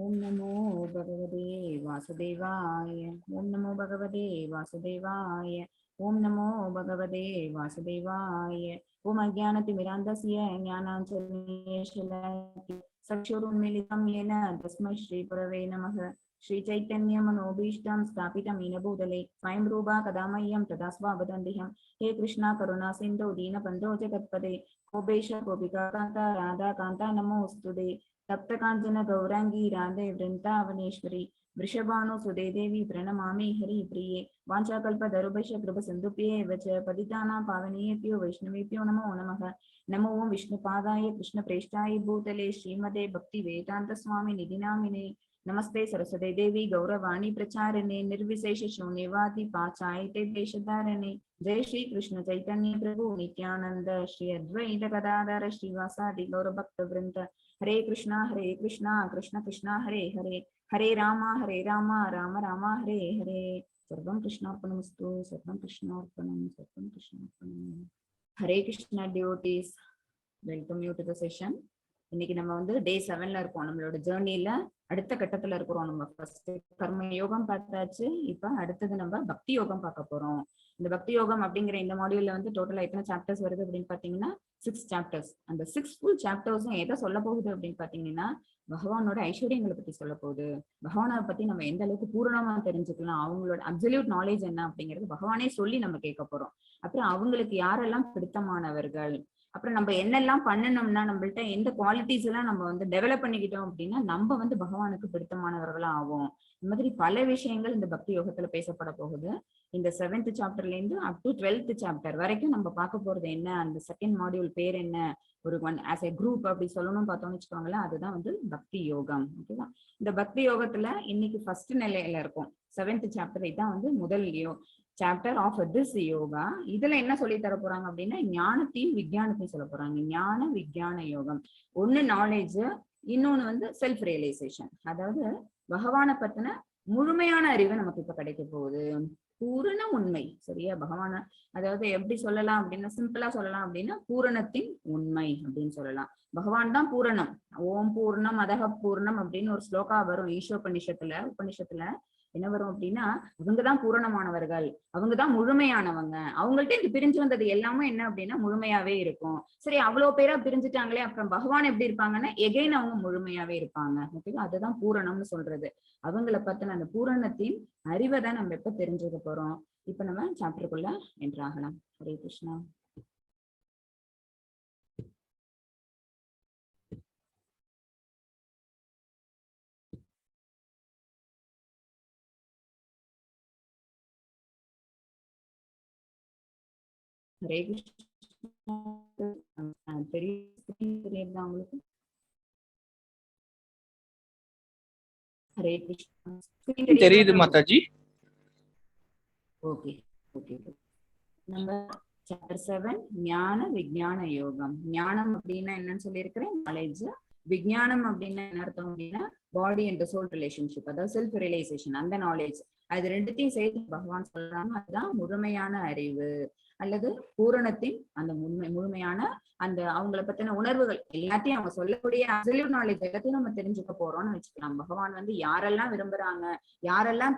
ओम नमो भगवते वासुदेवाय। ओम नमो भगवते वासुदेवाय। ओम नमो भगवते वासुदेवाय। ओम अज्ञानतिमिरान्धस्य ज्ञानाञ्जनेशलाकि चक्षुरुन्मीलितं येन तस्मै श्रीगुरवे नमः। श्रीचैतन्यमनोभीष्टं स्थापितं येन भूतले स्वयं रूपा कदा मह्यं तदा स्वावदन्तिहं। हे कृष्णा करुणा सिन्धो दीनबन्धो जगत्पते गोपेश गोपिका कान्ता राधा कान्ता नमोऽस्तुते। तप्त कांचन गौरांगी राधे वृंदावनेश्वरी वृषभानुसुते देवी प्रणमामि हरिप्रिये। वाञ्छाकल्पतरुभ्यश्च कृपसिन्धुभ्येव च पतितानां पावनेभ्यो वैष्णवेभ्यो नमो नमः। नमो विष्णुपादाय कृष्णप्रेष्ठाय भूतले श्रीमते भक्तिवेदान्तस्वामिनिधि नामिने। नमस्ते सरस्वती देवी गौरवाणी प्रचारिणे निर्विशेष शून्यवादी पाचायते देशधारिणे। जय श्री कृष्ण चैतन्य प्रभु नित्यानंद श्री अद्वैत गदाधर श्रीवासादि गौरभक्तवृंद। हरे कृष्णा कृष्ण कृष्णा हरे हरे हरे राम राम राम हरे हरे। सर्वं कृष्णार्पणमस्तु सर्वं कृष्णार्पणं सर्वं कृष्णार्पणं। Hare Krishna devotees, welcome you to the session. இன்னைக்கு நம்ம வந்து டே 7ல இருக்கோம். நம்மளோட ஜேர்னில அடுத்த கட்டத்துல இருக்கிறோம். நம்ம ஃபர்ஸ்ட் கர்ம யோகம் பார்த்தாச்சு. இப்ப அடுத்தது நம்ம பக்தி யோகம் பார்க்க போறோம். இந்த பக்தி யோகம் அப்படிங்கிற இந்த மாடியூல்ல வந்து டோட்டலா எத்தனை சாப்டர்ஸ் வருது அப்படின்னு பாத்தீங்கன்னா 6 சாப்டர்ஸ். அந்த 6 ஃபுல் சாப்டர்ஸும் எதை சொல்ல போகுது அப்படின்னு பாத்தீங்கன்னா பகவானோட ஐஸ்வர்யங்களை பத்தி சொல்ல போகுது. பகவானை பத்தி நம்ம எந்த அளவுக்கு பூரணமா தெரிஞ்சுக்கலாம், அவங்களோட அப்சல்யூட் நாலேஜ் என்ன அப்படிங்கிறது பகவானே சொல்லி நம்ம கேட்க போறோம். அப்புறம் அவங்களுக்கு யாரெல்லாம் பிடித்தமானவர்கள், அப்புறம் நம்ம என்னெல்லாம் பண்ணணும்னா நம்மள்ட்ட எந்த குவாலிட்டிஸ் எல்லாம் நம்ம வந்து டெவலப் பண்ணிக்கிட்டோம் அப்படின்னா நம்ம வந்து பகவானுக்கு பிடித்தமானவர்களா ஆகும். இந்த மாதிரி பல விஷயங்கள் இந்த பக்தி யோகத்துல பேசப்பட போகுது. இந்த 7th சாப்டர்ல இருந்து அப் டு 12th சாப்டர் வரைக்கும் நம்ம பார்க்க போறது என்ன, அந்த செகண்ட் மாடியூல் பேர் என்ன, ஒரு ஒன் ஆஸ் எ குரூப் அப்படி சொல்லணும்னு பார்த்தோம்னு வச்சுக்கோங்களேன். அதுதான் வந்து பக்தி யோகம். ஓகேவா? இந்த பக்தி யோகத்துல இன்னைக்கு ஃபர்ஸ்ட் நிலையில இருக்கும் 7th சாப்டர். இதான் வந்து முதல் சாப்டர் ஆஃப் திஸ் யோகா. இதுல என்ன சொல்லி தர போறாங்க அப்படின்னா ஞானத்தையும் விஞ்ஞானத்தையும் சொல்ல போறாங்க. ஞான விஞ்ஞான யோகம். ஒண்ணு நாலேஜ், இன்னொன்னு வந்து செல்ஃப் ரியலைசேஷன். அதாவது பகவானை பத்தின முழுமையான அறிவு நமக்கு இப்ப கிடைக்க போகுது. பூரண உண்மை. சரியா? பகவான அதாவது எப்படி சொல்லலாம் அப்படின்னா, சிம்பிளா சொல்லலாம் அப்படின்னா பூரணத்தின் உண்மை அப்படின்னு சொல்லலாம். பகவான் தான் பூரணம். ஓம் பூர்ணம் அதக பூர்ணம் அப்படின்னு ஒரு ஸ்லோகா வரும் உபனிஷத்துல என்ன வரும் அப்படின்னா, அவங்கதான் பூரணமானவர்கள், அவங்கதான் முழுமையானவங்க, அவங்கள்ட்ட இது பிரிஞ்சு வந்தது எல்லாமே என்ன அப்படின்னா முழுமையாவே இருக்கும். சரி, அவ்வளவு பேரா பிரிஞ்சுட்டாங்களே, அப்புறம் பகவான் எப்படி இருப்பாங்கன்னா எகைன் அவங்க முழுமையாவே இருப்பாங்க. ஓகேவா? அதுதான் பூரணம்னு சொல்றது. அவங்கள பத்தின அந்த பூரணத்தின் அறிவை தான் நம்ம எப்ப தெரிஞ்சுக்க போறோம். இப்ப நம்ம சாப்டருக்குள்ள என்ட்ராகலாம். ஹரே கிருஷ்ணா. ஹரே கிருஷ்ணா. தெரியுதா உங்களுக்கு? ஹரே கிருஷ்ணா. தெரியுது மாதாஜி. Okay okay. நம்ம சாப்டர் 7 ஞான விஞ்ஞான யோகம். ஞானம் அப்படின்னா என்னன்னு சொல்லியிருக்கிறேன், நாலேஜ். விஞ்ஞானம் அப்படின்னா என்ன அர்த்தம் அப்படின்னா பாடி அண்ட் சோல் ரிலேஷன்ஷிப், அதாவது செல்ஃப் ரியலைசேஷன், அந்த நாலேஜ். அது ரெண்டுத்தையும் சேர்த்து பகவான் சொல்றாங்க. அதுதான் முழுமையான அறிவு அல்லது பூரணத்தின் அந்த முழுமையான அந்த அவங்களை பத்தின உணர்வுகள் எல்லாத்தையும் அவங்க சொல்லக்கூடிய அப்சல்யூட் நாலேஜ் எல்லாத்தையும் நம்ம தெரிஞ்சுக்க போறோம்னு வச்சுக்கலாம். பகவான் வந்து யாரெல்லாம் விரும்புறாங்க, யாரெல்லாம்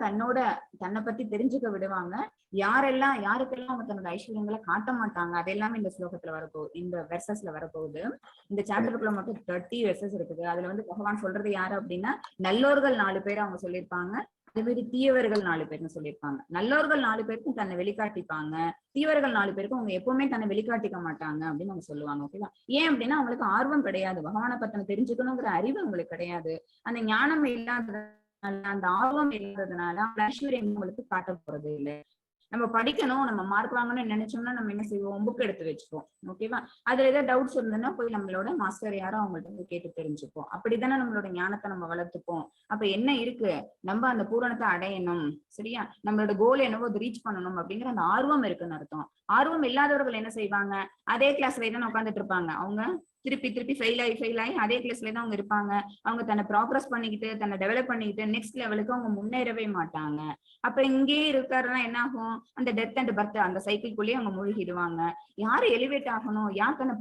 தன்னை பத்தி தெரிஞ்சுக்க விடுவாங்க, யாருக்கெல்லாம் அவங்க தன்னோட ஐஸ்வர்யங்களை காட்ட மாட்டாங்க, அதெல்லாமே இந்த ஸ்லோகத்துல வரப்போகுது, இந்த வெர்சஸ்ல வரப்போகுது. இந்த சாப்டருக்குள்ள மட்டும் 30 வெர்சஸ் இருக்குது. அதுல வந்து பகவான் சொல்றது யாரு அப்படின்னா நல்லோர்கள் 4 பேர் அவங்க சொல்லியிருப்பாங்க, அதே மாதிரி தீயவர்கள் 4 பேர்னு சொல்லியிருப்பாங்க. நல்லோர்கள் 4 பேருக்கும் தன்னை வெளிக்காட்டிப்பாங்க, தீவர்கள் 4 பேருக்கும் அவங்க எப்பவுமே தன்னை வெளிக்காட்டிக்க மாட்டாங்க அப்படின்னு அவங்க சொல்லுவாங்க. ஓகேவா? ஏன் அப்படின்னா அவங்களுக்கு ஆர்வம் கிடையாது, பகவானை பத்தின தெரிஞ்சுக்கணுங்கிற அறிவு அவங்களுக்கு கிடையாது. அந்த ஞானம் இல்லாததுனால, அந்த ஆர்வம் இல்லாததுனால ஐஸ்வர்யம் அவங்களுக்கு காட்ட போறது இல்லை. நம்ம படிக்கணும், நம்ம மார்க் வாங்கணும்னு நினைச்சோம்னா நம்ம என்ன செய்வோம், புக் எடுத்து வச்சுப்போம். ஓகேவா? அதுல ஏதாவது டவுட்ஸ் இருந்ததுன்னா போய் நம்மளோட மாஸ்டர் யாரோ அவங்கள்ட்ட கேட்டு தெரிஞ்சுப்போம். அப்படித்தானே நம்மளோட ஞானத்தை நம்ம வளர்த்துப்போம். அப்ப என்ன இருக்கு, நம்ம அந்த பூரணத்தை அடையணும். சரியா? நம்மளோட கோல் என்னவோ அது ரீச் பண்ணணும் அப்படிங்கிற அந்த ஆர்வம் இருக்குன்னு அர்த்தம். ஆர்வம் இல்லாதவர்கள் என்ன செய்வாங்க, அதே கிளாஸ்ல தான் உட்காந்துட்டு இருப்பாங்க. அவங்க திருப்பி ஃபெயில் ஆகி அதே கிளாஸ்ல தான் அவங்க இருப்பாங்க. அவங்க தன்னை ப்ராக்ரஸ் பண்ணிக்கிட்டு தன்னை டெவலப் பண்ணிக்கிட்டு நெக்ஸ்ட் லெவலுக்கு அவங்க முன்னேறவே மாட்டாங்க. அப்ப இங்கேயே இருக்காருன்னா என்ன ஆகும், அந்த டெத் அண்ட் பர்த் அந்த சைக்கிள்குள்ளேயே அவங்க மூழ்கிடுவாங்க. யாரு எலிவேட் ஆகணும், யார் தன்னை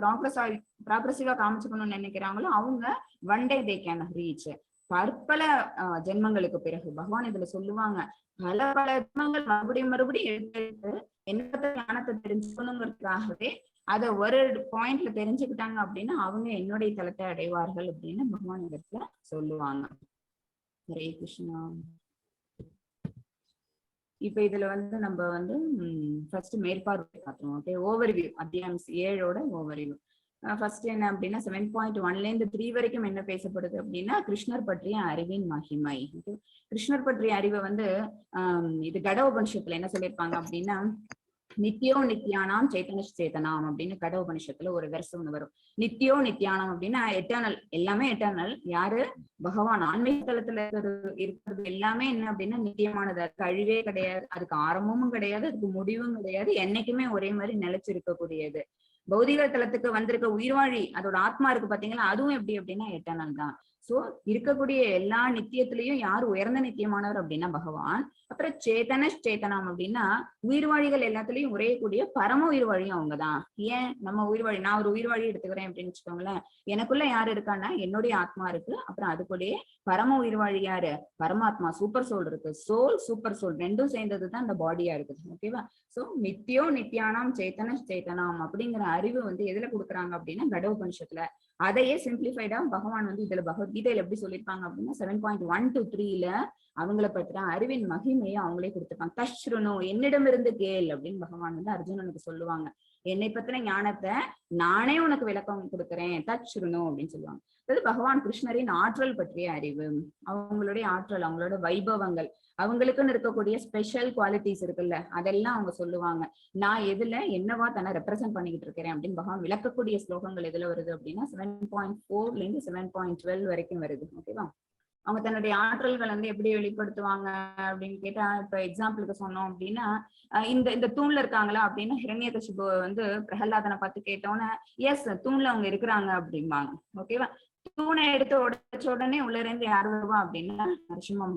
ப்ராக்ரஸிவா காமிச்சுக்கணும்னு நினைக்கிறாங்களோ அவங்க one day they can reach. பற்பல ஜென்மங்களுக்கு பிறகு பகவான் இதுல சொல்லுவாங்க, பல பல ஜென்மங்கள் மறுபடியும் மறுபடியும் எடுத்து என்னத்த ஞானத்தை தெரிஞ்சுக்கணுங்கிறதுக்காகவே அத ஒரு பாயிண்ட்ல தெரிஞ்சுக்கிட்டாங்க அப்படின்னா அவங்க என்னுடைய தலத்தை அடைவார்கள் அப்படின்னு பகவான் இடத்துல சொல்லுவாங்க. ஹரே கிருஷ்ணா. இப்ப இதுல வந்து நம்ம வந்து ஃபர்ஸ்ட் மேற்பார்வை பார்த்தோம். ஓகே, ஓவர்வியூ அத்தியாயம் 7ஓட ஓவர்வியூ. ஃபர்ஸ்ட் என்ன அப்படின்னா 7.1ல இருந்து 3 வரைக்கும் என்ன பேசப்படுது அப்படின்னா கிருஷ்ணர் பற்றிய அறிவின் மகிமை. கிருஷ்ணர் பற்றிய அறிவை வந்து இது கட உபனிஷத்துல என்ன சொல்லியிருப்பாங்க அப்படின்னா, நித்யோ நித்யானாம் சேத்தன சேத்தனாம் அப்படின்னு கட உபனிஷத்துல ஒரு வெர்ஸ் ஒண்ணு வரும். நித்யோ நித்யானம் அப்படின்னா எட்டர்னல், எல்லாமே எட்டர்னல். யாரு? பகவான். ஆன்மீக தளத்துல இருக்கிறது எல்லாமே என்ன அப்படின்னா நித்தியமானது, அதுக்கு அழிவே கிடையாது, அதுக்கு ஆரம்பமும் கிடையாது, அதுக்கு முடிவும் கிடையாது, என்னைக்குமே ஒரே மாதிரி நிலைச்சிருக்கக்கூடியது. பௌதிக தளத்துக்கு வந்திருக்க உயிர்வாழி அதோட ஆத்மா இருக்கு பாத்தீங்களா, அதுவும் எப்படி அப்படின்னா எட்டர்னல் தான். சோ இருக்கக்கூடிய எல்லா நித்தியத்திலையும் யார் உயர்ந்த நித்தியமானவர் அப்படின்னா பகவான். அப்புறம் சேத்தன சேத்தனம் அப்படின்னா உயிர்வாழிகள் எல்லாத்துலயும் உரையக்கூடிய பரம உயிர்வாழியும் அவங்கதான். ஏன் நம்ம உயிர்வாழி, நான் ஒரு உயிர்வாழி எடுத்துக்கிறேன் அப்படின்னு வச்சுக்கோங்களேன், எனக்குள்ள யாரு இருக்கான்னா என்னுடைய ஆத்மா இருக்கு, அப்புறம் அதுக்குள்ளேயே பரம உயிர்வாழி யாரு? பரமாத்மா, சூப்பர் சோல் இருக்கு. சோல் சூப்பர் சோல் ரெண்டும் சேர்ந்ததுதான் இந்த பாடியா இருக்குது. ஓகேவா? சோ நித்யோ நித்யானாம் சேத்தன சேத்தனாம் அப்படிங்கிற அறிவு வந்து எதுல கொடுக்குறாங்க அப்படின்னா கட உபனிஷத்துல. அதையே சிம்பிளிஃபைடா பகவான் வந்து இதுல பகவத்கீதையில எப்படி சொல்லியிருப்பாங்க அப்படின்னா 7.1 to 3ல அவங்கள பற்றின அறிவின் மகிமையை அவங்களே கொடுத்துருப்பாங்க. தஷ்ருனு, என்னிடமிருந்து கேள் அப்படின்னு பகவான் வந்து அர்ஜுனனுக்கு சொல்லுவாங்க. என்னை பத்தின ஞானத்தை நானே உனக்கு விளக்கம் கொடுக்குறேன், தஷ்ருனு அப்படின்னு சொல்லுவாங்க. அதாவது பகவான் கிருஷ்ணரின் ஆற்றல் பற்றிய அறிவு, அவங்களுடைய ஆற்றல், அவங்களோட வைபவங்கள், அவங்களுக்குன்னு இருக்கக்கூடிய ஸ்பெஷல் குவாலிட்டிஸ் இருக்குல்ல, அதெல்லாம் அவங்க சொல்லுவாங்க. நான் எதுல என்னவா தன்னை ரெப்ரசென்ட் பண்ணிக்கிட்டு இருக்கிறேன் அப்படின்னு பகவான் விளக்கக்கூடிய ஸ்லோகங்கள் எதுல வருது அப்படின்னா 7.4ல இருந்து 7.12 வரைக்கும் வருது. ஓகேவா? அவங்க தன்னுடைய ஆற்றல்கள் வந்து எப்படி வெளிப்படுத்துவாங்க அப்படின்னு கேட்டா, இப்ப எக்ஸாம்பிளுக்கு சொன்னோம் அப்படின்னா இந்த இந்த தூண்ல இருக்காங்களா அப்படின்னா ஹிரண்யகசிபு வந்து பிரகலாதனை பார்த்து கேட்டோன்னே எஸ் தூண்ல அவங்க இருக்கிறாங்க அப்படிம்பாங்க. ஓகேவா? தூணை எடுத்து உடைச்ச உடனே உள்ள இருந்து யார் வருவா அப்படின்னா நரசிம்ம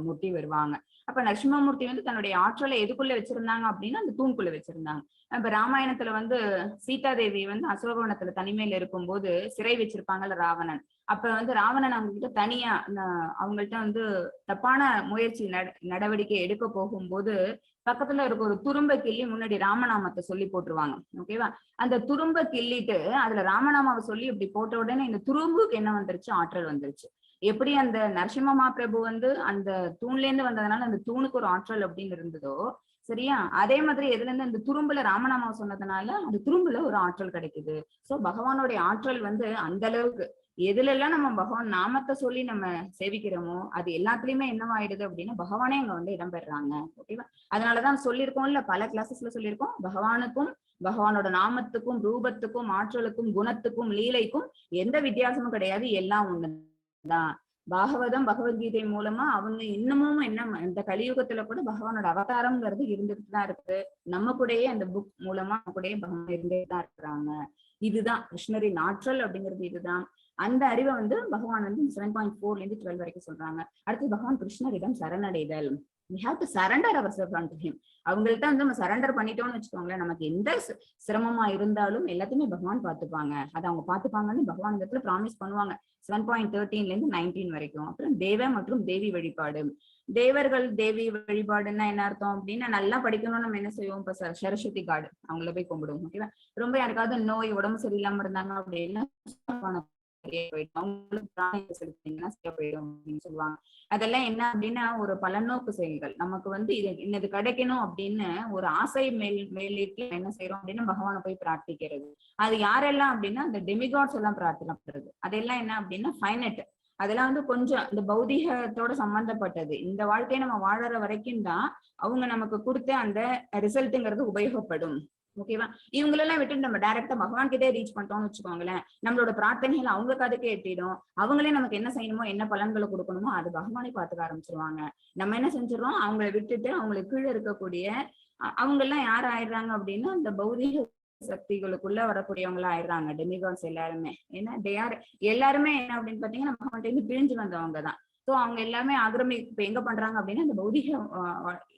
மூர்த்தி வருவாங்க. அப்ப நரசிம்மமூர்த்தி வந்து தன்னுடைய ஆற்றலை எதுக்குள்ள வச்சிருந்தாங்க அப்படின்னா அந்த தூண்குள்ள வச்சிருந்தாங்க. இப்ப ராமாயணத்துல வந்து சீதா தேவி வந்து அசோகவனத்துல தனிமையில இருக்கும்போது சிறை வச்சிருப்பாங்கல்ல ராவணன். அப்ப வந்து ராவணன் அவங்க கிட்ட தனியா அவங்கள்ட்ட வந்து தப்பான முயற்சி நடவடிக்கை எடுக்க போகும்போது பக்கத்துல இருக்க ஒரு துரும்ப கிள்ளி முன்னாடி ராமநாமத்தை சொல்லி போட்டுருவாங்க. ஓகேவா? அந்த துரும்ப கிள்ளிட்டு அதுல ராமநாமாவை சொல்லி இப்படி போட்ட உடனே இந்த துரும்புக்கு என்ன வந்துருச்சு? ஆற்றல் வந்துருச்சு. எப்படி அந்த நரசிம்ம மாபிரபு வந்து அந்த தூண்ல இருந்து வந்ததுனால அந்த தூணுக்கு ஒரு ஆற்றல் அப்படின்னு இருந்ததோ, சரியா, அதே மாதிரி எதுல இருந்து அந்த துரும்புல ராமநாமாவை சொன்னதுனால அந்த துரும்புல ஒரு ஆற்றல் கிடைக்குது. சோ பகவானுடைய ஆற்றல் வந்து அந்த அளவுக்கு எதுல எல்லாம் நம்ம பகவான் நாமத்தை சொல்லி நம்ம சேவிக்கிறோமோ அது எல்லாத்துலயுமே என்னவாயிடுது அப்படின்னா பகவானே அங்க வந்து இடம்பெறாங்க. ஓகேவா? அதனாலதான் சொல்லியிருக்கோம்ல, பல கிளாஸஸ்ல சொல்லியிருக்கோம், பகவானுக்கும் பகவானோட நாமத்துக்கும் ரூபத்துக்கும் ஆற்றலுக்கும் குணத்துக்கும் லீலைக்கும் எந்த வித்தியாசமும் கிடையாது, எல்லாம் ஒண்ணுதான். பாகவதம் பகவத்கீதை மூலமா அவங்க இன்னமும் என்ன இந்த கலியுகத்துல கூட பகவானோட அவதாரம்ங்கிறது இருந்துட்டு தான் இருக்கு. நம்ம கூடயே அந்த புக் மூலமா கூடயே பகவான் இருந்துட்டு தான் இருக்கிறாங்க. இதுதான் கிருஷ்ணரின் ஆற்றல் அப்படிங்கிறது. இதுதான் அந்த அறிவை வந்து பகவான் வந்து 7.4ல இருந்து 12 வரைக்கும் சொல்றாங்க. அடுத்து பகவான் கிருஷ்ணரிடம் சரணடைதல். we have to surrender ourselves unto him. அவங்கள்ட்ட வந்து நம்ம சரண்டர் பண்ணிட்டோம்னு வச்சுக்கோங்களேன், நமக்கு எந்த சிரமமா இருந்தாலும் எல்லாத்தையுமே பகவான் பார்த்துப்பாங்க. அதை அவங்க பார்த்துப்பாங்கன்னு பகவான் இடத்துல ப்ராமிஸ் பண்ணுவாங்க 7.13ல இருந்து 19 வரைக்கும். அப்புறம் தேவ மற்றும் தேவி வழிபாடு. தேவர்கள் தேவி வழிபாடுன்னா என்ன அர்த்தம் அப்படின்னா, நல்லா படிக்கணும்னு நம்ம என்ன செய்வோம், இப்ப சரஸ்வதி காடு அவங்கள போய் கும்பிடுவோம். ஓகேவா? ரொம்ப யாருக்காவது நோய் உடம்பு சரியில்லாம இருந்தாங்க அப்படின்னா சொல்லுவாங்க. அதெல்லாம் என்ன அப்படின்னா ஒரு பலநோக்கு செயல்கள். நமக்கு வந்து இது கிடைக்கணும் அப்படின்னு ஒரு ஆசை மேலிட்டு என்ன செய்யறோம் அப்படின்னா பகவானை போய் பிரார்த்திக்கிறது. அது யாரெல்லாம் அப்படின்னா அந்த டெமிகாட்ஸ் எல்லாம் பிரார்த்தனை பண்றது. அதெல்லாம் என்ன அப்படின்னா ஃபைனட். அதெல்லாம் வந்து கொஞ்சம் இந்த பௌதிகத்தோட சம்பந்தப்பட்டது. இந்த வாழ்க்கையை நம்ம வாழற வரைக்கும் தான் அவங்க நமக்கு கொடுத்த அந்த ரிசல்ட்டுங்கிறது உபயோகப்படும். ஓகேவா? இவங்களெல்லாம் விட்டு நம்ம டைரக்டா பகவான் கிட்டே ரீச் பண்ணிட்டோம்னு வச்சுக்கோங்களேன், நம்மளோட பிரார்த்தனைகள் அவங்க கதைக்கு எட்டிடும். அவங்களே நமக்கு என்ன செய்யணுமோ என்ன பலன்களை கொடுக்கணுமோ அது பகவானே பார்த்துக்க ஆரம்பிச்சிருவாங்க. நம்ம என்ன செஞ்சிடறோம், அவங்களை விட்டுட்டு அவங்களுக்கு கீழே இருக்கக்கூடிய அவங்க எல்லாம் யார் ஆயிடுறாங்க அப்படின்னா அந்த பௌதிக சக்திகளுக்குள்ள வரக்கூடியவங்களா ஆயிடுறாங்க. டெமிகாட்ஸ் எல்லாருமே என்ன எல்லாருமே என்ன அப்படின்னு பாத்தீங்கன்னா பகவான்கிட்ட இருந்து பிரிஞ்சு வந்தவங்க தான். சோ அவங்க எல்லாமே இப்ப எங்க பண்றாங்க அப்படின்னா இந்த பௌதிக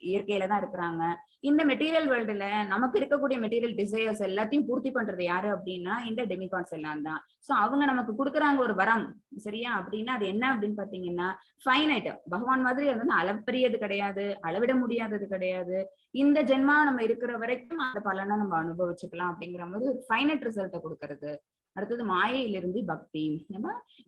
இயற்கையில தான் இருக்கிறாங்க. இந்த மெட்டீரியல் வேர்ல்டுல நமக்கு இருக்கக்கூடிய மெட்டீரியல் டிசைர்ஸ் எல்லாத்தையும் பூர்த்தி பண்றது யாரு அப்படின்னா இந்த டெமிகாட்ஸ் எல்லாம் தான். சோ அவங்க நமக்கு கொடுக்குறாங்க ஒரு வரம், சரியா? அப்படின்னா அது என்ன அப்படின்னு பாத்தீங்கன்னா ஃபைனைட். பகவான் மாதிரி அது வந்து அளப்பரியது கிடையாது, அளவிட முடியாதது கிடையாது. இந்த ஜென்மா நம்ம இருக்கிற வரைக்கும் அந்த பலனை நம்ம அனுபவிச்சுக்கலாம் அப்படிங்கிற மாதிரி ஒரு ஃபைனைட் ரிசல்ட்டை கொடுக்கறது. அடுத்தது மாயையிலிருந்து பக்தி. நம்ம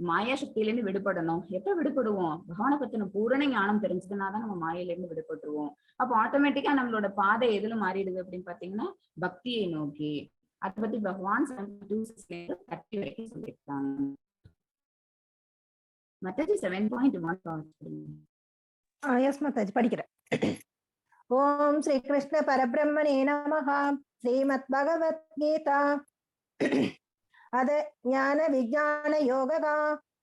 மாயா சக்தியிலிருந்து விடுபடணும். எப்ப விடுபடுவோம்? பகவானை பத்தின பூரண ஞானம் தெரிஞ்சதுனாதான் நம்ம மாயையிலிருந்து விடுபட்டுருவோம். அப்போ ஆட்டோமேட்டிக்கா நம்மளோட பாதை எதுல மாறிடுது அப்படின்னு பாத்தீங்கன்னா பக்தியை நோக்கி. அதை பத்தி பகவான் 30 வரைக்கும் சொல்லியிருக்காங்க. மத்தாஜி 7.1 எஸ் மாதாஜி படிக்கிறேன். ஓம் ஸ்ரீ கிருஷ்ண பரபிரம்மணே நமஹ. ஸ்ரீமத் பகவத்கீதா அத ஞான விஞ்ஞான யோகா.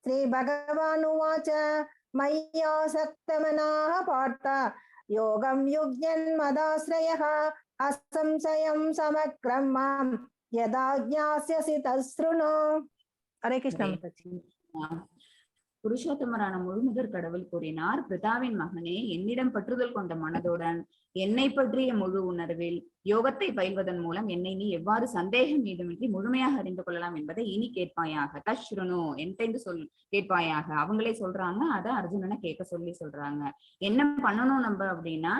ஸ்ரீ பகவான் உவாச்ச மய்யாசக்தமனாः பார்த்த யோகம் யுக்ஞன் மதாஸ்ரயः அசம்சயம் சமக்ரம் மாம் யதா ஞாஸ்யசி தஸ்ருணு. ஹரே கிருஷ்ணா மாதாஜி. புருஷோத்தமரான முழுமுதற் கடவுள் கூறினார், பிதாவின் மகனே, என்னிடம் பற்றுதல் கொண்ட மனதுடன் என்னை பற்றிய முழு உணர்வில் யோகத்தை பயில்வதன் மூலம் என்னை நீ எவ்வாறு சந்தேகம் மீதுமின்றி முழுமையாக அறிந்து கொள்ளலாம் என்பதை இனி கேட்பாயாக. தஸ்ருணு, என்கிட்ட கேட்பாயாக. அவங்களே சொல்றாங்க, அத அர்ஜுனனை கேட்க சொல்றாங்க. என்ன பண்ணணும் நம்ம அப்படின்னா,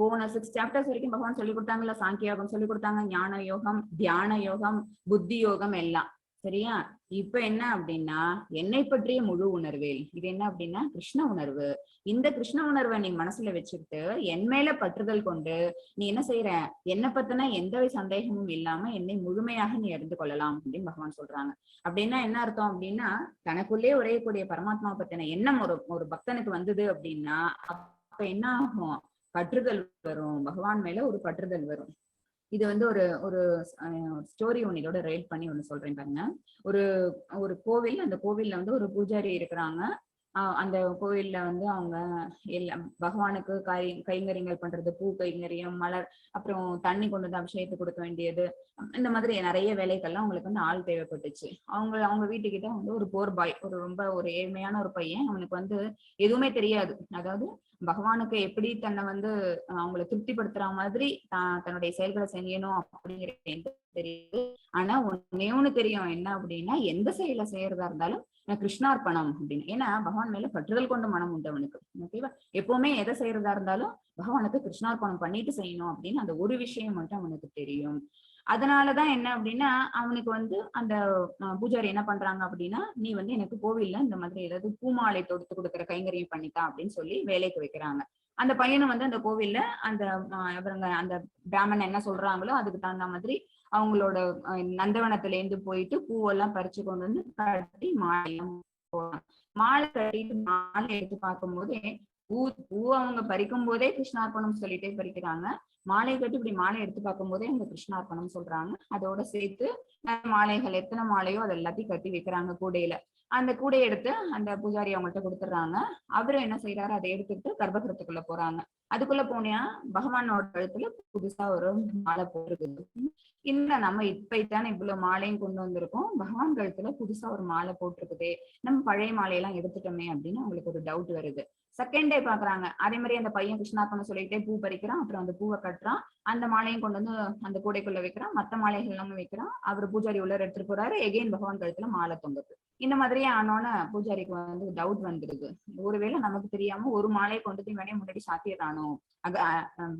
போன 6 சாப்டர்ஸ் வரைக்கும் பகவான் சொல்லி கொடுத்தாங்கல்ல, சாங்கிய யோகம் சொல்லி கொடுத்தாங்க, ஞான யோகம், தியான யோகம், புத்தி யோகம் எல்லாம், சரியா? இப்ப என்ன அப்படின்னா என்னை பற்றிய முழு உணர்வில், இது என்ன அப்படின்னா கிருஷ்ண உணர்வு. இந்த கிருஷ்ண உணர்வை நீ மனசுல வச்சுக்கிட்டு என் மேல பற்றுதல் கொண்டு நீ என்ன செய்யற, என்னை பத்தின எந்த சந்தேகமும் இல்லாம என்னை முழுமையாக நீ அறிந்து கொள்ளலாம் அப்படின்னு பகவான் சொல்றாங்க. அப்படின்னா என்ன அர்த்தம் அப்படின்னா, தனக்குள்ளே உரையக்கூடிய பரமாத்மாவை பத்தின எண்ணம் ஒரு பக்தனுக்கு வந்தது அப்படின்னா அப்ப என்ன ஆகும்? பற்றுதல் வரும், பகவான் மேல ஒரு பற்றுதல் வரும். இது வந்து ஒரு ஸ்டோரி ஒன்னு இதோட ரைட் பண்ணி ஒண்ணு சொல்றேன் பாருங்க. ஒரு கோவில், அந்த கோவில்ல வந்து ஒரு பூஜாரி இருக்கிறாங்க. அந்த கோவில்ல வந்து அவங்க எல்லாம் பகவானுக்கு கைங்கரியங்கள் பண்றது, பூ கைங்கரியம், மலர், அப்புறம் தண்ணி கொண்டு வந்து அபிஷேகத்துக்கு கொடுக்க வேண்டியது, இந்த மாதிரி நிறைய வேலைகள்லாம் அவங்களுக்கு வந்து ஆள் தேவைப்பட்டுச்சு. அவங்க வீட்டுக்கிட்ட வந்து ஒரு போர் பாய், ரொம்ப ஏழ்மையான ஒரு பையன். அவனுக்கு வந்து எதுவுமே தெரியாது. அதாவது பகவானுக்கு எப்படி தன்னை வந்து அவங்களை திருப்திப்படுத்துற மாதிரி தன்னுடைய செயல்களை செய்யணும் அப்படிங்கிற தெரியுது. ஆனா ஒண்ணு தெரியும், என்ன அப்படின்னா எந்த செயலை செய்யறதா இருந்தாலும் கிருஷ்ணார்ப்பணம் அப்படின்னு. ஏன்னா பகவான் மேல பற்றுதல் கொண்ட மனம் உண்டு அவனுக்கு. ஓகேவா? எப்பவுமே எதை செய்யறதா இருந்தாலும் பகவானுக்கு கிருஷ்ணார்ப்பணம் பண்ணிட்டு செய்யணும் அப்படின்னு அந்த ஒரு விஷயம் மட்டும் அவனுக்கு தெரியும். அதனாலதான் என்ன அப்படின்னா அவனுக்கு வந்து அந்த பூஜாரி என்ன பண்றாங்க அப்படின்னா, நீ வந்து எனக்கு கோவில்ல இந்த மாதிரி ஏதாவது பூமாலை தொடுத்து கொடுக்குற கைங்கரியம் பண்ணித்தான் அப்படின்னு சொல்லி வேலைக்கு வைக்கிறாங்க. அந்த பையனும் வந்து அந்த கோவில்ல அந்த அந்த பிராமணன் என்ன சொல்றாங்களோ அதுக்கு தகுந்த மாதிரி அவங்களோட நந்தவனத்துல இருந்து போயிட்டு பூவெல்லாம் பறிச்சு கொண்டு வந்து கட்டி மாலை கட்டிட்டு மாலை எடுத்து பார்க்கும் போதே பூ அவங்க பறிக்கும் போதே கிருஷ்ணார்ப்பணம் சொல்லிட்டே பறிக்கிறாங்க. மாலை கட்டி இப்படி மாலை எடுத்து பார்க்கும் போதே அவங்க கிருஷ்ணார்ப்பணம் சொல்றாங்க. அதோட சேர்த்து மாலைகள் எத்தனை மாலையோ அது எல்லாத்தையும் கட்டி வைக்கிறாங்க கூடையில. அந்த கூடையை எடுத்து அந்த பூஜாரி அவங்கள்ட்ட கொடுத்துட்றாங்க. அவரும் என்ன செய்யறாரு, அதை எடுத்துட்டு கர்ப்பகிரகத்துக்குள்ள போறாங்க. அதுக்குள்ள போனியா பகவானோட கழுத்துல புதுசா ஒரு மாலை போட்டிருக்குது. இல்ல நம்ம இப்பதானே இவ்வளவு மாலையும் கொண்டு வந்திருக்கோம், பகவான் கழுத்துல புதுசா ஒரு மாலை போட்டிருக்குதே, நம்ம பழைய மாலையெல்லாம் எடுத்துட்டோமே அப்படின்னு அவங்களுக்கு ஒரு டவுட் வருது. செகண்ட் டே பாக்குறாங்க, அதே மாதிரி அந்த பையன் கிருஷ்ணார்ப்பணம் சொல்லிட்டே பூ பறிக்கிறான். அப்புறம் அந்த பூவை கட்டுறான், அந்த மாலையும் கொண்டு வந்து அந்த கூடைக்குள்ள வைக்கிறான், மத்த மாலைகள் எல்லாமே வைக்கிறான். அவர் பூஜாரி உள்ள எடுத்துட்டு போறாரு. எகைன் பகவான் கழுத்துல மாலை தொங்குது. இந்த மாதிரியே ஆனோன்னு பூஜாரிக்கு வந்து டவுட் வந்துருது, ஒருவேளை நமக்கு தெரியாம ஒரு மாலையை கொண்டு போய் இவனே முன்னாடி சாத்திடுறானோ,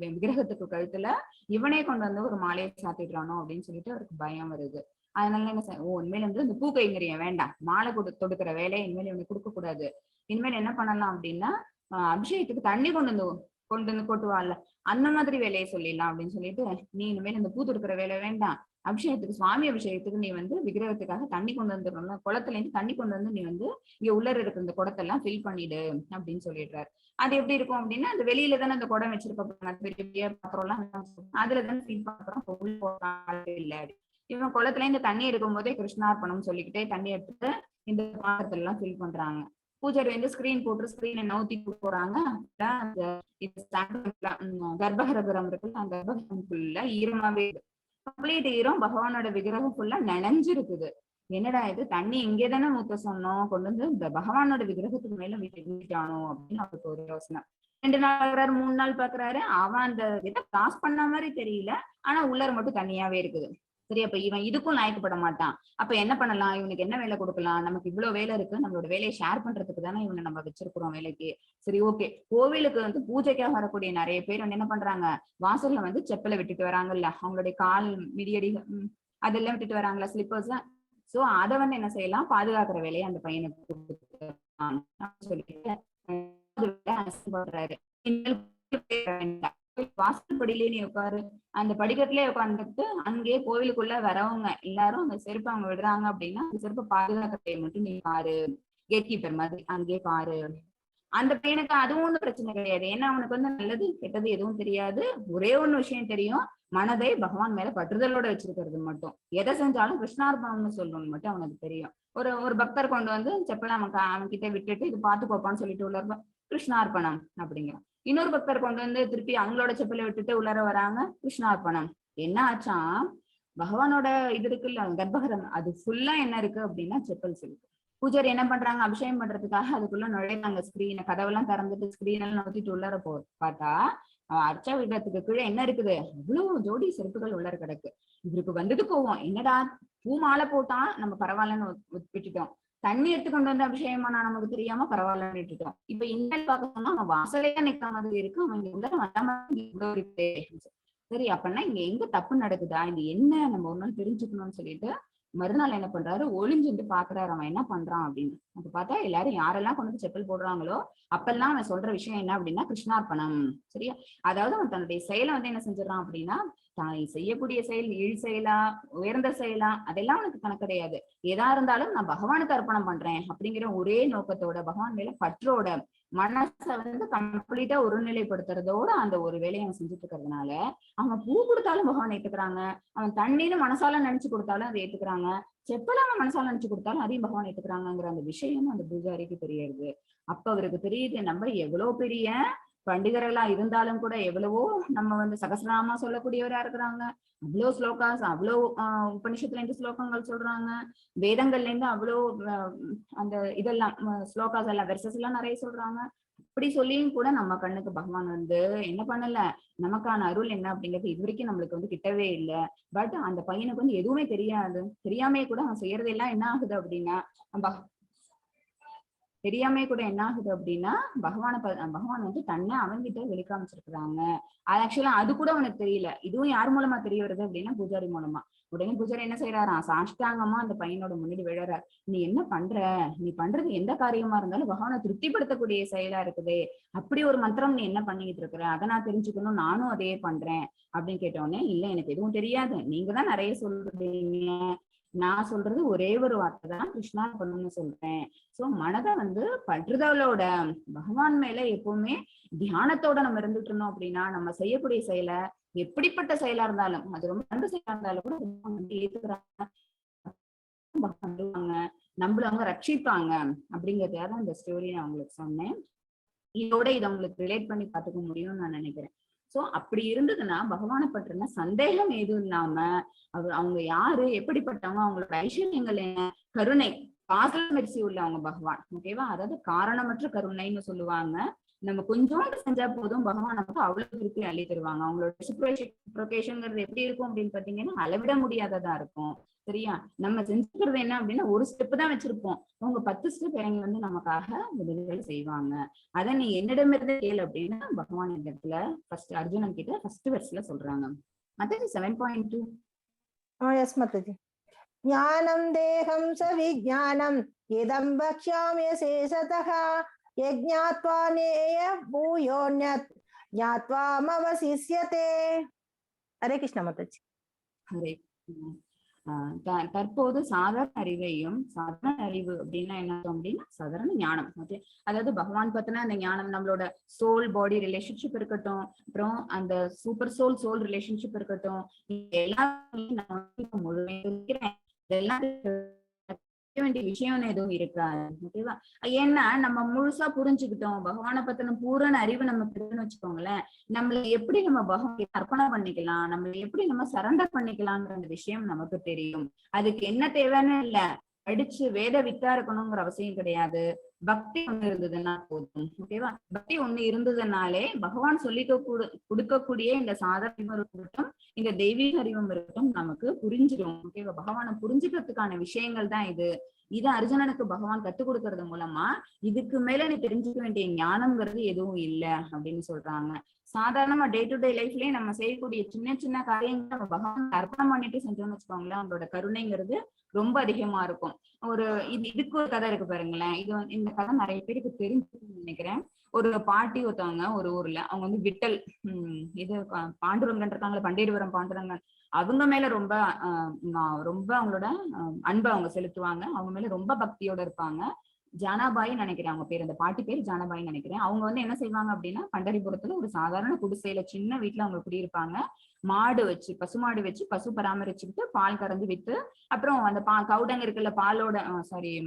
விக்கிரகத்துக்கு கழுத்துல இவனே கொண்டு வந்து ஒரு மாலையை சாத்திடுறானோ அப்படின்னு சொல்லிட்டு அவருக்கு பயம் வருது. அதனால என்ன உண்மையில வந்து இந்த பூ கைங்கரியம் வேண்டாம், மாலை தொடுக்கிற வேலையை இனிமேல் இவனுக்கு கொடுக்க கூடாது. இனிமேல் என்ன பண்ணலாம் அப்படின்னா அபிஷேகத்துக்கு தண்ணி கொண்டு வந்து கொட்டுவாள்ல, அந்த மாதிரி வேலையை சொல்லிடலாம் அப்படின்னு சொல்லிட்டு, நீ இனிமேல் இந்த பூ தொடுக்கிற வேலை வேண்டாம், அபிஷேகத்துக்கு சுவாமி அபிஷேகத்துக்கு நீ வந்து விக்கிரகத்துக்காக தண்ணி கொண்டு வந்துடணும்ல, குளத்துல இருந்து தண்ணி கொண்டு வந்து நீ வந்து இங்க உள்ள இருக்கிற இந்த குடத்தெல்லாம் ஃபில் பண்ணிடு அப்படின்னு சொல்லிடுறாரு. அது எப்படி இருக்கும் அப்படின்னா, அந்த வெளியில தானே அந்த குடம் வச்சிருக்க பெரிய பாத்திரம் எல்லாம், அதுலதானே ஃபில் பண்றோம் இல்ல. இவன் குளத்துல இருந்து தண்ணி எடுக்கும் போதே கிருஷ்ணார்ப்பணம் சொல்லிக்கிட்டே தண்ணி எடுத்துட்டு இந்த பாத்திரத்துல எல்லாம் ஃபில் பண்றாங்க. பூஜாரி வந்து ஸ்கிரீன் போட்டு ஸ்கிரீனை நவுத்தி போறாங்க. கர்ப்பகிரகம் இருக்குல்ல, அந்த கர்ப்பகிரகம் ஃபுல்லா ஈரமாவே கம்ப்ளீட் ஈரம், பகவானோட விக்கிரகம் ஃபுல்லா நனைஞ்சிருக்குது. என்னடா இது தண்ணி இங்கே தானே ஊத்த சொன்னோம், கொண்டு வந்து இந்த பகவானோட விக்கிரகத்துக்கு மேல வீட்டானோ அப்படின்னு அவருக்கு ஒரு யோசனை. 2 நாள் பாக்குறாரு, 3 நாள் பாக்குறாரு, அவன் அந்த இதை கிராஸ் பண்ண மாதிரி தெரியல, ஆனா உள்ளர மட்டும் தண்ணியாவே இருக்குது. சரி, அப்ப இவன் இதுக்கும் லாய்க்கப்பட மாட்டான். அப்ப என்ன பண்ணலாம், இவனுக்கு என்ன வேலை கொடுக்கலாம், நமக்கு இவ்வளவு வேலை இருக்கு, நம்மளோட வேலையை ஷேர் பண்றதுக்கு தானே இவனை நம்ம வச்சிருக்கிறோம் வேலைக்கு. சரி, ஓகே. கோவிலுக்கு வந்து பூஜைக்காக வரக்கூடிய நிறைய பேர் வந்து என்ன பண்றாங்க, வாசல்ல வந்து செப்பலை விட்டுட்டு வராங்கல்ல, அவங்களுடைய கால் மிதியடி அதெல்லாம் விட்டுட்டு வராங்களா, ஸ்லிப்பர்ஸ். சோ அதை வந்து என்ன செய்யலாம், பாதுகாக்கிற வேலையை அந்த பையனுக்கு சொல்லிட்டு பண்றாரு. வாசல்படியிலே நீ உட்காரு, அந்த படிக்கட்டிலே உட்காந்துட்டு அங்கே கோவிலுக்குள்ள வரவங்க எல்லாரும் அந்த செருப்பு அவங்க விடுறாங்க அப்படின்னா அந்த செருப்பை பாதுகாக்கிறதை மட்டும் நீ பாரு, கேட் கீப்பர் மாதிரி அங்கே பாரு. அந்த பையனுக்கு அதுவும் ஒன்றும் பிரச்சனை கிடையாது, ஏன்னா அவனுக்கு வந்து நல்லது கெட்டது எதுவும் தெரியாது. ஒரே ஒண்ணு விஷயம் தெரியும், மனதை பகவான் மேல பற்றுதலோட வச்சிருக்கிறது மட்டும். எதை செஞ்சாலும் கிருஷ்ணார்பணம்னு சொல்லணும்னு மட்டும் அவனுக்கு தெரியும். ஒரு பக்தர் கொண்டு வந்து செப்பல அவன் கிட்ட விட்டுட்டு இது பார்த்து போப்பான்னு சொல்லிட்டு உள்ள கிருஷ்ணார்பணம் அப்படிங்கிறான். இன்னொரு பக்தர் கொண்டு வந்து திருப்பி அவங்களோட செப்பலை விட்டுட்டு உள்ளர வராங்க, கிருஷ்ணார்பணம். என்ன ஆச்சா, பகவானோட இது இருக்குல்ல கர்ப்பகிரம், அது ஃபுல்லா என்ன இருக்கு அப்படின்னா செப்பல்ஸ் இருக்கு. பூஜாரி என்ன பண்றாங்க, அபிஷேகம் பண்றதுக்காக அதுக்குள்ள நுழையிறாங்க, ஸ்கிரீனை கதவெல்லாம் திறந்துட்டு ஸ்கிரீன் எல்லாம் நோத்திட்டு உள்ளர பார்த்தா அர்ச்சா விடத்துக்கு கீழே என்ன இருக்குது, அவ்வளவு ஜோடி செருப்புகள் உள்ளர கிடக்கு. இவருக்கு வந்தது கோவம், என்னடா பூ மாலை போட்டா நம்ம பரவாயில்லன்னு விட்டுட்டோம், தண்ணி எடுத்துக்கொண்டு வந்து அபிஷேகம் பண்ணா நமக்கு தெரியாம பரவாயில்லன்னு விட்டுட்டோம், இப்ப இந்த பார்க்கணும்னா அவன் வாசலையே நிற்க மாதிரி இருக்கு, அவன் இங்க வந்த சரி அப்படின்னா இங்க எங்க தப்பு நடக்குதா, இது என்ன நம்ம ஒன்னும் தெரிஞ்சுக்கணும்னு சொல்லிட்டு மறுநாள் என்ன பண்றாரு, ஒளிஞ்சுட்டு பாக்குறாரு அவன் என்ன பண்றான் அப்படின்னு. அப்ப பார்த்தா எல்லாரும் யாரெல்லாம் கொண்டு வந்து செப்பல் போடுறாங்களோ அப்பெல்லாம் அவன் சொல்ற விஷயம் என்ன அப்படின்னா கிருஷ்ணார்ப்பணம். சரியா, அதாவது அவன் தன்னுடைய செயலை வந்து என்ன செஞ்சிடறான் அப்படின்னா, தான் செய்யக்கூடிய செயல் இழ் செயலா உயர்ந்த செயலா அதெல்லாம் அவனுக்கு கணக்கு கிடையாது, எதா இருந்தாலும் நான் பகவானுக்கு அர்ப்பணம் பண்றேன் அப்படிங்கிற ஒரே நோக்கத்தோட பகவான் மேல பற்றோட மனசை வந்து கம்ப்ளீட்டா ஒருநிலைப்படுத்துறதோட அந்த ஒரு வேலையை அவன் செஞ்சுட்டு இருக்கிறதுனால அவன் பூ கொடுத்தாலும் பகவான் ஏத்துக்கிறாங்க, அவன் தண்ணீர்னு மனசால நினைச்சு கொடுத்தாலும் அதை ஏத்துக்கிறாங்க, செப்பல அவன் மனசால நினைச்சு கொடுத்தாலும் அதையும் பகவான் ஏத்துக்கிறாங்கிற அந்த விஷயம் அந்த பூஜாரிக்கு தெரியுது. அப்ப அவருக்கு தெரியுது, நம்ம எவ்வளவு பெரிய பண்டிதர்களா இருந்தாலும் கூட எவ்வளவோ நம்ம வந்து சகசிரநாமா சொல்லக்கூடியவரா இருக்கிறாங்க, அவ்வளவு ஸ்லோகாஸ் அவ்வளவு உபனிஷத்துல இருந்து ஸ்லோகங்கள் சொல்றாங்க, வேதங்கள்ல இருந்து அவ்வளவு அந்த இதெல்லாம் ஸ்லோகாஸ் எல்லாம் வெர்சஸ் எல்லாம் நிறைய சொல்றாங்க. அப்படி சொல்லியும் கூட நம்ம கண்ணுக்கு பகவான் வந்து என்ன பண்ணல, நமக்கான அருள் என்ன அப்படிங்கிறது இது வரைக்கும் நம்மளுக்கு வந்து கிட்டவே இல்லை. பட் அந்த பையனுக்கு வந்து எதுவுமே தெரியாது, தெரியாமே கூட அவன் செய்யறதெல்லாம் என்ன ஆகுது அப்படின்னா தெரியாமே கூட என்ன ஆகுது அப்படின்னா பகவான் வந்து தன்னை அவன்கிட்ட வெளிக்காமிச்சிருக்கிறாங்க. அது ஆக்சுவலா அது கூட அவனுக்கு தெரியல, இதுவும் யார் மூலமா தெரிய வருது அப்படின்னா பூஜாரி மூலமா. உடனே பூஜாரி என்ன செய்யறாராம், சாஷ்டாங்கமா அந்த பையனோட முன்னாடி விழறார், நீ என்ன பண்ற, நீ பண்றது எந்த காரியமா இருந்தாலும் பகவானை திருப்திப்படுத்தக்கூடிய செயலா இருக்குது, அப்படி ஒரு மந்திரம் நீ என்ன பண்ணிக்கிட்டு இருக்கிற, அதை நான் தெரிஞ்சுக்கணும், நானும் அதையே பண்றேன் அப்படின்னு கேட்டோடனே, இல்ல எனக்கு எதுவும் தெரியாது, நீங்க தான் நிறைய சொல்றீங்க, நான் சொல்றது ஒரே ஒரு வார்த்தை தான் கிருஷ்ணார்ப்பணம்னு சொல்றேன். சோ மனதை வந்து பற்றுதலோட பகவான் மேல எப்பவுமே தியானத்தோட நம்ம இருந்துட்டு இருந்தோம் அப்படின்னா நம்ம செய்யக்கூடிய செயலை எப்படிப்பட்ட செயலா இருந்தாலும், அது ரொம்ப நல்ல செயலா இருந்தாலும் கூட ஏத்துக்கிறாங்க, நம்மள அவங்க ரட்சிப்பாங்க அப்படிங்கறதையாவது அந்த ஸ்டோரி நான் உங்களுக்கு சொன்னேன். இதோட இதை உங்களுக்கு ரிலேட் பண்ணி பார்த்துக்க முடியும்னு நான் நினைக்கிறேன். சோ அப்படி இருந்ததுன்னா பகவானை பற்றின சந்தேகம் எதுவும் இல்லாம அவங்க யாரு, எப்படிப்பட்டவங்க, அவங்களோட ஐஸ்வர்யங்கள் என்ன, கருணை காசல் மெர்சி உள்ளவங்க பகவான். ஓகேவா, அதாவது காரணமற்ற கருணைன்னு சொல்லுவாங்க. நம்ம கொஞ்சோண்டு செஞ்சா போதும் பகவான் நமக்கு அவ்வளவு திருப்பி அள்ளி தருவாங்க. அவங்களோட ரெசிப்ரோகேஷன்ங்கிறது எப்படி இருக்கும் அப்படின்னு பாத்தீங்கன்னா அளவிட முடியாததா இருக்கும். சரியா, நம்ம செஞ்சுக்கிறது என்ன அப்படின்னா ஒரு ஸ்டெப் தான் வச்சிருப்போம், அவங்க 10 ஸ்டெப் இறங்கி வந்து நமக்காக உதவிகள் செய்வாங்க. அதை நீ என்னிடமிருந்து கேளு அப்படின்னு பகவான் இந்த இடத்துல ஃபர்ஸ்ட் அர்ஜுனன் கிட்ட ஃபர்ஸ்ட் வெர்ஸ்ல சொல்றாங்க. மத்தது 7.2. எஸ் மத்தஜி. ஞானம் தேகம் ச விஜானம் இதம் வக்ஷ்யாமி சேஷதஹ யஜ்ஞாத்வா நேய பூயோன்யத் ஞாத்வா மவசிஷ்யதே. ஹரே கிருஷ்ண மத்தஜி. ஹரே. தற்போது சாதாரண அறிவையும், சாதாரண அறிவு அப்படின்னா என்ன அப்படின்னா சாதாரண ஞானம். ஓகே, அதாவது பகவான் பத்தின அந்த ஞானம், நம்மளோட சோல் பாடி ரிலேஷன்ஷிப் இருக்கட்டும், அப்புறம் அந்த சூப்பர் சோல் ரிலேஷன்ஷிப் இருக்கட்டும், எல்லாமே முழுமையா வேண்டிய விஷயம்னு எதுவும் இருக்காது. ஓகேவா? ஏன்னா நம்ம முழுசா புரிஞ்சுக்கிட்டோம், பகவானை பத்தின பூரண அறிவு நமக்கு இருக்குன்னு வச்சுக்கோங்களேன், நம்மள எப்படி நம்ம பகவான் அர்ப்பணம் பண்ணிக்கலாம், நம்மள எப்படி நம்ம சரண்டர் பண்ணிக்கலாம்ன்ற அந்த விஷயம் நமக்கு தெரியும். அதுக்கு என்ன தேவைன்னு இல்ல, படிச்சு வேத வித்தா இருக்கணுங்கிற அவசியம் கிடையாது. பக்தி ஒண்ணு இருந்ததுன்னா போதும். ஓகேவா? பக்தி ஒண்ணு இருந்ததுனாலே பகவான் கொடுக்கக்கூடிய இந்த சாதாரண இருக்கட்டும், இந்த தெய்வீக அறிவும் இருக்கட்டும் நமக்கு புரிஞ்சிடும். ஓகேவா? பகவானை புரிஞ்சுக்கிறதுக்கான விஷயங்கள் தான் இது. இது அர்ஜுனனுக்கு பகவான் கத்துக் கொடுக்கறது மூலமா இதுக்கு மேல நீ தெரிஞ்சுக்க வேண்டிய ஞானம்ங்கிறது எதுவும் இல்ல அப்படின்னு சொல்றாங்க. சாதாரணமா டே டு டே லைஃப்லயே நம்ம செய்யக்கூடிய சின்ன சின்ன காரியங்களை நம்ம பகவான் அர்ப்பணம் பண்ணிட்டு செஞ்சோம்னு வச்சுக்கோங்களேன், அவங்களோட கருணைங்கிறது ரொம்ப அதிகமா இருக்கும். ஒரு இதுக்கு ஒரு கதை இருக்கு பாருங்களேன். இது இந்த கதை நிறைய பேருக்கு தெரிஞ்சுன்னு நினைக்கிறேன். ஒரு பாட்டி ஒருத்தவங்க ஒரு ஊர்ல, அவங்க வந்து விட்டல் இது பாண்டுரங்கன் இருக்காங்களா, பண்டீர்புரம் பாண்டுரங்கன், அவங்க மேல ரொம்ப ரொம்ப அவங்களோட அன்பை அவங்க செலுத்துவாங்க. அவங்க மேல ரொம்ப பக்தியோட இருப்பாங்க. ஜானாபாய் நினைக்கிறேன் அவங்க பேர், அந்த பாட்டி பேர் ஜானாபாய் நினைக்கிறேன். அவங்க வந்து என்ன செய்வாங்க அப்படின்னா, பண்டரிபுரத்துல ஒரு சாதாரண குடிசையில சின்ன வீட்டுல அவங்க குடியிருப்பாங்க. மாடு வச்சு, பசுமாடு வச்சு, பசு பராமரிச்சுக்கிட்டு பால் கறந்து வித்து, அப்புறம் அந்த கவுடங்க இருக்குல்ல, பாலோட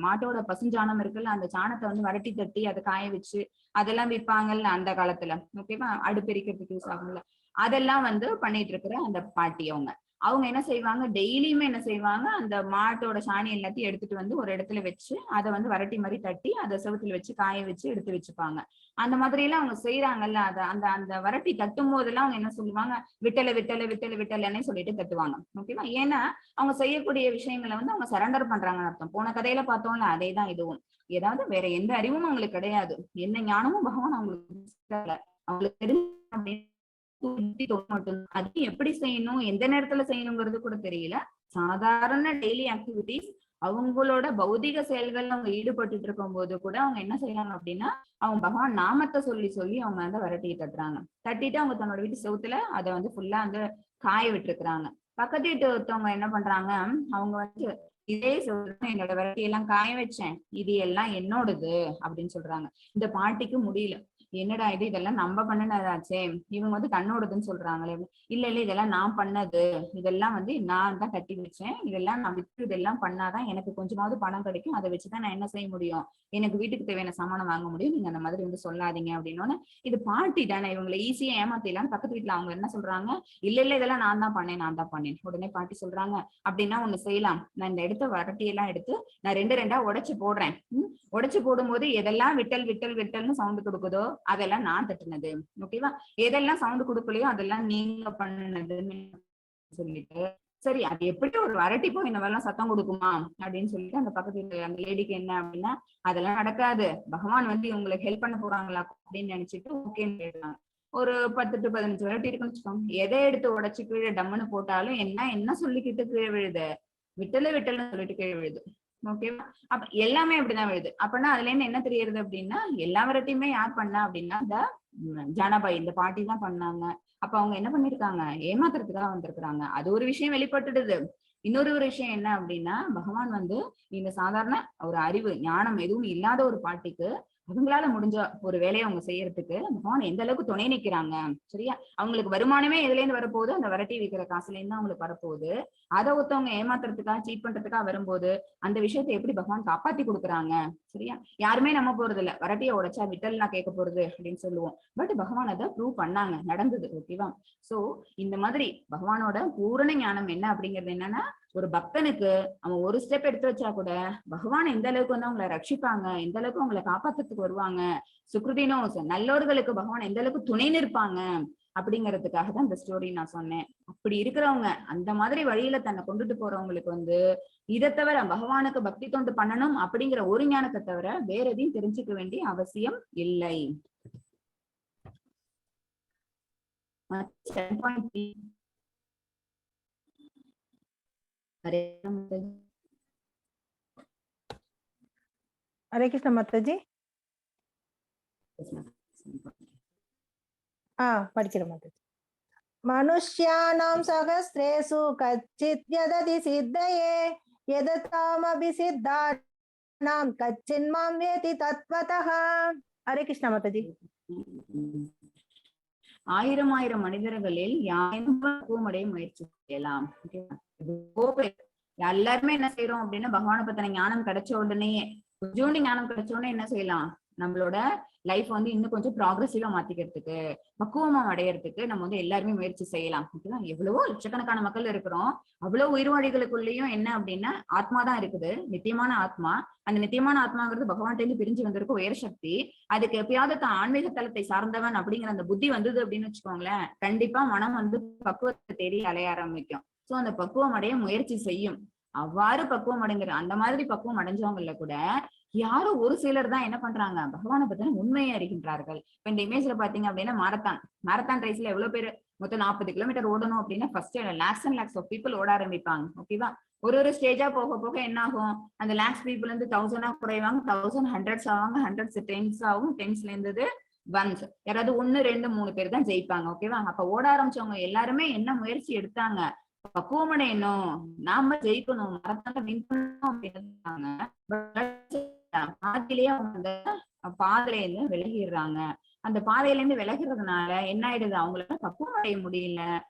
மாட்டோட பசுஞ்சாணம் இருக்குல்ல, அந்த சாணத்தை வந்து வரட்டி தட்டி அதை காய வச்சு அதெல்லாம் விற்பாங்கல்ல அந்த காலத்துல. ஓகேவா? அடுப்பெரிக்கிறதுக்கு யூஸ் ஆகும்ல, அதெல்லாம் வந்து பண்ணிட்டு இருக்கிற அந்த பாட்டி அவங்க அவங்க என்ன செய்வாங்க, டெய்லியுமே என்ன செய்வாங்க, அந்த மாட்டோட சாணி எல்லாத்தையும் எடுத்துட்டு வந்து ஒரு இடத்துல வச்சு அதை வந்து வரட்டி மாதிரி தட்டி அதை செவத்துல வச்சு காய வச்சு எடுத்து வச்சுப்பாங்க. அந்த மாதிரி எல்லாம் அவங்க செய்யறாங்கல்ல, அதை அந்த அந்த வரட்டி தட்டும் போதெல்லாம் அவங்க என்ன சொல்லுவாங்க, விட்டல விட்டல விட்டல விட்டலன்னே சொல்லிட்டு தட்டுவாங்க. ஓகேவா? ஏன்னா அவங்க செய்யக்கூடிய விஷயங்களை வந்து அவங்க சரண்டர் பண்றாங்கன்னு அர்த்தம். போன கதையில பார்த்தோம்ல, அதே தான் இதுவும். ஏதாவது வேற எந்த அறிவும் அவங்களுக்கு கிடையாது, என்ன ஞானமும் பகவான் அவங்களுக்கு தெரிஞ்சு அது எப்படி செய்யணும், எந்த நேரத்துல செய்யணுங்கிறது கூட தெரியல. சாதாரண டெய்லி ஆக்டிவிட்டிஸ், அவங்களோட பௌதிக செயல்கள் அவங்க ஈடுபட்டு இருக்கும் போது கூட அவங்க என்ன செய்யறாங்க அப்படின்னா, அவங்க பகவான் நாமத்தை சொல்லி சொல்லி அவங்க வந்து வரட்டி தட்டுறாங்க. தட்டிட்டு அவங்க தன்னோட வீட்டு செவுத்துல அதை வந்து ஃபுல்லா வந்து காய விட்டுருக்குறாங்க. பக்கத்து வீட்டு ஒருத்தவங்க என்ன பண்றாங்க, அவங்க வந்து இதே சொல்றேன், என்னோட வரட்டி எல்லாம் காய வச்சேன், இது எல்லாம் என்னோடது அப்படின்னு சொல்றாங்க. இந்த பாட்டிக்கு முடியல, என்னடா இது, இதெல்லாம் நம்ம பண்ணினதாச்சே, இவங்க வந்து தன்னோடதுன்னு சொல்றாங்களே. இல்ல இல்ல, இதெல்லாம் நான் பண்ணது, இதெல்லாம் வந்து நான் தான் கட்டி வச்சேன், இதெல்லாம் நான் விட்டு இதெல்லாம் பண்ணாதான் எனக்கு கொஞ்சமாவது பணம் கிடைக்கும், அதை வச்சுதான் நான் என்ன செய்ய முடியும், எனக்கு வீட்டுக்கு தேவையான சாமானம் வாங்க முடியும், நீங்க அந்த மாதிரி வந்து சொல்லாதீங்க அப்படின்னு. இது பாட்டி தானே, இவங்களை ஈஸியா ஏமாத்திடலாம். பக்கத்து வீட்டுல அவங்க என்ன சொல்றாங்க, இல்ல இல்ல, இதெல்லாம் நான் தான் பண்ணேன். உடனே பாட்டி சொல்றாங்க, அப்படின்னா ஒண்ணு செய்யலாம், நான் இந்த எடுத்த வரட்டி எல்லாம் எடுத்து நான் ரெண்டு ரெண்டா உடைச்சு போடுறேன். உடைச்சு போடும்போது எதெல்லாம் விட்டல் விட்டல் விட்டல்னு சவுண்ட் கொடுக்குதோ அதெல்லாம் நான் தட்டுனது. ஓகேவா? எதெல்லாம் சவுண்ட் கொடுக்கலையோ அதெல்லாம் நீங்க பண்ணதுன்னு சொல்லிட்டு, சரி அது எப்படி ஒரு வரட்டி போய் இந்த மாதிரிலாம் சத்தம் கொடுக்குமா அப்படின்னு சொல்லிட்டு அந்த பக்கத்து அந்த லேடிக்கு என்ன அப்படின்னா, அதெல்லாம் நடக்காது, பகவான் வந்து இவங்களுக்கு ஹெல்ப் பண்ண போறாங்களா அப்படின்னு நினைச்சிட்டு ஓகேன்னு கேட்கலாம். ஒரு 10 to 15 வரட்டி இருக்குன்னு வச்சுக்கோங்க, எதை எடுத்து உடைச்சு கீழே டம்முன்னு போட்டாலும் என்ன சொல்லிக்கிட்டு கீழே விழுது, விட்டல்னு சொல்லிட்டு கீழே விழுது. ஓகேவா? அப்ப எல்லாமே அப்படிதான் விழுது. அப்படின்னா அதுல இருந்து என்ன தெரியுது அப்படின்னா, எல்லா வரட்டியுமே யார் பண்ணா அப்படின்னா இந்த ஜானாபாய், இந்த பாட்டி தான் பண்ணாங்க. அப்ப அவங்க என்ன பண்ணிருக்காங்க, ஏமாத்துறதுக்காக வந்திருக்கிறாங்க. அது ஒரு விஷயம் வெளிப்பட்டுடுது. இன்னொரு விஷயம் என்ன அப்படின்னா, பகவான் வந்து இந்த சாதாரண ஒரு அறிவு ஞானம் எதுவும் இல்லாத ஒரு பாட்டிக்கு அவங்களால முடிஞ்ச ஒரு வேலையை அவங்க செய்யறதுக்கு பகவான் எந்த அளவுக்கு துணை நிக்கிறாங்க. சரியா? அவங்களுக்கு வருமானமே எதுல இருந்து வரப்போகுது, அந்த வரட்டி விற்கிற காசுல இருந்து அவங்களுக்கு வரப்போகுது. அதை ஒருத்தவங்க ஏமாத்துறதுக்காக சீட் பண்றதுக்காக வரும்போது அந்த விஷயத்தை எப்படி பகவான் காப்பாத்தி கொடுக்குறாங்க. சரியா? யாருமே நம்ப போறது இல்ல, வரட்டியை உடைச்சா விட்டல் நான் கேட்க போறது அப்படின்னு சொல்லுவோம். பட் பகவான் அதை ப்ரூவ் பண்ணாங்க, நடந்தது. ஓகேவா? சோ இந்த மாதிரி பகவானோட பூரண ஞானம் என்ன அப்படிங்கிறது என்னன்னா, ஒரு பக்தனுக்கு அவன் ஒரு ஸ்டெப் எடுத்து வச்சா கூட பகவான் எந்த அளவுக்கு வந்து அவங்களை ரட்சிப்பாங்க, எந்த அளவுக்கு அவங்களை காப்பாத்துறதுக்கு வருவாங்க, சுக்ருதினோ நல்லோர்களுக்கு பகவான் எந்த அளவுக்கு துணை நிற்பாங்க அப்படிங்கிறதுக்காக தான் இந்த ஸ்டோரி நான் சொன்னேன். அப்படி இருக்கிறவங்க, அந்த மாதிரி வழியில தன்னை கொண்டுட்டு போறவங்களுக்கு வந்து இதை தவிர பகவானுக்கு பக்தி தொண்டு பண்ணணும் அப்படிங்கிற ஒரு ஞானத்தை தவிர வேற எதையும் தெரிஞ்சுக்க வேண்டிய அவசியம் இல்லை. हरे कृष्ण माताजी. படிக்கிறேன் மாதாஜி. மனுஷ்யானாம் சகஸ்ரேஷு கச்சித் யததி சித்தயே யததாமபி சித்தானாம் கச்சின் மாம் வேதி தத்வதஹ. ஹரே கிருஷ்ண மாதாஜி. 1000 மனிதர்களில் யாரும் பக்குவமடைய முயற்சி செய்யலாம். எல்லாருமே என்ன செய்யறோம் அப்படின்னா பகவானை பத்தின ஞானம் கிடைச்ச உடனேயே, கொஞ்சோண்டு ஞானம் கிடைச்ச உடனே என்ன செய்யலாம், நம்மளோட லைஃப் வந்து இன்னும் கொஞ்சம் ப்ராக்ரெசிவா மாத்திக்கிறதுக்கு, பக்குவமா அடையறதுக்கு நம்ம வந்து எல்லாருமே முயற்சி செய்யலாம். ஓகேவா? எவ்வளவோ லட்சக்கணக்கான மக்கள் இருக்கிறோம். அவ்வளவு உயிர்வாழிகளுக்குள்ளேயும் என்ன அப்படின்னா ஆத்மா தான் இருக்குது, நித்தியமான ஆத்மா. அந்த நித்தியமான ஆத்மாங்கிறது பகவான்கிட்ட இருந்து பிரிஞ்சு வந்திருக்க உயர் சக்தி. அதுக்கு எப்பயாவது தான் ஆன்மீக தலத்தை சார்ந்தவன் அப்படிங்கிற அந்த புத்தி வந்தது அப்படின்னு வச்சுக்கோங்களேன், கண்டிப்பா மனம் வந்து பக்குவத்தை தேடி அலைய ஆரம்பிக்கும். சோ அந்த பக்குவம் அடைய முயற்சி செய்யும். அவ்வாறு பக்குவம் அடைங்கிற அந்த மாதிரி பக்குவம் அடைஞ்சவங்கல கூட யாரோ ஒரு சிலர் தான் என்ன பண்றாங்க, பகவானை பத்தின உண்மையை அறிகின்றார்கள். இப்ப இந்த இமேஜ்ல பாத்தீங்க அப்படின்னா மாரத்தான் ரேஸ்ல எவ்வளவு பேர் மொத்தம் 40 கிலோமீட்டர் ஓடணும் அப்படின்னா first lakhs and lakhs of people ஓட ஆரம்பிப்பாங்க. ஓகேவா? ஒரு ஸ்டேஜா போக போக என்ன ஆகும், அந்த லேக்ஸ் பீப்புள் வந்து 1000 குறைவாங்க, 1000 ஹண்ட்ரட்ஸ் ஆவாங்க, ஹண்ட்ரட்ஸ் டென்ஸ் ஆகும், டென்ஸ்ல இருந்தது ஒன்ஸ். யாராவது 1, 2, 3 பேர் தான் ஜெயிப்பாங்க. ஓகேவா? அப்ப ஓட ஆரம்பிச்சவங்க எல்லாருமே என்ன முயற்சி எடுத்தாங்க, பக்குவமடையணும், நாம ஜெயிக்கணும், மரத்தால வின் பண்ணணும் அப்படின்னு பாதியிலேயே அவங்க பாதையில இருந்து விலகிடுறாங்க. அந்த பாதையில இருந்து விலகிறதுனால என்ன ஆயிடுது, அவங்களால பக்குவம் அடைய முடியல.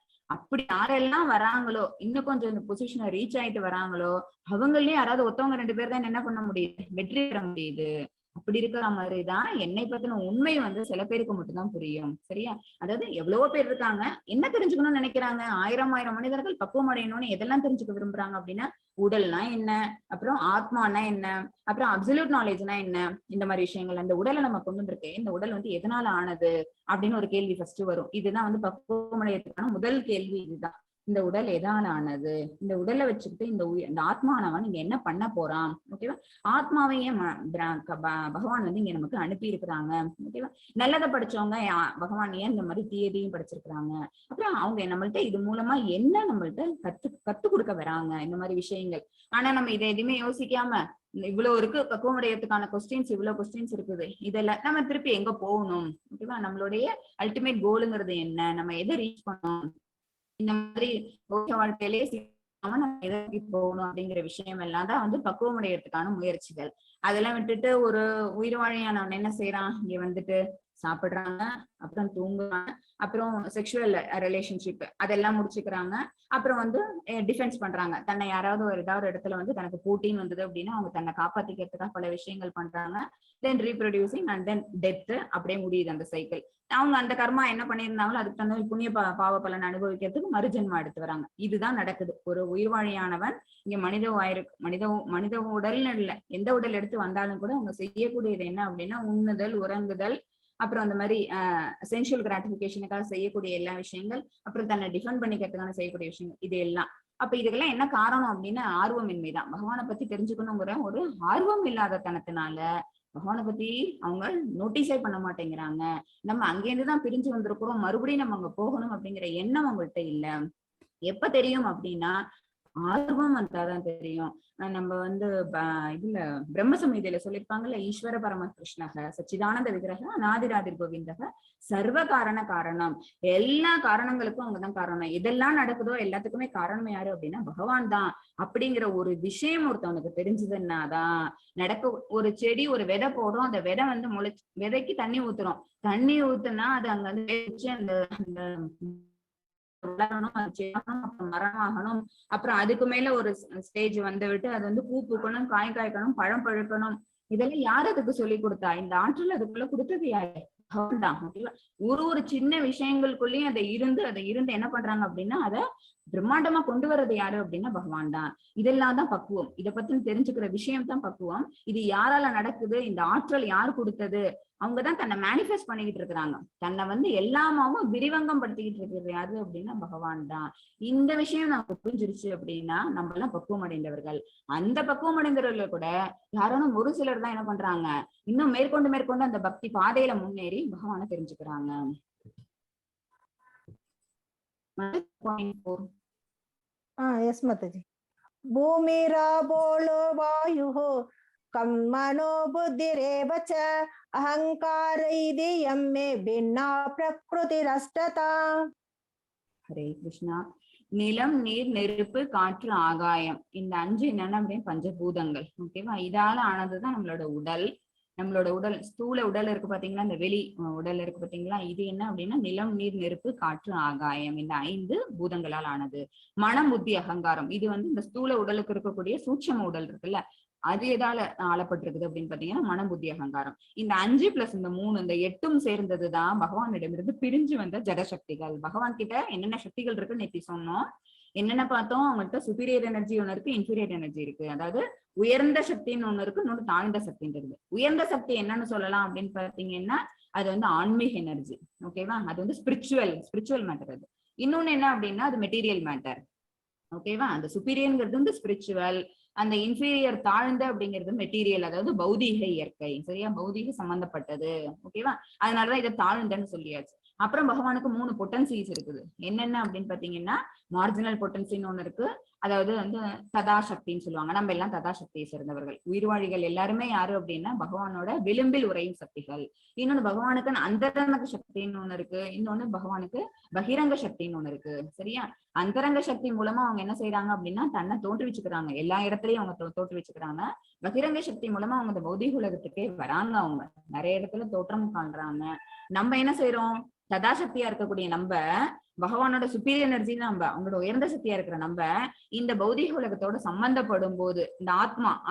அப்படி யாரெல்லாம் வராங்களோ, இன்னும் கொஞ்சம் இந்த பொசிஷனை ரீச் ஆயிட்டு வராங்களோ, அவங்களையும் யாராவது ஒருத்தவங்க 2 பேர் தான் என்ன பண்ண முடியுது, வெற்றி பெற முடியுது. அப்படி இருக்கிற மாதிரிதான் என்னை பத்தின உண்மை வந்து சில பேருக்கு மட்டும்தான் புரியும். சரியா? அதாவது எவ்வளவோ பேர் இருக்காங்க, என்ன தெரிஞ்சுக்கணும்னு நினைக்கிறாங்க, ஆயிரம் மனிதர்கள் பக்குவம் அடையணும்னு எதெல்லாம் தெரிஞ்சுக்க விரும்புறாங்க அப்படின்னா, உடல்னா என்ன, அப்புறம் ஆத்மானா என்ன, அப்புறம் அப்சல்யூட் நாலேஜ்னா என்ன, இந்த மாதிரி விஷயங்கள். அந்த உடலை நம்ம கொண்டு வந்திருக்கேன், இந்த உடல் வந்து எதனால ஆனது அப்படின்னு ஒரு கேள்வி ஃபர்ஸ்ட் வரும். இதுதான் வந்து பக்குவம் அடையறதுக்கான முதல் கேள்வி. இதுதான், இந்த உடல் எதால ஆனது, இந்த உடலை வச்சுக்கிட்டு இந்த ஆத்மானவன் நீங்க என்ன பண்ண போறான். ஓகேவா? ஆத்மாவையே பகவான் வந்து இங்க நமக்கு அனுப்பி இருக்கிறாங்க. ஓகேவா? நல்லதை படிச்சவங்க பகவான் ஏன் இந்த மாதிரி தீயதையும் படிச்சிருக்கிறாங்க. அப்புறம் அவங்க நம்மள்ட்ட இது மூலமா என்ன நம்மள்ட்ட கத்து கொடுக்க வராங்க, இந்த மாதிரி விஷயங்கள். ஆனா நம்ம இதை எதுவுமே யோசிக்காம இவ்வளவு இருக்கு, பக்குவம் அடையறதுக்கான கொஸ்டின்ஸ் இவ்வளவு கொஸ்டின்ஸ் இருக்குது, இதெல்லாம் நம்ம திருப்பி எங்க போகணும், ஓகேவா, நம்மளுடைய அல்டிமேட் கோலுங்கிறது என்ன, நம்ம எதை ரீச் பண்ணணும், இந்த மாதிரி வாழ்க்கையிலேயே நம்ம எதை போகணும் அப்படிங்கிற விஷயம் எல்லாம் தான் வந்து பக்குவம் அடையறதுக்கான முயற்சிகள். அதெல்லாம் விட்டுட்டு ஒரு உயிர் வாழியானவன் என்ன செய்யறான், இங்க வந்துட்டு சாப்பிடுறாங்க, அப்புறம் தூங்குறாங்க, அப்புறம் செக்ஷுவல் ரிலேஷன்ஷிப் அதெல்லாம் முடிச்சுக்கிறாங்க, அப்புறம் வந்து டிஃபென்ஸ் பண்றாங்க. தன்னை யாராவது ஏதாவது இடத்துல வந்து தனக்கு போட்டின்னு வந்தது அப்படின்னா அவங்க தன்னை காப்பாத்திக்கிறதுக்காக பல விஷயங்கள் பண்றாங்க. தென் ரீப்ரொடியூசிங் அண்ட் தென் டெத், அப்படியே முடியுது அந்த சைக்கிள். அவங்க அந்த கர்மா என்ன பண்ணியிருந்தாங்களோ அதுக்கு தகுந்த புண்ணிய பாவ பலன் அனுபவிக்கிறதுக்கு மறுஜென்மா எடுத்து வராங்க. இதுதான் நடக்குது. ஒரு உயிர்வாழியானவன் இங்க மனித உடல்னு இல்லை, எந்த உடல் எடுத்து வந்தாலும் கூட அவங்க செய்யக்கூடியது என்ன அப்படின்னா உண்ணுதல், உறங்குதல், அப்புறம் அந்த மாதிரி சென்சுவல் கிராட்டிபிகேஷனுக்காக செய்யக்கூடிய எல்லா விஷயங்கள், அப்புறம் தன்னை டிஃபெண்ட் பண்ணிக்கிறதுக்கான செய்யக்கூடிய விஷயங்கள், இது எல்லாம். அப்ப இதுக்கெல்லாம் என்ன காரணம் அப்படின்னா ஆர்வமின்மைதான். பகவானை பத்தி தெரிஞ்சுக்கணுங்கிற ஒரு ஆர்வம் இல்லாத தனத்தினால பகவானை பத்தி அவங்க நோட்டீஸே பண்ண மாட்டேங்கிறாங்க. நம்ம அங்கேருந்துதான் பிரிஞ்சு வந்திருக்கிறோம், மறுபடியும் நம்ம அங்க போகணும் அப்படிங்கிற எண்ணம் அவங்கள்ட்ட இல்ல. எப்ப தெரியும் அப்படின்னா ஆர்வம் வந்தாதான் தெரியும். நம்ம வந்து இதுல பிரம்ம சம்ஹிதையில சொல்லியிருப்பாங்கல்ல, ஈஸ்வர பரம கிருஷ்ணக சச்சிதானந்த விக்கிரக அநாதிராதிர் கோவிந்தக சர்வ காரணம். எல்லா காரணங்களுக்கும் அவங்கதான் காரணம். எதெல்லாம் நடக்குதோ எல்லாத்துக்குமே காரணம் யாரு அப்படின்னா பகவான் தான் அப்படிங்கிற ஒரு விஷயம் ஒருத்தவனுக்கு தெரிஞ்சதுன்னாதான் நடக்க. ஒரு செடி ஒரு விதை போடும், அந்த விதை வந்து விதைக்கு தண்ணி ஊத்துறோம், தண்ணி ஊத்துனா அது அங்க வந்து அந்த வளரணும், அப்புறம் மரமாகணும், அப்புறம் அதுக்கு மேல ஒரு ஸ்டேஜ் வந்து விட்டு அது வந்து பூ பூக்கணும், காய் காய்க்கணும், பழம் பழுக்கணும். இதெல்லாம் யார் அதுக்கு சொல்லி கொடுத்தா? இந்த ஆற்றல் அதுக்குள்ள கொடுத்தது யாரு? தான். ஒரு சின்ன விஷயங்களுக்குள்ளேயும் அதை இருந்து என்ன பண்றாங்க அப்படின்னா அதை பிரம்மாண்டமா கொண்டு வர்றது யாரு அப்படின்னா பகவான் தான். இதெல்லாம் தான் பக்குவம். இதை பத்தி தெரிஞ்சுக்கிற விஷயம் தான் பக்குவம். இது யாரால நடக்குது, இந்த ஆற்றல் யார் கொடுத்தது, அவங்கதான் தன்னை மேனிஃபெஸ்ட் பண்ணிக்கிட்டு இருக்கிறாங்க. தன்னை வந்து எல்லாமாவும் விரிவங்கம் படுத்திக்கிட்டு இருக்கிறது யாரு அப்படின்னா பகவான் தான். இந்த விஷயம் நமக்கு புரிஞ்சிருச்சு அப்படின்னா நம்ம எல்லாம் பக்குவம் அடைந்தவர்கள். அந்த பக்குவம் அடைந்தவர்கள் கூட யாரும் ஒரு சிலர் தான் என்ன பண்றாங்க, இன்னும் மேற்கொண்டு அந்த பக்தி பாதையில முன்னேறி பகவானை தெரிஞ்சுக்கிறாங்க. yes mataji. பூமிரா போலோ வாயுஹோ கம் மனோ புத்திரேவச்ச அஹங்கார இதி யம்மே பின்னா பிரக்ருதிரஷ்டதா. ஹரே கிருஷ்ணா. நிலம், நீர், நெருப்பு, காற்று, ஆகாயம், இந்த 5 என்னன்னா அப்படியே பஞ்சபூதங்கள். ஓகேவா? இதால ஆனதுதான் நம்மளோட உடல். நம்மளோட உடல் ஸ்தூல உடல் இருக்கு பாத்தீங்களா, இந்த வெளி உடல் இருக்கு பாத்தீங்களா, இது என்ன அப்படின்னா நிலம், நீர், நெருப்பு, காற்று, ஆகாயம், இந்த 5 பூதங்களால் ஆனது. மனம், புத்தி, அகங்காரம் இது வந்து இந்த ஸ்தூல உடலுக்கு இருக்கக்கூடிய சூட்சம உடல் இருக்குல்ல, அது எதால ஆளப்பட்டிருக்குது அப்படின்னு பாத்தீங்கன்னா மனம், புத்தி, அகங்காரம். இந்த 5 பிளஸ் இந்த 3 இந்த 8ம் சேர்ந்ததுதான் பகவானிடமிருந்து பிரிஞ்சு வந்த ஜடசக்திகள். பகவான் கிட்ட என்னென்ன சக்திகள் இருக்கு நேத்தி சொன்னோம். என்னென்ன பார்த்தோம், அவங்கள்ட்ட சுப்பீரியர் எனர்ஜி ஒண்ணு இருக்கு, இன்ஃபீரியர் எனர்ஜி இருக்கு. அதாவது உயர்ந்த சக்தின்னு ஒண்ணு இருக்கு, இன்னொன்று தாழ்ந்த சக்தின்றது. உயர்ந்த சக்தி என்னன்னு சொல்லலாம் அப்படின்னு பாத்தீங்கன்னா அது வந்து ஆன்மீக எனர்ஜி. ஓகேவா, அது வந்து ஸ்பிரிச்சுவல் மேட்டர். அது இன்னொன்னு என்ன அப்படின்னா அது மெட்டீரியல் மேட்டர். ஓகேவா, அந்த சுப்பீரியர்ங்கிறது வந்து ஸ்பிரிச்சுவல், அந்த இன்ஃபீரியர் தாழ்ந்த அப்படிங்கிறது மெட்டீரியல், அதாவது பௌதீக இயற்கை. சரியா, பௌதீக சம்பந்தப்பட்டது. ஓகேவா, அதனாலதான் இதை தாழ்ந்தன்னு சொல்லியாச்சு. அப்புறம் பகவானுக்கு 3 பொட்டன்சிஸ் இருக்குது. என்னென்ன அப்படின்னு பாத்தீங்கன்னா மார்ஜினல் பொட்டன்சின்னு ஒண்ணு இருக்கு, அதாவது வந்து ததாசக்தின்னு சொல்லுவாங்க. நம்ம எல்லாம் ததாசக்தியை சேர்ந்தவர்கள். உயிர்வாழிகள் எல்லாருமே யாரு அப்படின்னா பகவானோட விளிம்பில் உறையும் சக்திகள். இன்னொன்னு பகவானுக்கு அந்தரங்க சக்தின்னு ஒண்ணு இருக்கு, இன்னொன்னு பகவானுக்கு பகிரங்க சக்தின்னு ஒண்ணு இருக்கு. சரியா, அந்தரங்க சக்தி மூலமா அவங்க என்ன செய்யறாங்க அப்படின்னா தன்னை தோற்றுவிச்சுக்கிறாங்க, எல்லா இடத்துலயும் அவங்க தோற்றுவிச்சுக்கிறாங்க. பகிரங்க சக்தி மூலமா அவங்க இந்த பௌதிக உலகத்துக்கே வராங்க, அவங்க நிறைய இடத்துல தோற்றம் காண்றாங்க. நம்ம என்ன செய்யறோம், ததாசக்தியா இருக்கக்கூடிய நம்ம, பகவானோட சுப்பீரியர் எனர்ஜி நம்ம, அவங்களோட உயர்ந்த சக்தியா இருக்கிற நம்ம இந்த பௌதிக உலகத்தோட சம்பந்தப்படும் போது இந்த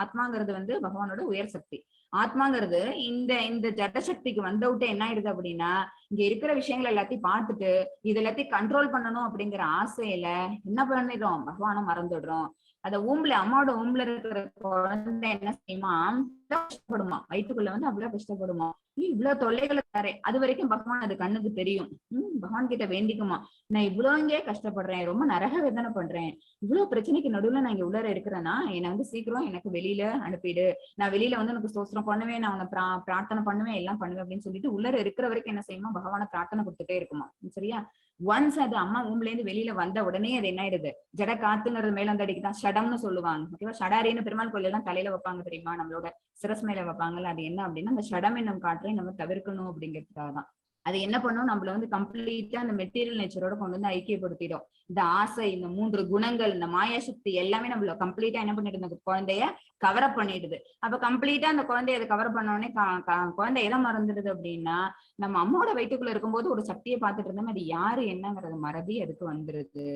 ஆத்மாங்கிறது வந்து பகவானோட உயர் சக்தி. ஆத்மாங்கிறது இந்த இந்த ஜடசக்திக்கு வந்த விட்டு என்ன ஆயிடுது அப்படின்னா இங்க இருக்கிற விஷயங்கள் எல்லாத்தையும் பார்த்துட்டு இது எல்லாத்தையும் கண்ட்ரோல் பண்ணணும் அப்படிங்கிற ஆசையில என்ன பண்ணிடுறோம், பகவானை மறந்துடுறோம். அத அம்மாவோட ஊம்புல இருக்கிற குழந்தை என்ன செய்யுமா, கஷ்டப்படுமா, வயிற்றுக்குள்ள வந்து அவ்வளவு கஷ்டப்படுமா, இவ்வளவு தொல்லைகளை தரே, அது வரைக்கும் பகவான் அது கண்ணுக்கு தெரியும். பகவான் கிட்ட வேண்டிக்குமா, நான் இவ்வளவு இங்கே கஷ்டப்படுறேன், ரொம்ப நரக வேதனை பண்றேன், இவ்வளவு பிரச்சனைக்கு நடுவுல நான் இங்க உள்ளர இருக்கிறேன்னா என்னை வந்து சீக்கிரம் எனக்கு வெளியில அனுப்பிடு, நான் வெளியில வந்து உனக்கு ஸ்தோத்திரம் பண்ணுவேன், நான் உன்னை பிரார்த்தனை பண்ணுவேன், எல்லாம் பண்ணுவேன் அப்படின்னு சொல்லிட்டு உள்ளர இருக்கிற வரைக்கும் என்ன செய்யுமா, பகவானை பிரார்த்தனை கொடுத்துட்டே இருக்குமா. சரியா, ஒன்ஸ் அது அம்மா ஊம்புல இருந்து வெளியில வந்த உடனே அது என்ன ஆயிடுது, ஜட காத்துங்கிறது மேல அந்த அடிக்குதான் ஷடம்னு சொல்லுவாங்க. ஓகேவா, ஷடாரின்னு பெருமாள் கோயில் எல்லாம் தலையில வைப்பாங்க தெரியுமா, நம்மளோட சிரஸ் மேல வைப்பாங்கல்ல, அது என்ன அப்படின்னா அந்த ஷடம் என்னும் காற்றை நம்ம தவிர்க்கணும் அப்படிங்கிறதுக்காக தான். அது என்ன பண்ணும், நம்மள வந்து கம்ப்ளீட்டா அந்த மெட்டீரியல் நேச்சரோட கொண்டு வந்து ஐக்கியப்படுத்திடும். இந்த ஆசை, இந்த 3 குணங்கள், இந்த மாயாசக்தி எல்லாமே நம்மள கம்ப்ளீட்டா என்ன பண்ணிட்டு இருந்த குழந்தைய கவரப் பண்ணிடுது. அப்ப கம்ப்ளீட்டா அந்த குழந்தைய அதை கவர் பண்ண உடனே குழந்தை எதை மறந்துடுது அப்படின்னா நம்ம அம்மாவோட வயிற்றுக்குள்ள இருக்கும்போது ஒரு சக்தியை பார்த்துட்டு இருந்தோம், அது யாரு என்னங்கிறது மறதி அதுக்கு வந்துருது.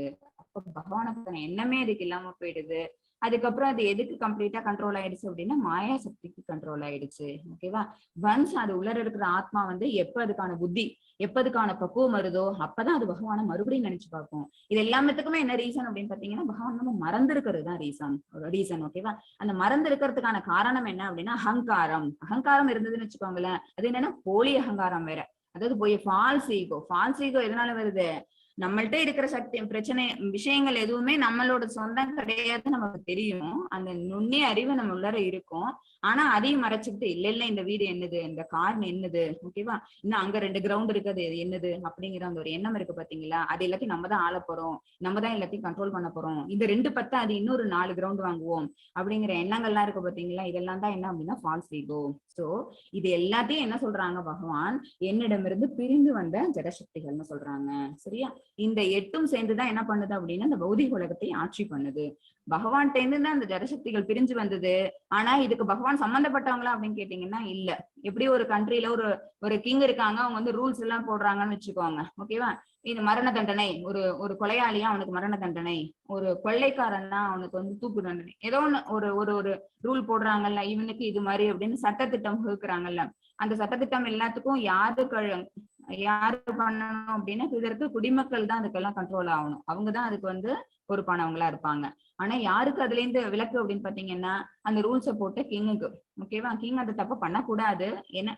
அப்ப பகவானுக்கு எண்ணமே அதுக்கு இல்லாம போயிடுது. அதுக்கப்புறம் அது எதுக்கு கம்ப்ளீட்டா கண்ட்ரோல் ஆயிடுச்சு அப்படின்னா மாயா சக்திக்கு கண்ட்ரோல் ஆயிடுச்சு. ஓகேவா, ஒன்ஸ் அது உள்ளர இருக்கிற ஆத்மா வந்து எப்ப அதுக்கான புத்தி, எப்ப அதுக்கான பக்குவம் வருதோ அப்பதான் அது பகவானை மறுபடியும் நினைச்சு பார்ப்போம். இது எல்லாத்துக்குமே என்ன ரீசன் அப்படின்னு பாத்தீங்கன்னா பகவான் நம்ம மறந்துருக்கிறது தான் ரீசன். ஓகேவா, அந்த மறந்து இருக்கிறதுக்கான காரணம் என்ன அப்படின்னா அகங்காரம் இருந்ததுன்னு வச்சுக்கோங்களேன், அது என்னன்னா போலி அகங்காரம் வேற, அதாவது போய் ஃபால்ஸ் ஈகோ எதனால வருது, நம்மள்ட்ட இருக்கிற சக்தி பிரச்சனை விஷயங்கள் எதுவுமே நம்மளோட சொந்தம் கிடையாது நமக்கு தெரியும், அந்த நுண்ணிய அறிவு நம்ம உள்ளர இருக்கும். ஆனா அதையும் மறைச்சுக்கிட்டு இல்ல இந்த வீடு என்னது, இந்த கார் என்னது, ஓகேவா, இன்னும் அங்க 2 கிரவுண்ட் இருக்குது என்னது அப்படிங்கிற அந்த ஒரு எண்ணம் இருக்கு பாத்தீங்களா, அது எல்லாத்தையும் நம்ம தான் ஆள போறோம், நம்ம தான் எல்லாத்தையும் கண்ட்ரோல் பண்ண போறோம், இந்த 2 10 அது இன்னொரு 4 கிரவுண்ட் வாங்குவோம் அப்படிங்கிற எண்ணங்கள்லாம் இருக்கு பாத்தீங்களா, இதெல்லாம் தான் என்ன அப்படின்னா ஃபால்ஸ் ஈகோ. சோ இது எல்லாத்தையும் என்ன சொல்றாங்க பகவான், என்னிடமிருந்து பிரிந்து வந்த ஜடசக்திகள்னு சொல்றாங்க. சரியா, இந்த 8ம் சேர்ந்துதான் என்ன பண்ணுது அப்படின்னா இந்த பௌதிக உலகத்தை ஆட்சி பண்ணுது. பகவான்கிட்ட இருந்து தான் இந்த ஜடசக்திகள் பிரிஞ்சு வந்தது. ஆனா இதுக்கு பகவான் சம்பந்தப்பட்டவங்களா அப்படின்னு கேட்டீங்கன்னா இல்ல. எப்படி ஒரு கண்ட்ரில ஒரு கிங் இருக்காங்க, அவங்க வந்து ரூல்ஸ் எல்லாம் போடுறாங்கன்னு வச்சுக்கோங்க. ஓகேவா, இது மரண தண்டனை, ஒரு கொலையாளியா அவனுக்கு மரண தண்டனை, ஒரு கொள்ளைக்காரன்னா அவனுக்கு வந்து தூக்கு தண்டனை, ஏதோ ஒண்ணு ஒரு ரூல் போடுறாங்கல்ல, இவனுக்கு இது மாதிரி அப்படின்னு சட்டத்திட்டம் வகுக்கிறாங்கல்ல. அந்த சட்டத்திட்டம் எல்லாத்துக்கும் யாரு பண்ணணும் அப்படின்னா இதற்கு குடிமக்கள் தான் அதுக்கெல்லாம் கண்ட்ரோல் ஆகணும், அவங்கதான் அதுக்கு வந்து பொறுப்பானவங்களா இருப்பாங்க. ஆனா யாருக்கு அதுல இருந்து விலக்கு அப்படின்னு பாத்தீங்கன்னா அந்த ரூல்ஸை போட்டு கிங்குக்கு. ஓகேவா, கிங் அந்த தப்பு பண்ணக்கூடாது. ஏன்னா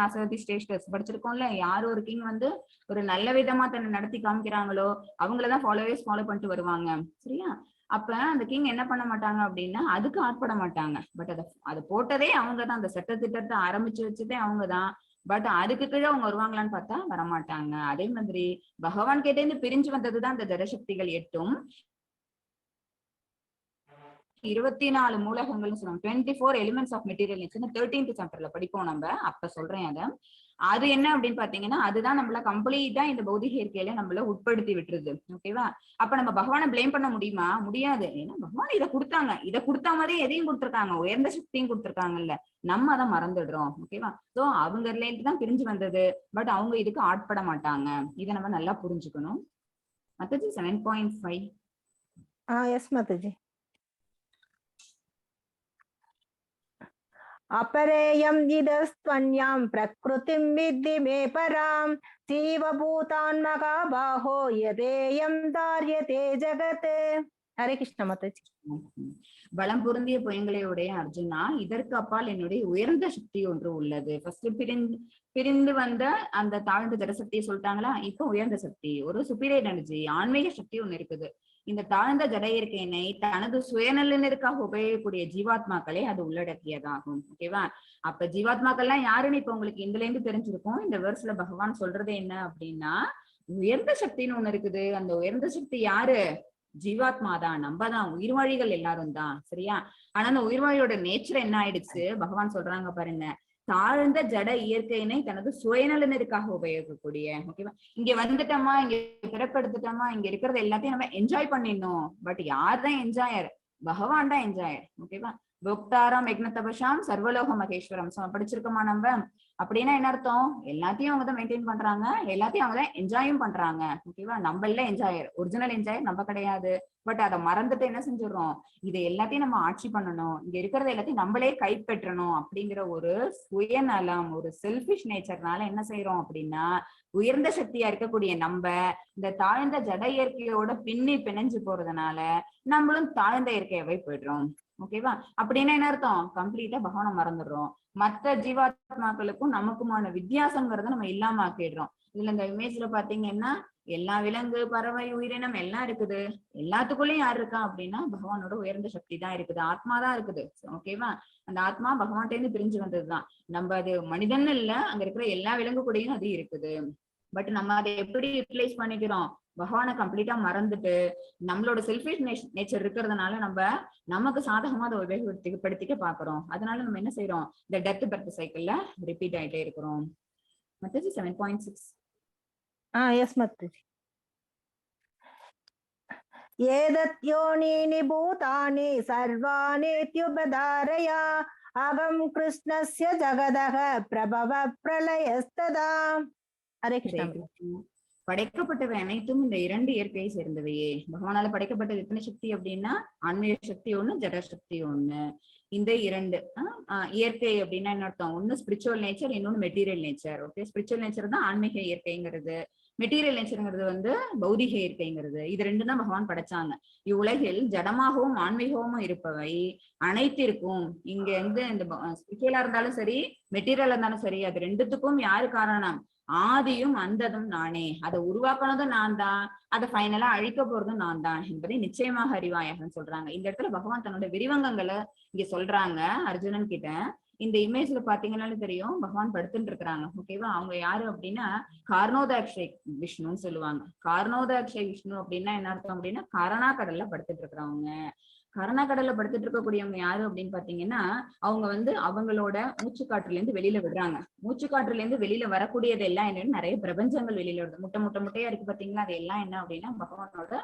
ஆசதி ஸ்டேட்டஸ் படிச்சிருக்கோம்ல, யாரு ஒரு கிங் வந்து ஒரு நல்ல விதமா தன்னை நடத்தி காமிக்கிறாங்களோ அவங்களதான் ஃபாலோ பண்ணிட்டு வருவாங்க. சரியா, அப்ப அந்த கிங் என்ன பண்ண மாட்டாங்க அப்படின்னா அதுக்கு ஆட்பட மாட்டாங்க. பட் அதை போட்டதே அவங்கதான், அந்த சட்ட திட்டத்தை ஆரம்பிச்சு வச்சதே அவங்கதான். பட் அதுக்கு கீழே அவங்க வருவாங்களான்னு பார்த்தா வரமாட்டாங்க. அதே மாதிரி பகவான் கிட்ட இருந்து பிரிஞ்சு வந்ததுதான் இந்த ஜடசக்திகள் 8ம். 24 மூலகங்கள்னு சொல்லுவாங்க. 24 எலிமெண்ட்ஸ் ஆஃப் மெட்டீரியல் நேச்சர்னு 13th சாப்டர்ல படிப்போம் நம்ம. அப்ப சொல்றேன் அத. அது என்ன அப்படின்னு பாத்தீங்கன்னா, அதுதான் நம்மள கம்ப்ளீட்டா இந்த பௌதிக இயற்கையில நம்மள உட்படுத்தி விட்டுருது. ஓகேவா? அப்ப நம்ம பகவானை பிளேம் பண்ண முடியுமா? முடியாது. ஏன்னா பகவான் இதை கொடுத்தாங்க, இதை கொடுத்த மாதிரி எதையும் கொடுத்துருக்காங்க, உயர்ந்த சக்தியும் கொடுத்துருக்காங்கல்ல. நம்ம அதை மறந்துடுறோம். ஓகேவா? சோ அவங்கல இருந்து தான் பிரிஞ்சு வந்தது. பட் அவங்க இதுக்கு ஆட்பட மாட்டாங்க. இதை நம்ம நல்லா புரிஞ்சுக்கணும். மத்தது 7.5. எஸ் மாதாஜி. अपरेयं इदस्त्वन्यां प्रकृतिं विद्धि मे परां जीवभूतान्मका बाहो यदेयं धार्यते जगत्. हरे कृष्ण माताजी. பலம் பொருந்திய புயங்களையுடைய அர்ஜுனா, இதற்கு அப்பால் என்னுடைய உயர்ந்த சக்தி ஒன்று உள்ளது. ஃபர்ஸ்ட் பிரிந்து வந்த அந்த தாழ்ந்த ஜடசக்தியை சொல்லிட்டாங்களா, இப்ப உயர்ந்த சக்தி, ஒரு சுப்பீரியர் எனர்ஜி, ஆன்மீக சக்தி ஒண்ணு இருக்குது. இந்த தாழ்ந்த ஜட இயற்கையினை தனது சுயநலனுக்காக உபயோகக்கூடிய ஜீவாத்மாக்களே அது உள்ளடக்கியதாகும். ஓகேவா? அப்ப ஜீவாத்மாக்கள்லாம் யாருன்னு இப்ப உங்களுக்கு இதுல இருந்து தெரிஞ்சிருக்கும். இந்த வேர்ஸ்ல பகவான் சொல்றது என்ன அப்படின்னா, உயர்ந்த சக்தின்னு ஒண்ணு இருக்குது. அந்த உயர்ந்த சக்தி யாரு? ஜீவாத்மா தான், நம்ம தான், உயிர்வாழிகள் எல்லாரும் தான். சரியா? ஆனா அந்த உயிர்வாழியோட நேச்சர் என்ன ஆயிடுச்சு? பகவான் சொல்றாங்க பாருங்க, தாழ்ந்த ஜட இயற்கையினை தனது சுயநலனுக்காக உபயோகக்கூடிய. ஓகேவா? இங்க வந்துட்டோமா, இங்க பிறப்பெடுத்துட்டோமா, இங்க இருக்கிறது எல்லாத்தையும் நம்ம என்ஜாய் பண்ணிடணும். பட் யார் தான் என்ஜாயர்? பகவான் தான் என்ஜாயர். ஓகேவா? போக்தாராம் யக்னதபசாம் சர்வலோக மகேஸ்வரம் படிச்சிருக்கோமா நம்ம? அப்படின்னா என்ன அர்த்தம்? எல்லாத்தையும் அவங்கதான் மெயின்டைன் பண்றாங்க, எல்லாத்தையும் அவங்கதான் என்ஜாயும் பண்றாங்க. ஓகேவா? நம்ம எல்லாம் என்ஜாயர், ஒரிஜினல் என்ஜாயர் நம்ம கிடையாது. பட் அதை மறந்துட்டு என்ன செஞ்சிடறோம்? இதை எல்லாத்தையும் நம்ம ஆட்சி பண்ணணும், இங்க இருக்கிறத எல்லாத்தையும் நம்மளே கைப்பற்றணும் அப்படிங்கிற ஒரு சுயநலம், ஒரு செல்பிஷ் நேச்சர்னால என்ன செய்யறோம் அப்படின்னா, உயர்ந்த சக்தியா இருக்கக்கூடிய நம்ம இந்த தாழ்ந்த ஜட இயற்கையோட பிணைஞ்சு போறதுனால நம்மளும் தாழ்ந்த இயற்கையவே போயிடுறோம். ஓகேவா? அப்படின்னா என்ன அர்த்தம்? கம்ப்ளீட்டா பகவானை மறந்துடுறோம். மற்ற ஜீவாத்மாக்களுக்கும் நமக்குமான வித்தியாசங்கிறத நம்ம இல்லாம ஆக்கிடுறோம். இதுல இந்த இமேஜ்ல பாத்தீங்கன்னா எல்லா விலங்கு, பறவை, உயிரினம் எல்லாம் இருக்குது. எல்லாத்துக்குள்ளயும் யார் இருக்கா அப்படின்னா பகவானோட உயர்ந்த சக்தி தான் இருக்குது, ஆத்மா தான் இருக்குது. ஓகேவா? அந்த ஆத்மா பகவான்கிட்ட இருந்து பிரிஞ்சு வந்ததுதான். நம்ம அது மனிதன் இல்ல, அங்க இருக்கிற எல்லா விலங்கு கூடயும் அது இருக்குது. பட் நம்ம அதை எப்படி யூட்டிலைஸ் பண்ணிக்கிறோம்? பகவானை கம்ப்ளீட்டா மறந்துட்டு நம்மளோட செல்ஃபிஷ் நேச்சர் இருக்கிறதுனால நம்ம நமக்கு சாதகமா அதை உபயோகப்படுத்திக்க பாக்குறோம். அதனால நம்ம என்ன செய்யறோம்? இந்த டெத் பர்த் சைக்கிள்ல ரிப்பீட் ஆயிட்டே இருக்கிறோம். மத்தது 7.6. எஸ் மாதாஜி. ஏதத் யோனீனி பூதானி சர்வானேத்யுபதாரயா அகம் கிருஷ்ணஸ்ய ஜகதஹ பிரபவ பிரளயஸ்ததா. ஹரே கிருஷ்ணா. படைக்கப்பட்டவை அனைத்தும் இந்த 2 இயற்கையை சேர்ந்தவையே. பகவானால படைக்கப்பட்டது எத்தனை சக்தி அப்படின்னா, ஆன்மீக சக்தி ஒண்ணு, ஜட சக்தி ஒண்ணு. இந்த 2 இயற்கை அப்படின்னா என்ன அர்த்தம்? ஒண்ணு ஸ்பிரிச்சுவல் நேச்சர், இன்னொன்னு material nature. Okay, spiritual nature தான் ஆன்மீக இயற்கைங்கிறது, மெட்டீரியல் நேச்சருங்கிறது வந்து பௌதிக இயற்கைங்கிறது. இது 2 தான் பகவான் படைச்சாங்க. இவ்வுலகில் ஜடமாகவும் ஆன்மீகமும் இருப்பவை அனைத்திற்கும், இங்க இருந்து இந்த ஸ்பிரிச்சுவலா இருந்தாலும் சரி, மெட்டீரியலா இருந்தாலும் சரி, அது 2த்துக்கும் யாரு காரணம்? ஆதியும் அந்ததும் நானே. அதை உருவாக்குனதும் நான் தான், அதை ஃபைனலா அழிக்க போறதும் நான் தான் என்பதை நிச்சயமாக அறிவாயகன்னு சொல்றாங்க. இந்த இடத்துல பகவான் தன்னோட விரிவங்கங்களை இங்க சொல்றாங்க அர்ஜுனன் கிட்ட. இந்த இமேஜ்ல பாத்தீங்கன்னாலும் தெரியும், பகவான் படுத்துட்டு இருக்கிறாங்க. ஓகேவா? அவங்க யாரு அப்படின்னா காரணோதாட்சை விஷ்ணுன்னு சொல்லுவாங்க. காரணோதாட்சை விஷ்ணு அப்படின்னா என்ன அர்த்தம் அப்படின்னா, காரணா கடல்ல படுத்துட்டு இருக்கிறவங்க. கரணக்கடல்ல படுத்துட்டு இருக்கக்கூடியவங்க யாரு அப்படின்னு பாத்தீங்கன்னா, அவங்க வந்து அவங்களோட மூச்சுக்காற்றுல இருந்து வெளியில விடுறாங்க. மூச்சுக்காற்றுல இருந்து வெளியில வரக்கூடியது எல்லாம் என்னன்னு, நிறைய பிரபஞ்சங்கள் வெளியில வருது. முட்டையா இருக்கு பாத்தீங்களா? அது எல்லாம் என்ன அப்படின்னா பகவானோட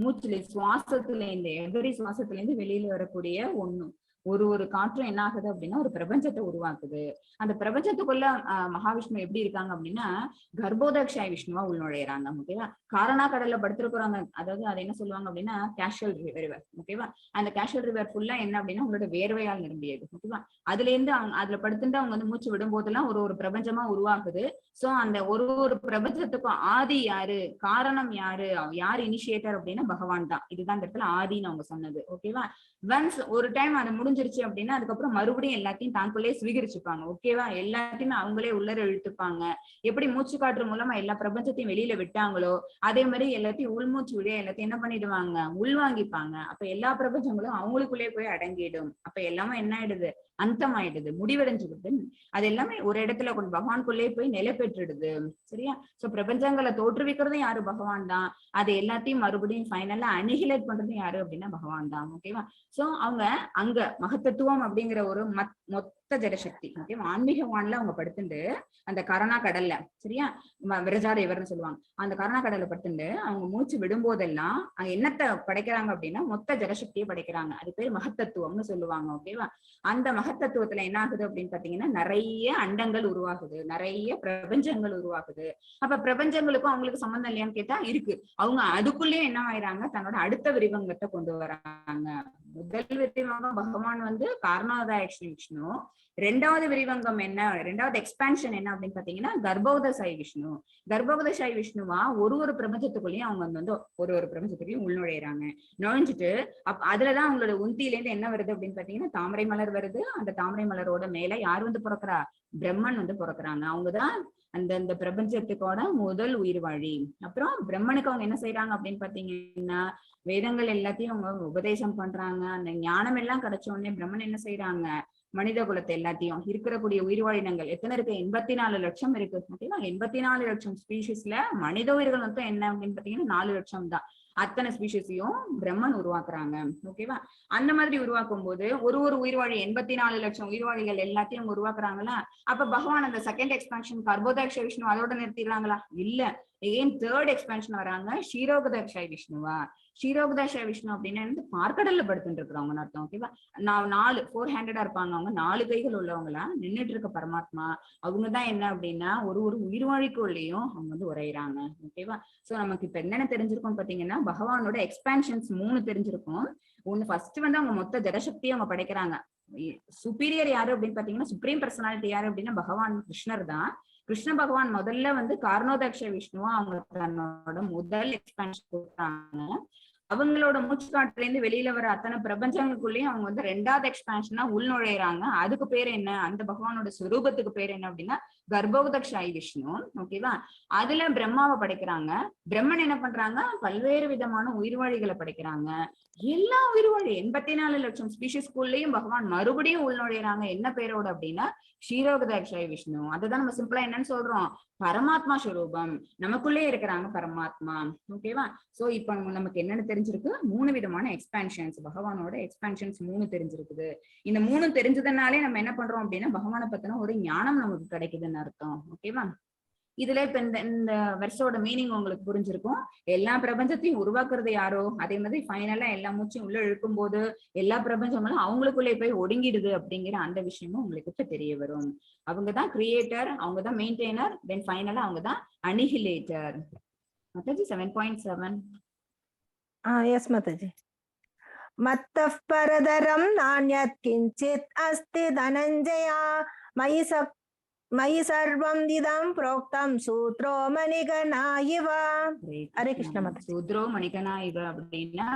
மூச்சுல, சுவாசத்துல இருந்து, எவரி சுவாசத்துல இருந்து வெளியில வரக்கூடிய ஒண்ணு. ஒரு காற்றும் என்ன ஆகுது அப்படின்னா ஒரு பிரபஞ்சத்தை உருவாக்குது. அந்த பிரபஞ்சத்துக்குள்ள மகாவிஷ்ணு எப்படி இருக்காங்க அப்படின்னா கர்ப்போதக்ஷாய் விஷ்ணுவா உள்நுழையிறாங்க. ஓகேவா? காரணா கடல்ல படுத்திருக்கிறாங்க. அதாவது அதை என்ன சொல்லுவாங்க அப்படின்னா கேஷுவல் ரிவர். ஓகேவா? அந்த கேஷுவல் ரிவர் ஃபுல்லா என்ன அப்படின்னா உங்களோட வேர்வையால் நிரம்பியது. ஓகேவா? அதுல இருந்து அதுல படுத்துட்டு அவங்க வந்து மூச்சு விடும் போதெல்லாம் ஒரு பிரபஞ்சமா உருவாக்குது. சோ அந்த ஒரு பிரபஞ்சத்துக்கும் ஆதி யாரு, காரணம் யாரு, யார் இனிஷியேட்டர் அப்படின்னா பகவான் தான். இதுதான் இந்த இடத்துல ஆதின்னு அவங்க சொன்னது. ஓகேவா? ஒன்ஸ் ஒரு டைம் அதை புரிஞ்சிருச்சு அப்படின்னா அதுக்கப்புறம் மறுபடியும் எல்லாத்தையும் தாக்குள்ளே சுவீகரிச்சுப்பாங்க. ஓகேவா? எல்லாத்தையுமே அவங்களே உள்ளர இழுத்துப்பாங்க. எப்படி மூச்சு காற்று மூலமா எல்லா பிரபஞ்சத்தையும் வெளியில விட்டாங்களோ அதே மாதிரி எல்லாத்தையும் உள்மூச்சு விட எல்லாத்தையும் என்ன பண்ணிடுவாங்க, உள்வாங்கிப்பாங்க. அப்ப எல்லா பிரபஞ்சங்களும் அவங்களுக்குள்ளே போய் அடங்கிடும். அப்ப எல்லாமே என்ன ஆயிடுது, அந்தமாயிடுது, முடிவடைஞ்சிடுது. அது எல்லாமே ஒரு இடத்துல கொண்டு பகவானுக்குள்ளே போய் நிலை பெற்றுடுது. சரியா? சோ பிரபஞ்சங்களை தோற்றுவிக்கிறதும் யாரு, பகவான் தான். அது எல்லாத்தையும் மறுபடியும் ஃபைனலா அனிஹிலேட் பண்றதும் யாரு அப்படின்னா பகவான் தான். ஓகேவா? சோ அவங்க அங்க மகத்தத்துவம் அப்படிங்கிற ஒரு மொத்த ஜடசக்தி, ஓகேவா, ஆன்மீக வான்ல அவங்க படுத்துட்டு அந்த கருணா கடல்ல, சரியா, விரஜாதேவர்னு சொல்லுவாங்க, அந்த கருணா கடல்ல படுத்துட்டு அவங்க மூச்சு விடும்போதெல்லாம் அங்க என்னத்தை படைக்கிறாங்க அப்படின்னா மொத்த ஜடசக்தியை படைக்கிறாங்க. அது பேர் மகத்தத்துவம்னு சொல்லுவாங்க. ஓகேவா? அந்த மகத்தத்துவத்துல என்ன ஆகுது அப்படின்னு பாத்தீங்கன்னா நிறைய அண்டங்கள் உருவாகுது, நிறைய பிரபஞ்சங்கள் உருவாகுது. அப்ப பிரபஞ்சங்களுக்கும் அவங்களுக்கு சம்பந்தம் இல்லையான்னு கேட்டா இருக்கு. அவங்க அதுக்குள்ளேயே என்ன ஆயிராங்க, தன்னோட அடுத்த விரிவங்கத்தை கொண்டு வராங்க. முதல் விரிவங்கம் பகவான் வந்து காரணோதய விஷ்ணு. ரெண்டாவது விரிவங்கம் என்ன, ரெண்டாவது எக்ஸ்பான்ஷன் என்ன அப்படின்னு பாத்தீங்கன்னா கர்ப்போதசாயி விஷ்ணு. கர்ப்போதசாயி விஷ்ணுவா ஒரு பிரபஞ்சத்துக்குள்ளேயும் அவங்க வந்து ஒரு பிரபஞ்சத்துக்குள்ளேயும் உள்நுழையிறாங்க. நுழைஞ்சிட்டு அதுலதான் அவங்களோட உந்தியில இருந்து என்ன வருது அப்படின்னு பாத்தீங்கன்னா தாமரை மலர் வருது. அந்த தாமரை மலரோட மேல யார் வந்து பிறக்கிறா, பிரம்மன் வந்து பிறக்கிறாங்க. அவங்கதான் அந்த பிரபஞ்சத்துக்கோட முதல் உயிர் வாழி. அப்புறம் பிரம்மனுக்கு அவங்க என்ன செய்யறாங்க அப்படின்னு பாத்தீங்கன்னா வேதங்கள் எல்லாத்தையும் அவங்க உபதேசம் பண்றாங்க. அந்த ஞானம் எல்லாம் கிடைச்ச உடனே பிரம்மன் என்ன செய்யறாங்க, மனித குலத்தை எல்லாத்தையும் இருக்கக்கூடிய உயிர்வாழினங்கள் எத்தனை இருக்கு, 84 லட்சம் இருக்கு. ஓகேவா? 84 லட்சம் ஸ்பீஷிஸ்ல மனித உயிர்கள் வந்து என்ன அப்படின்னு பாத்தீங்கன்னா 4 லட்சம் தான். அத்தனை ஸ்பீஷிஸையும் பிரம்மன் உருவாக்குறாங்க. ஓகேவா? அந்த மாதிரி உருவாக்கும் போது ஒரு உயிர்வாழி 84 லட்சம் உயிர்வாழிகள் எல்லாத்தையும் உருவாக்குறாங்களா? அப்ப பகவான் அந்த செகண்ட் எக்ஸ்பான்ஷன் கர்ப்போதக்ஷ விஷ்ணு அதோட நிறுத்திடுறாங்களா? இல்ல, ஏன் தேர்ட் எக்ஸ்பான்ஷன் வராங்க, ஷீரோகதக்ஷாய் விஷ்ணுவா. ஷீரோகதக்ஷாய் விஷ்ணு அப்படின்னா வந்து பார்க்கடல்ல படுத்துட்டு இருக்கிறவங்கன்னு அர்த்தம். ஓகேவா? நான் 4 ஹேண்டடா இருப்பாங்க. அவங்க 4 கைகள் உள்ளவங்களா நின்றுட்டு இருக்க பரமாத்மா. அவங்கதான் என்ன அப்படின்னா ஒரு உயிர்வாழிக்குள்ளேயும் அவங்க வந்து உரையிறாங்க. ஓகேவா? சோ நமக்கு இப்ப என்னென்ன தெரிஞ்சிருக்கும் பாத்தீங்கன்னா பகவானோட எக்ஸ்பான்ஷன்ஸ் 3 தெரிஞ்சிருக்கும். ஒண்ணு ஃபர்ஸ்ட் வந்து அவங்க மொத்த ஜடசக்தியை அவங்க படைக்கிறாங்க. சுப்பீரியர் யாரு அப்படின்னு பாத்தீங்கன்னா சுப்ரீம் பர்சனாலிட்டி யாரு அப்படின்னா பகவான் கிருஷ்ணர் தான். கிருஷ்ண பகவான் முதல்ல வந்து காரணோதக்ஷ விஷ்ணுவா அவங்க தன்னோட முதல் எக்ஸ்பான்ஷன் கொடுத்தாங்க. அவங்களோட மூச்சு காட்டுல இருந்து வெளியில வர அத்தனை பிரபஞ்சங்களுக்குள்ளேயும் அவங்க வந்து ரெண்டாவது எக்ஸ்பான்ஷனா உள்நுழையிறாங்க. அதுக்கு பேர் என்ன, அந்த பகவானோட சுரூபத்துக்கு பேர் என்ன அப்படின்னா கர்ப்போதக்ஷாய் விஷ்ணு. ஓகேவா? அதுல பிரம்மாவை படைக்கிறாங்க. பிரம்மன் என்ன பண்றாங்க, பல்வேறு விதமான உயிர்வாழிகளை படைக்கிறாங்க. எல்லா உயிர்வாழி 84 லட்சம் ஸ்பீஷிஸ்குள்ளேயும் பகவான் மறுபடியும் உள்நுழையிறாங்க. என்ன பேரோட அப்படின்னா ஷீரோகதக்ஷாய் விஷ்ணு. அதுதான் நம்ம சிம்பிளா என்னன்னு சொல்றோம், பரமாத்மா ஸ்வரூபம். நமக்குள்ளே இருக்கிறாங்க பரமாத்மா. ஓகேவா? சோ இப்ப நமக்கு என்னன்னு தெரிஞ்சிருக்கு, 3 விதமான எக்ஸ்பான்ஷன்ஸ், பகவானோட எக்ஸ்பான்ஷன்ஸ் 3 தெரிஞ்சிருக்குது. இந்த 3 தெரிஞ்சதுனாலே நம்ம என்ன பண்றோம் அப்படின்னா பகவானை பத்தின ஒரு ஞானம் நமக்கு கிடைக்குதுன்னு அர்த்தம். ஓகேவா? இதுல இப்ப இந்த வெர்ஸோட மீனிங் உங்களுக்கு புரிஞ்சிருக்கும். எல்லா பிரபஞ்சத்தையும் உருவாக்குறது யாரோ, அதே மாதிரி ஃபைனலா எல்லா மூச்சையும் உள்ள இழுக்கும் போது எல்லா பிரபஞ்சங்களும் அவங்களுக்குள்ளே போய் ஒடுங்கிடுது அப்படிங்கிற அந்த விஷயமும் உங்களுக்கு இப்ப தெரிய வரும். அவங்கதான் கிரியேட்டர், அவங்கதான் மெயின்டைனர், தென் ஃபைனலா அவங்கதான் அனிஹிலேட்டர். மாதாஜி 7.7. எஸ் மாதாஜி. மத்தః பரதரம் நான்யத் கிஞ்சித் அஸ்தி தனஞ்சயா மயி சர்வம் இதம் ப்ரோக்தம் சூத்ரோ மணிகனா இவ. ஹரே கிருஷ்ண மாதாஜி. சூத்ரோ மணிகனா இவ அப்படின்னா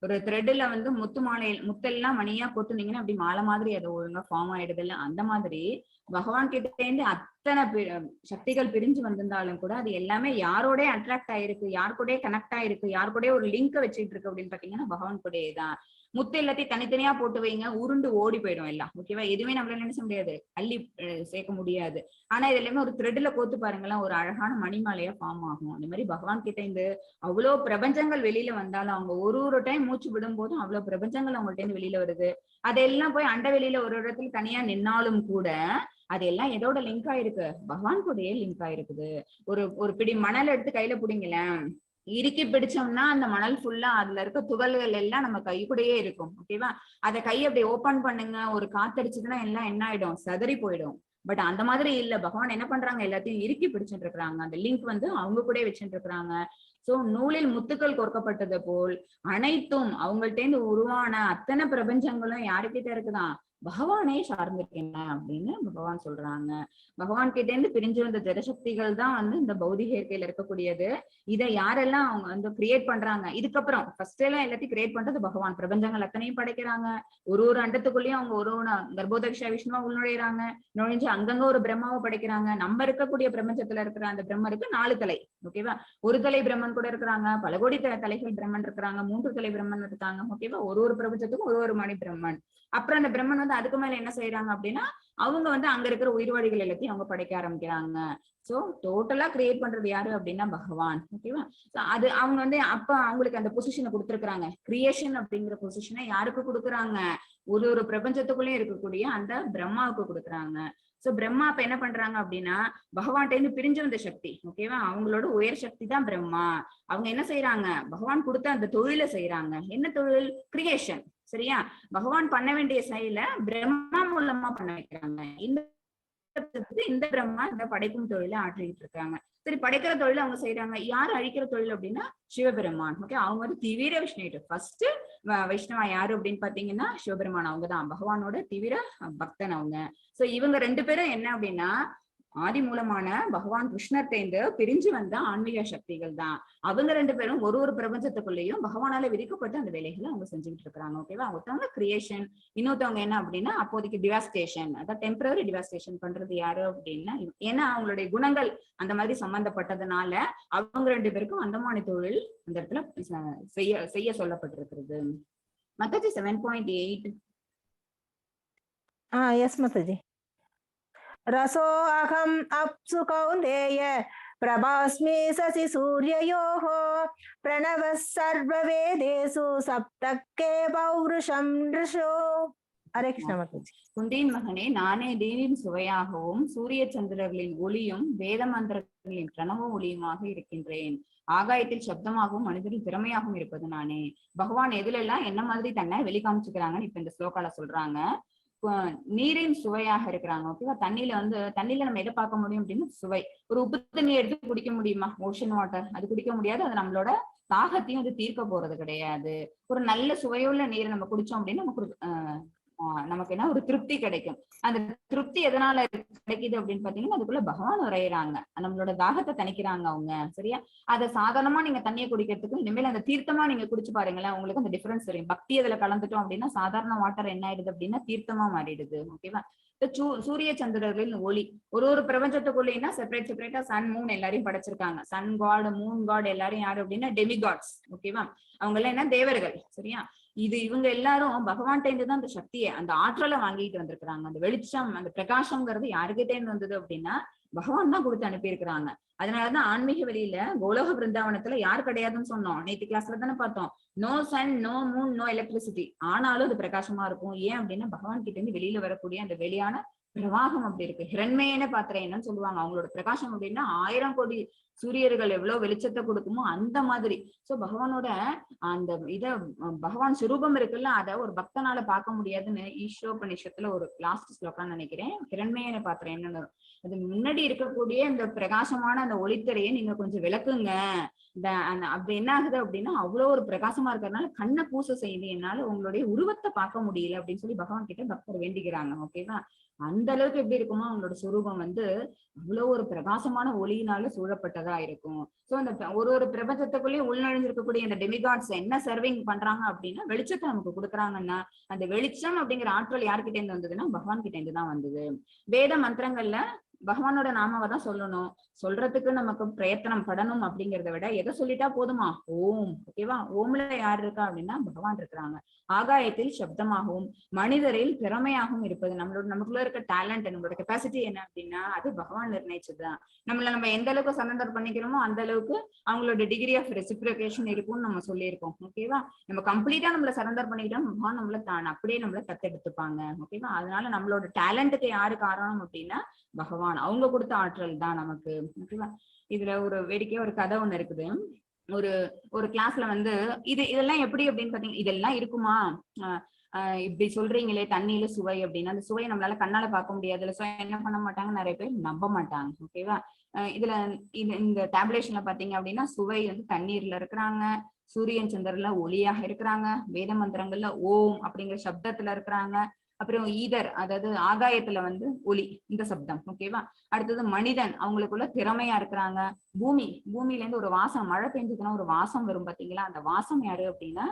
ஒரு த்ரெட்ல வந்து முத்தெல்லாம் மணியா கொத்துனீங்கன்னா அப்படி மாலை மாதிரி அது ஒழுங்கா ஃபார்ம் ஆயிடுது இல்ல, அந்த மாதிரி பகவான் கிட்ட இருந்து அத்தனை சக்திகள் பிரிஞ்சு வந்திருந்தாலும் கூட அது எல்லாமே யாரோட அட்ராக்ட் ஆயிருக்கு, யார் கூட கனெக்ட் ஆயிருக்கு, யார் கூட ஒரு லிங்க் வச்சுட்டு இருக்கு அப்படின்னு பாத்தீங்கன்னா பகவான் கூடயே தான். முத்து எல்லாத்தையும் தனித்தனியா போட்டு வைங்க, உருண்டு ஓடி போயிடும் எல்லாம். ஓகேவா? எதுவுமே நம்மளால நினைச்ச முடியாது, அள்ளி சேர்க்க முடியாது. ஆனா இது எல்லாமே ஒரு த்ரெட்ல கோத்து பாருங்களேன், ஒரு அழகான மணிமாலையா ஃபார்ம் ஆகும். அந்த மாதிரி பகவான் கிட்ட இருந்து அவ்வளவு பிரபஞ்சங்கள் வெளியில வந்தாலும் அவங்க ஒரு டைம் மூச்சு விடும் போதும் அவ்வளவு பிரபஞ்சங்கள் அவங்கள்ட்ட இருந்து வெளியில வருது. அதெல்லாம் போய் அண்ட வெளியில ஒரு இடத்துல தனியா நின்னாலும் கூட அதெல்லாம் எதோட லிங்க் ஆயிருக்கு, பகவான் கூடயே லிங்க் ஆயிருக்குது. ஒரு பிடி மணல் எடுத்து கையில பிடிங்களேன், இறுக்கி பிடிச்சோம்னா அந்த மணல் ஃபுல்லா அதுல இருக்க துகள்கள் எல்லாம் நம்ம கை கூடயே இருக்கும். ஓகேவா? அதை கையை அப்படி ஓபன் பண்ணுங்க, ஒரு காத்தடிச்சுதுன்னா எல்லாம் என்ன ஆயிடும், சதறி போயிடும். பட் அந்த மாதிரி இல்ல, பகவான் என்ன பண்றாங்க, எல்லாத்தையும் இறுக்கி பிடிச்சிட்டு இருக்கிறாங்க. அந்த லிங்க் வந்து அவங்க கூட வச்சுட்டு இருக்கிறாங்க. சோ நூலில் முத்துக்கள் கோர்க்கப்பட்டது போல் அனைத்தும் அவங்கள்ட்ட இருந்து உருவான அத்தனை பிரபஞ்சங்களும் யாருக்கிட்ட இருக்குதான், பகவானே சார்ந்திருக்கேன் அப்படின்னு பகவான் சொல்றாங்க. பகவான் கிட்ட இருந்து பிரிஞ்சு வந்த ஜடசக்திகள் தான் வந்து இந்த பௌதிக இயற்கையில இருக்கக்கூடியது. இதை யாரெல்லாம் அவங்க வந்து கிரியேட் பண்றாங்க, இதுக்கப்புறம் ஃபர்ஸ்ட் எல்லாம் எல்லாத்தையும் கிரியேட் பண்றது பகவான். பிரபஞ்சங்கள் அத்தனையும் படைக்கிறாங்க. ஒரு அண்டத்துக்குள்ளேயும் அவங்க ஒரு கர்ப்போதக்ஷ விஷ்ணுவா உள்நுழைறாங்க. நுழைஞ்சு அங்கங்க ஒரு பிரம்மாவை படைக்கிறாங்க. நம்ம இருக்கக்கூடிய பிரபஞ்சத்துல இருக்கிற அந்த பிரம்மருக்கு 4 தலை. ஓகேவா? ஒரு தலை பிரம்மன் கூட இருக்கிறாங்க, பல கோடி தலைகள் பிரம்மன் இருக்கிறாங்க, 3 தலை பிரம்மன் இருக்காங்க. ஓகேவா? ஒரு பிரபஞ்சத்துக்கும் ஒரு மணி பிரம்மன். அப்புறம் அந்த பிரம்மன் வந்து அதுக்கு மேல என்ன செய்யறாங்க அப்படின்னா, அவங்க வந்து அங்க இருக்கிற உயிர்வாழிகள் எல்லாத்தையும் அவங்க படைக்க ஆரம்பிக்கிறாங்க. சோ டோட்டலா கிரியேட் பண்றது யாரு அப்படின்னா பகவான். ஓகேவா? அது அவங்க வந்து அப்ப அவங்களுக்கு அந்த பொசிஷனை கொடுத்திருக்கிறாங்க. கிரியேஷன் அப்படிங்கிற பொசிஷனை யாருக்கு கொடுக்குறாங்க? ஒரு பிரபஞ்சத்துக்குள்ளேயும் இருக்கக்கூடிய அந்த பிரம்மாவுக்கு கொடுக்குறாங்க. சோ பிரம்மா அப்ப என்ன பண்றாங்க அப்படின்னா, பகவான்கிட்ட இருந்து பிரிஞ்சு வந்த சக்தி. ஓகேவா? அவங்களோட உயர் சக்தி தான் பிரம்மா. அவங்க என்ன செய்யறாங்க? பகவான் கொடுத்த அந்த தொழிலை செய்யறாங்க. என்ன தொழில்? கிரியேஷன். சரியா? பகவான் பண்ண வேண்டிய செயல பிரம்மா மூலமா பண்ண வைக்கிறாங்க. இந்த பிரம்மா இந்த படைக்கும் தொழிலை ஆற்றிட்டு இருக்காங்க. சரி, படைக்கிற தொழில் அவங்க செய்யறாங்க. யார் அழிக்கிற தொழில் அப்படின்னா சிவபெருமான். ஓகே, அவங்க வந்து தீவிர விஷ்ணு. ஃபர்ஸ்ட் வைஷ்ணவா யாரு அப்படின்னு பாத்தீங்கன்னா சிவபெருமான். அவங்கதான் பகவானோட தீவிர பக்தன் அவங்க. சோ இவங்க 2 பேரும் என்ன அப்படின்னா, ஆதி மூலமான பகவான் கிருஷ்ணர் தேர்ந்து பிரிஞ்சு வந்த ஆன்மீக சக்திகள் தான். அவங்க 2 பேரும் ஒரு பிரபஞ்சத்துக்குள்ளேயும் பகவானால விதிக்கப்பட்ட அந்த வேலைகளை அவங்க செஞ்சுக்கிட்டு இருக்காங்க. ஓகேவா? ஒருத்தவங்க கிரியேஷன், இன்னொருத்தவங்க என்ன அப்படின்னா அப்போதைக்கு டிவாஸ்டேஷன், அதாவது டெம்பரரி டிவாஸ்டேஷன் பண்றது யாரு அப்படின்னா, ஏன்னா அவங்களுடைய குணங்கள் அந்த மாதிரி சம்பந்தப்பட்டதுனால அவங்க 2 பேருக்கும் அந்தமானி தொழில் அந்த இடத்துல செய்ய சொல்லப்பட்டிருக்கிறது. மத்தாஜி 7.8. எஸ் மாதாஜி. रसो अहम अप्सु कौन्तेय प्रभास्मि शशि सूर्ययोः प्रणवः सर्ववेदेषु सप्तके पौरुषं ऋषो. हरे कृष्ण माताजी. குந்தியின் மகனே, நானே தேவியின் சுவையாகவும் சூரிய சந்திரர்களின் ஒளியும் வேத மந்திரங்களின் பிரணவ ஒளியுமாக இருக்கின்றேன். ஆகாயத்தில் சப்தமாகவும் மனிதரின் திறமையாகவும் இருப்பது நானே. பகவான் எதுல எல்லாம் என்ன மாதிரி தன்னை வெளிக்காமிச்சுக்கிறாங்கன்னு இப்ப இந்த ஸ்லோகால சொல்றாங்க. நீரின் சுவையாக இருக்கிறாங்க. ஓகேவா? தண்ணியில நம்ம எதை பார்க்க முடியும் அப்படின்னு சுவை. ஒரு உப்பு தண்ணி எடுத்து குடிக்க முடியுமா? ஓஷன் வாட்டர், அது குடிக்க முடியாது. அது நம்மளோட தாகத்தையும் அது தீர்க்க போறது கிடையாது. ஒரு நல்ல சுவையுள்ள நீரை நம்ம குடிச்சோம் அப்படின்னா நமக்கு என்ன ஒரு திருப்தி கிடைக்கும். அந்த திருப்தி எதனால கிடைக்குது அப்படின்னு பாத்தீங்கன்னா, அதுக்குள்ள பகவான் உரையிறாங்க, நம்மளோட தாகத்தை தணிக்கிறாங்க அவங்க. சரியா? அதை சாதாரணமா நீங்க தண்ணியை குடிக்கிறதுக்கு இனிமேல் அந்த தீர்த்தமா நீங்க குடிச்சு பாருங்களேன், உங்களுக்கு அந்த டிஃபரன்ஸ் தெரியும். பக்தி அதுல கலந்துட்டோம் அப்படின்னா சாதாரண வாட்டர் என்ன ஆயிடுது அப்படின்னா தீர்த்தமா மாறிடுது. ஓகேவா? சூரிய சந்திரர்களின் ஒளி ஒரு பிரபஞ்சத்துக்குள்ளேன்னா செப்பரேட்டா சன் மூன் எல்லாரையும் படைச்சிருக்காங்க. சன் காட், மூன் காட் எல்லாரும் யாரு அப்படின்னா டெமிகாட்ஸ். ஓகேவா? அவங்க எல்லாம் என்ன? தேவர்கள். சரியா? இவங்க எல்லாரும் பகவான்கிட்ட இருந்துதான் அந்த சக்தியை, அந்த ஆற்றலை வாங்கிட்டு வந்திருக்கிறாங்க. அந்த வெளிச்சம், அந்த பிரகாசம்ங்கிறது யாருக்கிட்ட இருந்து வந்தது அப்படின்னா பகவான் தான் கொடுத்து அனுப்பியிருக்கிறாங்க. அதனாலதான் ஆன்மீக வெளியில கோலோக பிருந்தாவனத்துல யார் கிடையாதுன்னு சொன்னோம். நேற்று கிளாஸ்ல தானே பார்த்தோம். No sun, no moon, no electricity. ஆனாலும் அது பிரகாசமா இருக்கும். ஏன் அப்படின்னா பகவான் கிட்ட இருந்து வெளியில வரக்கூடிய அந்த வெளியான பிரவாகம் அப்படி இருக்கு. ஹிரண்மேன பாத்திரம் என்னன்னு சொல்லுவாங்க. அவங்களோட பிரகாசம் அப்படின்னா 1000 கோடி சூரியர்கள் எவ்வளவு வெளிச்சத்தை கொடுக்குமோ அந்த மாதிரி. சோ பகவானோட அந்த பகவான் சுரூபம் இருக்குல்ல, அத ஒரு பக்தனால பார்க்க முடியாதுன்னு ஈஸ்வரோபநிஷத்துல ஒரு லாஸ்ட் ஸ்லோகான்னு நினைக்கிறேன். ஹிரண்மேன பாத்திரம் என்னன்னு, அது முன்னாடி இருக்கக்கூடிய இந்த பிரகாசமான அந்த ஒளித்திரையை நீங்க கொஞ்சம் விளக்குங்க. அப்படி என்ன ஆகுது அப்படின்னா அவ்வளவு ஒரு பிரகாசமா இருக்கிறதுனால கண்ணை பூச செய்து என்னால உங்களுடைய உருவத்தை பார்க்க முடியல அப்படின்னு சொல்லி பகவான் கிட்ட பக்தர் வேண்டிக்கிறாங்க. ஓகேவா? அந்த அளவுக்கு எப்படி இருக்குமோ அவங்களோட சுரூபம் வந்து அவ்வளவு ஒரு பிரகாசமான ஒளியினால சூழப்பட்டதா இருக்கும். சோ அந்த ஒரு பிரபஞ்சத்துக்குள்ளேயே உள்நுழைஞ்சிருக்கக்கூடிய இந்த டெமிகாட்ஸ் என்ன சர்விங் பண்றாங்க அப்படின்னா வெளிச்சத்தை நமக்கு கொடுக்குறாங்கன்னா, அந்த வெளிச்சம் அப்படிங்கிற ஆற்றல் யார்கிட்ட இருந்து வந்ததுன்னா பகவான் கிட்ட இருந்து தான் வந்தது. வேத மந்திரங்கள்ல பகவானோட நாமாவை தான் சொல்லணும். சொல்றதுக்கு நமக்கு பிரயத்தனம் படணும் அப்படிங்கிறத விட எதை சொல்லிட்டா போதுமா? ஓம். ஓகேவா? ஓம்ல யார் இருக்கா அப்படின்னா பகவான் இருக்கிறாங்க. ஆகாயத்தில் சப்தமாகவும் மனிதரில் திறமையாகவும் இருப்பது நமக்குள்ள இருக்க டேலண்ட், நம்மளோட கெப்பாசிட்டி என்ன அப்படின்னா அது பகவான் நிர்ணயிச்சதுதான். நம்ம எந்த அளவுக்கு சரண்டர் பண்ணிக்கிறோமோ அந்த அளவுக்கு அவங்களோட டிகிரி ஆஃப் ரெசிப்ரிகேஷன் இருக்கும்னு நம்ம சொல்லியிருக்கோம். ஓகேவா? நம்ம கம்ப்ளீட்டா நம்மள சரண்டர் பண்ணிக்கிட்டோம், பகவான் நம்மள அப்படியே நம்மள தத்தெடுத்துப்பாங்க. ஓகேவா? அதனால நம்மளோட டேலண்ட்டுக்கு யாரு காரணம் அப்படின்னா பகவான். அவங்க கொடுத்த ஆற்றல் தான் நமக்கு. ஓகேவா? இதுல ஒரு வேடிக்கையா ஒரு கதை ஒண்ணு இருக்குது. ஒரு கிளாஸ்ல வந்து இதெல்லாம் எப்படி அப்படின்னு பாத்தீங்கன்னா, இதெல்லாம் இருக்குமா? இப்படி சொல்றீங்களே தண்ணியில சுவை அப்படின்னா, அந்த சுவையை நம்மளால கண்ணால பார்க்க முடியாது. சோ என்ன பண்ண மாட்டாங்க, நிறைய பேர் நம்ப மாட்டாங்க. ஓகேவா? இதுல இந்த டேப்லேஷன்ல பாத்தீங்க அப்படின்னா சுவை வந்து தண்ணீர்ல இருக்கிறாங்க, சூரியன் சந்திரன்ல ஒளியாக இருக்கிறாங்க, வேத மந்திரங்கள்ல ஓம் அப்படிங்கிற சப்தத்துல இருக்கிறாங்க, அப்புறம் ஈதர், அதாவது ஆகாயத்துல வந்து ஒளி, இந்த சப்தம். ஓகேவா? அடுத்தது மனிதன், அவங்களுக்குள்ள திறமையா இருக்கிறாங்க. பூமி, பூமியில இருந்து ஒரு வாசம், மழை பெஞ்சதுன்னா ஒரு வாசம் வரும் பாத்தீங்களா, அந்த வாசம் யாரு அப்படின்னா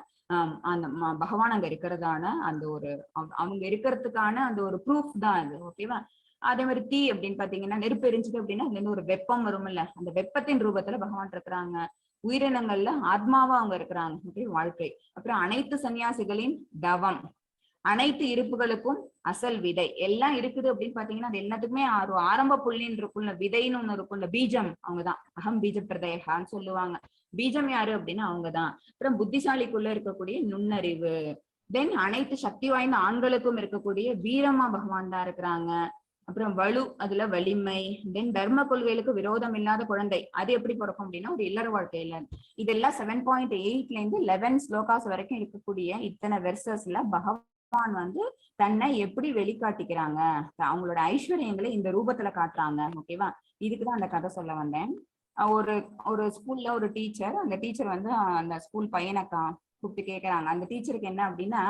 அந்த பகவான் அங்க இருக்கிறதான அந்த ஒரு அவங்க இருக்கிறதுக்கான அந்த ஒரு ப்ரூஃப் தான் அது. ஓகேவா? அதே மாதிரி தீ அப்படின்னு பாத்தீங்கன்னா, நெருப்பு எரிஞ்சுது அப்படின்னா அதுல இருந்து ஒரு வெப்பம் வரும்ல, அந்த வெப்பத்தின் ரூபத்துல பகவான் இருக்கிறாங்க. உயிரினங்கள்ல ஆத்மாவா அவங்க இருக்கிறாங்க. ஓகே, வாழ்க்கை. அப்புறம் அனைத்து சன்னியாசிகளின் தவம், அனைத்து இருப்புகளுக்கும் அசல் விதை எல்லாம் இருக்குது அப்படின்னு பாத்தீங்கன்னா, அது எல்லாத்துக்குமே ஆரம்ப புள்ளின்னு இருக்குள்ள, விதைன்னு ஒண்ணு இருக்குள்ள, பீஜம் அவங்கதான். அகம் பீஜ பிரதேகான்னு சொல்லுவாங்க. பீஜம் யாரு அப்படின்னா அவங்கதான். அப்புறம் புத்திசாலிக்குள்ள இருக்கக்கூடிய நுண்ணறிவு. தென் அனைத்து சக்தி வாய்ந்த ஆண்களுக்கும் இருக்கக்கூடிய வீரமா பகவான் தான் இருக்கிறாங்க. அப்புறம் வலு, அதுல வலிமை. தென் தர்ம கொள்கைகளுக்கு விரோதம் இல்லாத குழந்தை, அது எப்படி பிறக்கும் அப்படின்னா ஒரு இல்லற வாழ்க்கையில. இதெல்லாம் 7.8 இருந்து 11 ஸ்லோகாஸ் வரைக்கும் இருக்கக்கூடிய இத்தனை வெர்சஸ்ல பகவான் வந்து தன்னை எப்படி வெளிக்காட்டிக்கிறாங்க, அவங்களோட ஐஸ்வர்யங்களை இந்த ரூபத்துல காட்டுறாங்க. ஓகேவா? இதுக்குதான் அந்த கதை சொல்ல வந்தேன். ஒரு ஒரு ஸ்கூல்ல ஒரு டீச்சர், அந்த டீச்சர் வந்து அந்த ஸ்கூல் பையனக்கா கூப்பிட்டு கேக்குறாங்க. அந்த டீச்சருக்கு என்ன அப்படின்னா,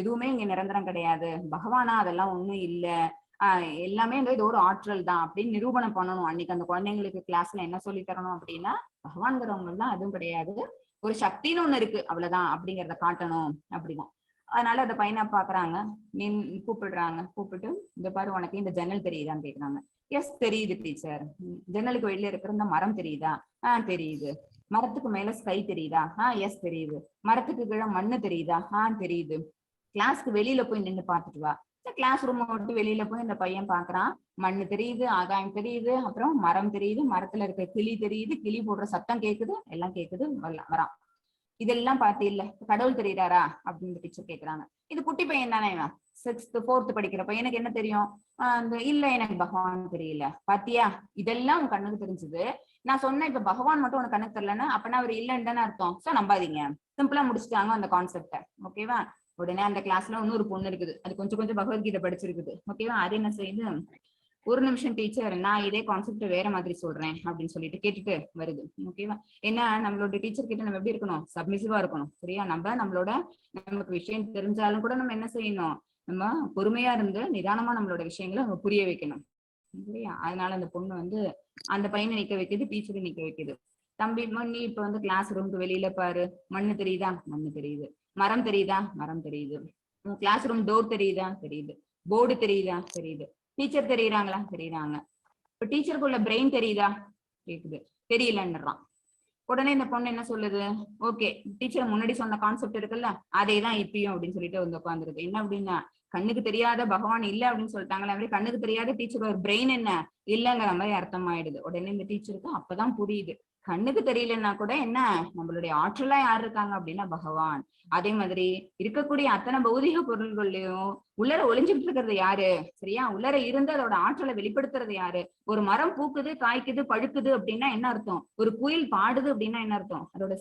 எதுவுமே இங்க நிரந்தரம் கிடையாது, பகவானா அதெல்லாம் ஒண்ணும் இல்ல, எல்லாமே இது ஒரு ஆற்றல் தான் அப்படின்னு நிரூபணம் பண்ணணும். அன்னைக்கு அந்த குழந்தைங்களுக்கு கிளாஸ்ல என்ன சொல்லி தரணும் அப்படின்னா, பகவான்கிறவங்க எல்லாம் அதுவும் கிடையாது, ஒரு சக்தின்னு ஒண்ணு இருக்கு அவ்வளவுதான் அப்படிங்கிறத காட்டணும் அப்படிதான். அதனால அந்த பையனை பாக்குறாங்க, கூப்பிடுறாங்க. கூப்பிட்டு, இந்த பாரு உனக்கு இந்த ஜன்னல் தெரியுதான்னு கேக்குறாங்க. எஸ் தெரியுது டீச்சர். ஜன்னலுக்கு வெளியில இருக்கிற இந்த மரம் தெரியுதா? தெரியுது. மரத்துக்கு மேல ஸ்கை தெரியுதா? எஸ் தெரியுது. மரத்துக்கு கீழே மண்ணு தெரியுதா? தெரியுது. கிளாஸ்க்கு வெளியில போய் நின்று பார்த்துட்டு வா. கிளாஸ் ரூம் விட்டு வெளியில போய் இந்த பையன் பாக்குறான். மண்ணு தெரியுது, ஆகாயம் தெரியுது, அப்புறம் மரம் தெரியுது, மரத்துல இருக்க கிளி தெரியுது, கிளி போடுற சத்தம் கேக்குது, எல்லாம் கேக்குது, வரான். இதெல்லாம் பார்த்து இல்ல கடவுள் தெரியுறாரா அப்படின்னு டீச்சர் கேக்குறாங்க. இது குட்டி பையன் தானே, 6th 4th படிக்கிற பையனுக்கு என்ன தெரியும்? இல்ல எனக்கு பகவான் தெரியல. பாத்தியா, இதெல்லாம் உன் கண்ணுக்கு தெரிஞ்சது. நான் சொன்னேன் இப்ப பகவான் மட்டும் உனக்கு கண்ணுக்கு தெரியலன்னா அப்பனா அவர் இல்லைன்னு தானே அர்த்தம். சோ நம்பாதீங்க. சிம்பிளா முடிச்சுட்டாங்க அந்த கான்செப்ட. ஓகேவா? உடனே அந்த கிளாஸ்ல இன்னொரு பொண்ணு இருக்குது, அது கொஞ்சம் கொஞ்சம் பகவத்கீதை படிச்சிருக்குது. ஓகேவா? அது என்ன செய்யுது, ஒரு நிமிஷம் டீச்சர், நான் இதே கான்செப்ட் வேற மாதிரி சொல்றேன் அப்படின்னு சொல்லிட்டு கேட்டுட்டு வருது. ஓகேவா? ஏன்னா நம்மளோட டீச்சர் கிட்ட நம்ம எப்படி இருக்கணும், சப்மிசிவா இருக்கணும். சரியா? நம்மளோட நமக்கு விஷயம் தெரிஞ்சாலும் கூட நம்ம என்ன செய்யணும், நம்ம பொறுமையா இருந்து நிதானமா நம்மளோட விஷயங்களை நம்ம புரிய வைக்கணும். சரியா? அதனால அந்த பொண்ணு வந்து அந்த பையனை நிக்க வைக்குது, டீச்சரை நிக்க வைக்குது. தம்பி, நீ இப்ப வந்து கிளாஸ் ரூமுக்கு வெளியில பாரு, மண்ணு தெரியுதா? மண்ணு தெரியுது. மரம் தெரியுதா? மரம் தெரியுது. கிளாஸ் ரூம் டோர் தெரியுதா? தெரியுது. போர்டு தெரியுதா? தெரியுது. டீச்சர் தெரியுறாங்களா? தெரியுறாங்க. இப்ப டீச்சருக்குள்ள பிரெயின் தெரியுதா? கேக்குது. தெரியலன்னுறான். உடனே இந்த பொண்ணு என்ன சொல்லுது, ஓகே டீச்சர் முன்னாடி சொன்ன கான்செப்ட் இருக்குல்ல, அதே தான் இப்பயும் அப்படின்னு சொல்லிட்டு வந்து உட்காந்துருக்கு. என்ன அப்படின்னா, கண்ணுக்கு தெரியாத பகவான் இல்ல அப்படின்னு சொல்லிட்டாங்களே, அப்படி கண்ணுக்கு தெரியாத டீச்சர் ஒரு பிரெயின் என்ன இல்லைங்கிற மாதிரி அர்த்தம் ஆயிடுது. உடனே இந்த டீச்சருக்கு அப்பதான் புரியுது, கண்ணுக்கு தெரியலன்னா கூட என்ன, நம்மளுடைய ஆற்றலா யார் இருக்காங்க அப்படின்னா பகவான். அதே மாதிரி இருக்கக்கூடிய அத்தனை பௌதிக பொருள்கள்லயும் உள்ளர ஒளிஞ்சுட்டு இருக்கிறது யாரு? சரியா? உள்ளர இருந்து அதோட ஆற்றலை வெளிப்படுத்துறது யாரு? ஒரு மரம் பூக்குது, காய்க்குது, பழுக்குது அப்படின்னா என்ன அர்த்தம்? ஒரு குயில் பாடுது அப்படின்னா என்ன அர்த்தம்? அதோட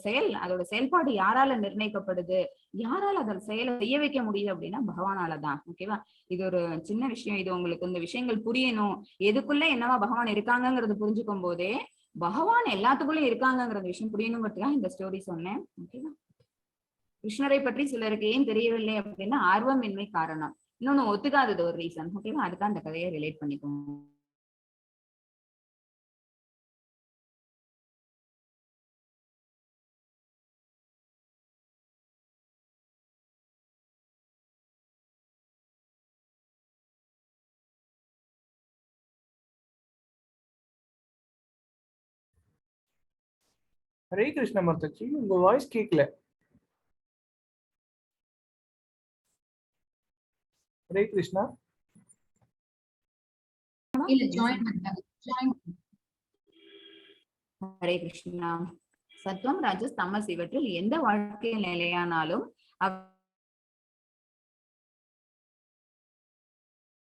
செயல்பாடு யாரால நிர்ணயிக்கப்படுது? யாரால அதோட செயலை செய்ய வைக்க முடியுது அப்படின்னா பகவானாலதான். ஓகேவா? இது ஒரு சின்ன விஷயம். இது உங்களுக்கு இந்த விஷயங்கள் புரியணும், எதுக்குள்ள என்னவா பகவான் இருக்காங்கிறது புரிஞ்சுக்கும் போதே பகவான் எல்லாத்துக்குள்ளயும் இருக்காங்கிற விஷயம் புரியணுங்கிறதுக்காக இந்த ஸ்டோரி சொன்னேன். ஓகேவா? கிருஷ்ணரை பற்றி சிலருக்கு ஏன் தெரியவில்லை அப்படின்னா ஆர்வமின்மை காரணம், இன்னொன்னு ஒத்துக்காதது ஒரு ரீசன். ஓகேவா? அதுதான் அந்த கதையை ரிலேட் பண்ணிக்கோங்க. ஹரே கிருஷ்ண மாதாஜி, உங்க வாய்ஸ் கேட்கல. ஹரே கிருஷ்ணா. ஹரே கிருஷ்ணா. சத்வம், ராஜஸ், தமஸ் இவற்றில் எந்த வாழ்க்கை நிலையானாலும்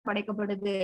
படைக்கப்படுது.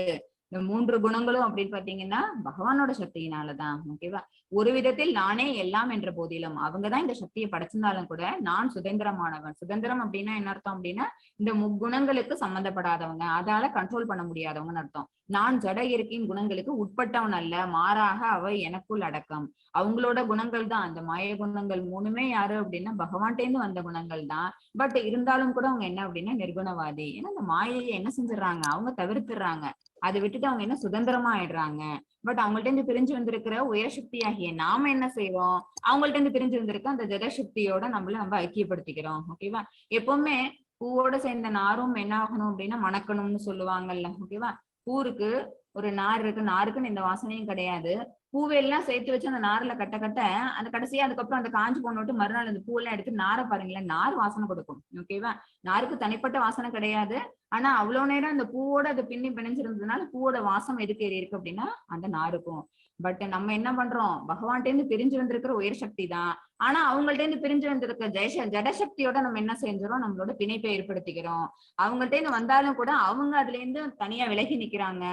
இந்த 3 குணங்களும் அப்படின்னு பாத்தீங்கன்னா பகவானோட சக்தியினாலதான். ஓகேவா? ஒரு விதத்தில் நானே எல்லாம் என்ற போதிலும் அவங்கதான் இந்த சக்தியை படைச்சிருந்தாலும் கூட நான் சுதந்திரமானவன். சுதந்திரம் அப்படின்னா என்ன அர்த்தம் அப்படின்னா இந்த முக்குணங்களுக்கு சம்பந்தப்படாதவங்க, அதால கண்ட்ரோல் பண்ண முடியாதவங்கன்னு அர்த்தம். நான் ஜட இயற்கையின் குணங்களுக்கு உட்பட்டவன் அல்ல, மாறாக அவை எனக்குள் அடக்கம். அவங்களோட குணங்கள் தான் அந்த மாய குணங்கள் 3மே யாரு அப்படின்னா பகவான்கிட்டேருந்து வந்த குணங்கள் தான். பட் இருந்தாலும் கூட அவங்க என்ன அப்படின்னா நிர்குணவாதி. ஏன்னா அந்த மாயையை என்ன செஞ்சிடறாங்க, அவங்க தவிர்த்துடுறாங்க. அதை விட்டுட்டு அவங்க என்ன சுதந்திரமா ஆயிடுறாங்க. பட் அவங்கள்ட்ட இருந்து பிரிஞ்சு வந்திருக்கிற உயர்சக்தி ஆகிய நாம என்ன செய்வோம், அவங்கள்ட்ட இருந்து பிரிஞ்சு வந்திருக்க அந்த ஜடசக்தியோட நம்ம ஐக்கியப்படுத்திக்கிறோம். ஓகேவா? எப்பவுமே பூவோட சேர்ந்த நாரும் என்ன ஆகணும் அப்படின்னா மணக்கணும்னு சொல்லுவாங்கல்ல. ஓகேவா? பூருக்கு ஒரு நார் இருக்கு, நாருக்குன்னு இந்த வாசனையும் கிடையாது. பூவெல்லாம் சேர்த்து வச்சு அந்த நார்ல கட்ட கட்ட அந்த கடைசியா அதுக்கப்புறம் அந்த காஞ்சு போனோட்டு மறுநாள் அந்த பூவெல்லாம் எடுத்து நாரை பாருங்களேன், நார் வாசனை கொடுக்கும். ஓகேவா? நாருக்கு தனிப்பட்ட வாசனை கிடையாது. ஆனா அவ்வளவு நேரம் அந்த பூவோட அது பின்னி பிணைஞ்சிருந்ததுனால பூவோட வாசம் எதுக்கு ஏறி இருக்கு அப்படின்னா அந்த நாருக்கும். பட் நம்ம என்ன பண்றோம், பகவான்கிட்ட இருந்து பிரிஞ்சு வந்திருக்கிற உயர் சக்தி தான். ஆனா அவங்கள்ட்ட இருந்து பிரிஞ்சு வந்திருக்க ஜடசக்தியோட நம்ம என்ன செஞ்சிடும், நம்மளோட பிணைப்பை ஏற்படுத்திக்கிறோம். அவங்கள்ட்ட இருந்து வந்தாலும் கூட அவங்க அதுல இருந்து தனியா விலகி நிக்கிறாங்க.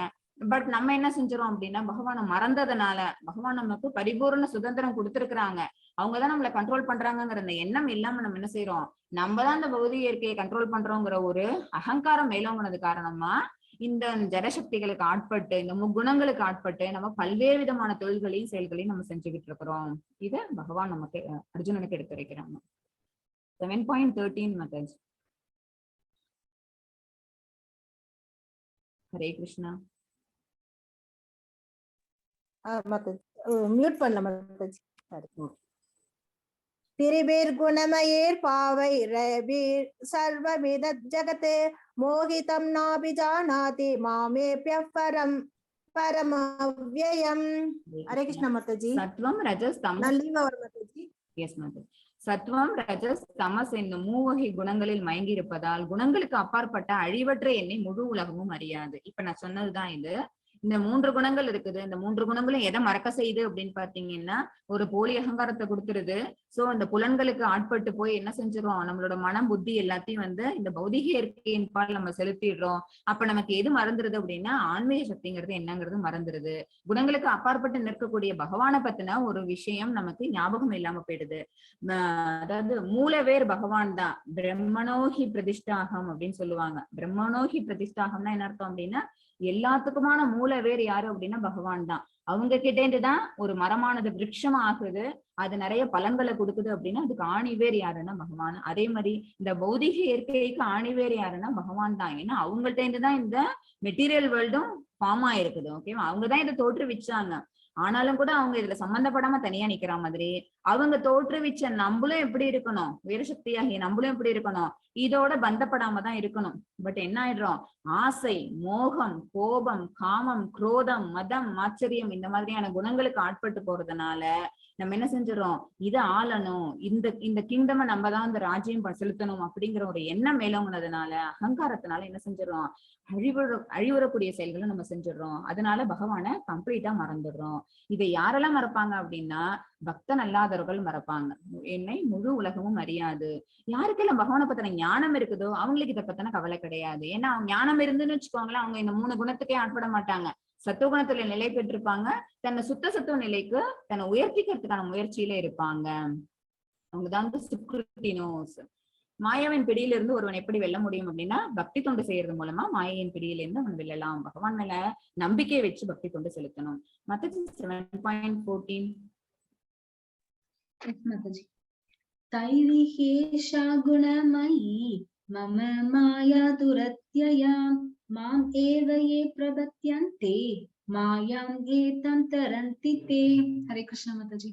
பட் நம்ம என்ன செஞ்சிரோம் அப்படின்னா பகவானை மறந்ததுனால, பகவான் நமக்கு பரிபூர்ண சுதந்திரம் கொடுத்திருக்கிறாங்க, அவங்கதான் நம்மளை கண்ட்ரோல் பண்றாங்கிற அந்த எண்ணம் இல்லாம நம்ம என்ன செய்யறோம், நம்ம தான் இந்த பௌதிக இயற்கையை கண்ட்ரோல் பண்றோங்கிற ஒரு அகங்காரம் மேலோங்கினது காரணமா இந்த ஜடசக்திகளுக்கு ஆட்பட்டு, இந்த முக்குணங்களுக்கு ஆட்பட்டு நம்ம பல்வேறு விதமான தொழில்களையும் செயல்களையும் நம்ம செஞ்சுக்கிட்டு இருக்கிறோம். இத பகவான் நமக்கு அர்ஜுனனுக்கு எடுத்து வைக்கிறாங்க. 7.13 மெத்தட்ஸ். ஹரே கிருஷ்ணா. மியூட் பண்ணல மாதாஜி. திரிபீர் குணமயேர் பாவை ரபீர் சர்வவித ஜகதே மோகிதம் நாபிஜானாதி மாமேப்ய பரம் பரமவ்யயம். ஹரே கிருஷ்ணா மாதாஜி. சத்வம் ரஜஸ் தமஸ். நல்ல ஒரு மாதாஜி. எஸ் மாதாஜி. சத்வம் ரஜஸ் தமஸ் என்னும் 3 வகை குணங்களில் மயங்கி இருப்பதால் குணங்களுக்கு அப்பாற்பட்ட அழிவற்ற என்னை முழு உலகமும் அறியாது. இப்ப நான் சொன்னதுதான் இது. இந்த 3 குணங்கள் இருக்குது. இந்த 3 குணங்களும் எதை மறக்க செய்யுது அப்படின்னு பாத்தீங்கன்னா ஒரு போலி அகங்காரத்தை கொடுத்துருது. சோ அந்த புலன்களுக்கு ஆட்பட்டு போய் என்ன செஞ்சிடும், நம்மளோட மனம் புத்தி எல்லாத்தையும் இந்த பௌதிக இயற்கையின் பால் நம்ம செலுத்திடுறோம். அப்ப நமக்கு எது மறந்துருது அப்படின்னா ஆன்மீக சக்திங்கிறது என்னங்கிறது மறந்துருது. குணங்களுக்கு அப்பாற்பட்டு நிற்கக்கூடிய பகவானை பத்தின ஒரு விஷயம் நமக்கு ஞாபகம் இல்லாம போயிடுது. அதாவது மூலவேர் பகவான் தான். பிரம்மணோஹி பிரதிஷ்டாகம் அப்படின்னு சொல்லுவாங்க. பிரம்மணோஹி பிரதிஷ்டாகம்னா என்ன அர்த்தம் அப்படின்னா எல்லாத்துக்குமான மூல வேர் யாரு அப்படின்னா பகவான் தான். அவங்க கிட்ட இருந்துதான் ஒரு மரமானது விருட்சமா ஆகுது, அது நிறைய பலன்களை கொடுக்குது அப்படின்னா அதுக்கு ஆணிவேர் யாருன்னா பகவான். அதே மாதிரி இந்த பௌதிக இயற்கைக்கு ஆணிவேர் யாருன்னா பகவான் தான். ஏன்னா அவங்கள்ட்ட இருந்துதான் இந்த மெட்டீரியல் வேர்ல்டும் ஃபார்ம் ஆயிருக்குது. ஓகேவா? அவங்கதான் இதை தோற்றுவிச்சாங்க. ஆனாலும் கூட அவங்க இதுல சம்பந்தப்படாம தனியா நிக்கிற மாதிரி அவங்க தோற்றுவிச்ச நம்மளும் எப்படி இருக்கணும், உயர்சக்தியாகி நம்மளும் எப்படி இருக்கணும், இதோட பந்தப்படாம தான் இருக்கணும். பட் என்ன ஆயிடுறோம், ஆசை, மோகம், கோபம், காமம், குரோதம், மதம், ஆச்சரியம் இந்த மாதிரியான குணங்களுக்கு ஆட்பட்டு போறதுனால நம்ம என்ன செஞ்சிடறோம், இதை ஆளணும், இந்த கிங்டமை நம்ம தான் இந்த ராஜ்யம் செலுத்தணும் அப்படிங்கிற ஒரு எண்ணம் மேலோங்கினதுனால அகங்காரத்தினால என்ன செஞ்சிடறோம், அழிவுறக்கூடிய செயல்களை நம்ம செஞ்சிடறோம். அதனால பகவானை கம்ப்ளீட்டா மறந்துடுறோம். இதை யாரெல்லாம் மறப்பாங்க அப்படின்னா பக்தன் அல்லாதவர்கள் மறப்பாங்க. என்னை முழு உலகமும் அறியாது. யாருக்கெல்லாம் பகவானை பத்தின ஞானம் இருக்குதோ அவங்களுக்கு இதை பத்தின கவலை கிடையாது. ஏன்னா அவங்க ஞானம் இருந்துன்னு வச்சுக்கோங்களேன், அவங்க இந்த 3 குணத்துக்கே ஆட்பட மாட்டாங்க. சத்துவகுணத்துல நிலை பெற்றிருப்பாங்க. தன்னை சுத்த சத்துவ நிலைக்கு தன்னை உயர்த்திக்கிறதுக்கான முயற்சியில இருப்பாங்க. அவங்கதான் சுக்ருட்டினோஸ். மாயாவின் பிடியிலிருந்து ஒருவன் எப்படி வெல்ல முடியும் அப்படின்னா பக்தி தொண்டு செய்யறது மூலமா மாயையின் பிடியிலிருந்து அவன் வெல்லலாம். பகவான் மேல நம்பிக்கை வச்சு பக்தி தொண்டு செலுத்தணும். மத்தஜி 7.14. தைரிஹேஷா குணமயி மம மாயா துரத்யயாம் மாம் ஏவ யே பிரபத்யந்தே மாயாம் ஏதம் தரந்தி தே. ஹரே கிருஷ்ணா மாதாஜி.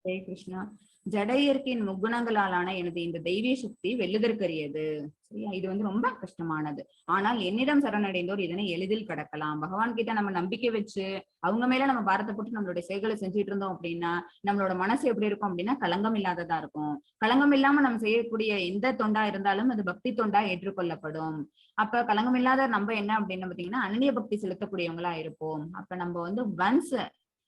ஹரே கிருஷ்ணா. ஜட இயற்கையின் முக்குணங்களாலான எனது இந்த தெய்வீக சக்தி வெல்லுதற்கரியது. சரியா? இது ரொம்ப கஷ்டமானது. ஆனால் என்னிடம் சரணடைந்தோர் இதனை எளிதில் கடக்கலாம். பகவான் கிட்ட நம்ம நம்பிக்கை வச்சு அவங்க மேல நம்ம பாரத்தை போட்டு நம்மளுடைய செயல்களை செஞ்சுட்டு இருந்தோம் அப்படின்னா நம்மளோட மனசு எப்படி இருக்கும் அப்படின்னா களங்கம் இல்லாததா இருக்கும். களங்கம் இல்லாம நம்ம செய்யக்கூடிய எந்த தொண்டா இருந்தாலும் அது பக்தி தொண்டா ஏற்றுக்கொள்ளப்படும். அப்ப களங்கம் இல்லாத நம்ம என்ன அப்படின்னு பாத்தீங்கன்னா அனன்ய பக்தி செலுத்தக்கூடியவங்களா இருப்போம். அப்ப நம்ம ஒன்ஸ்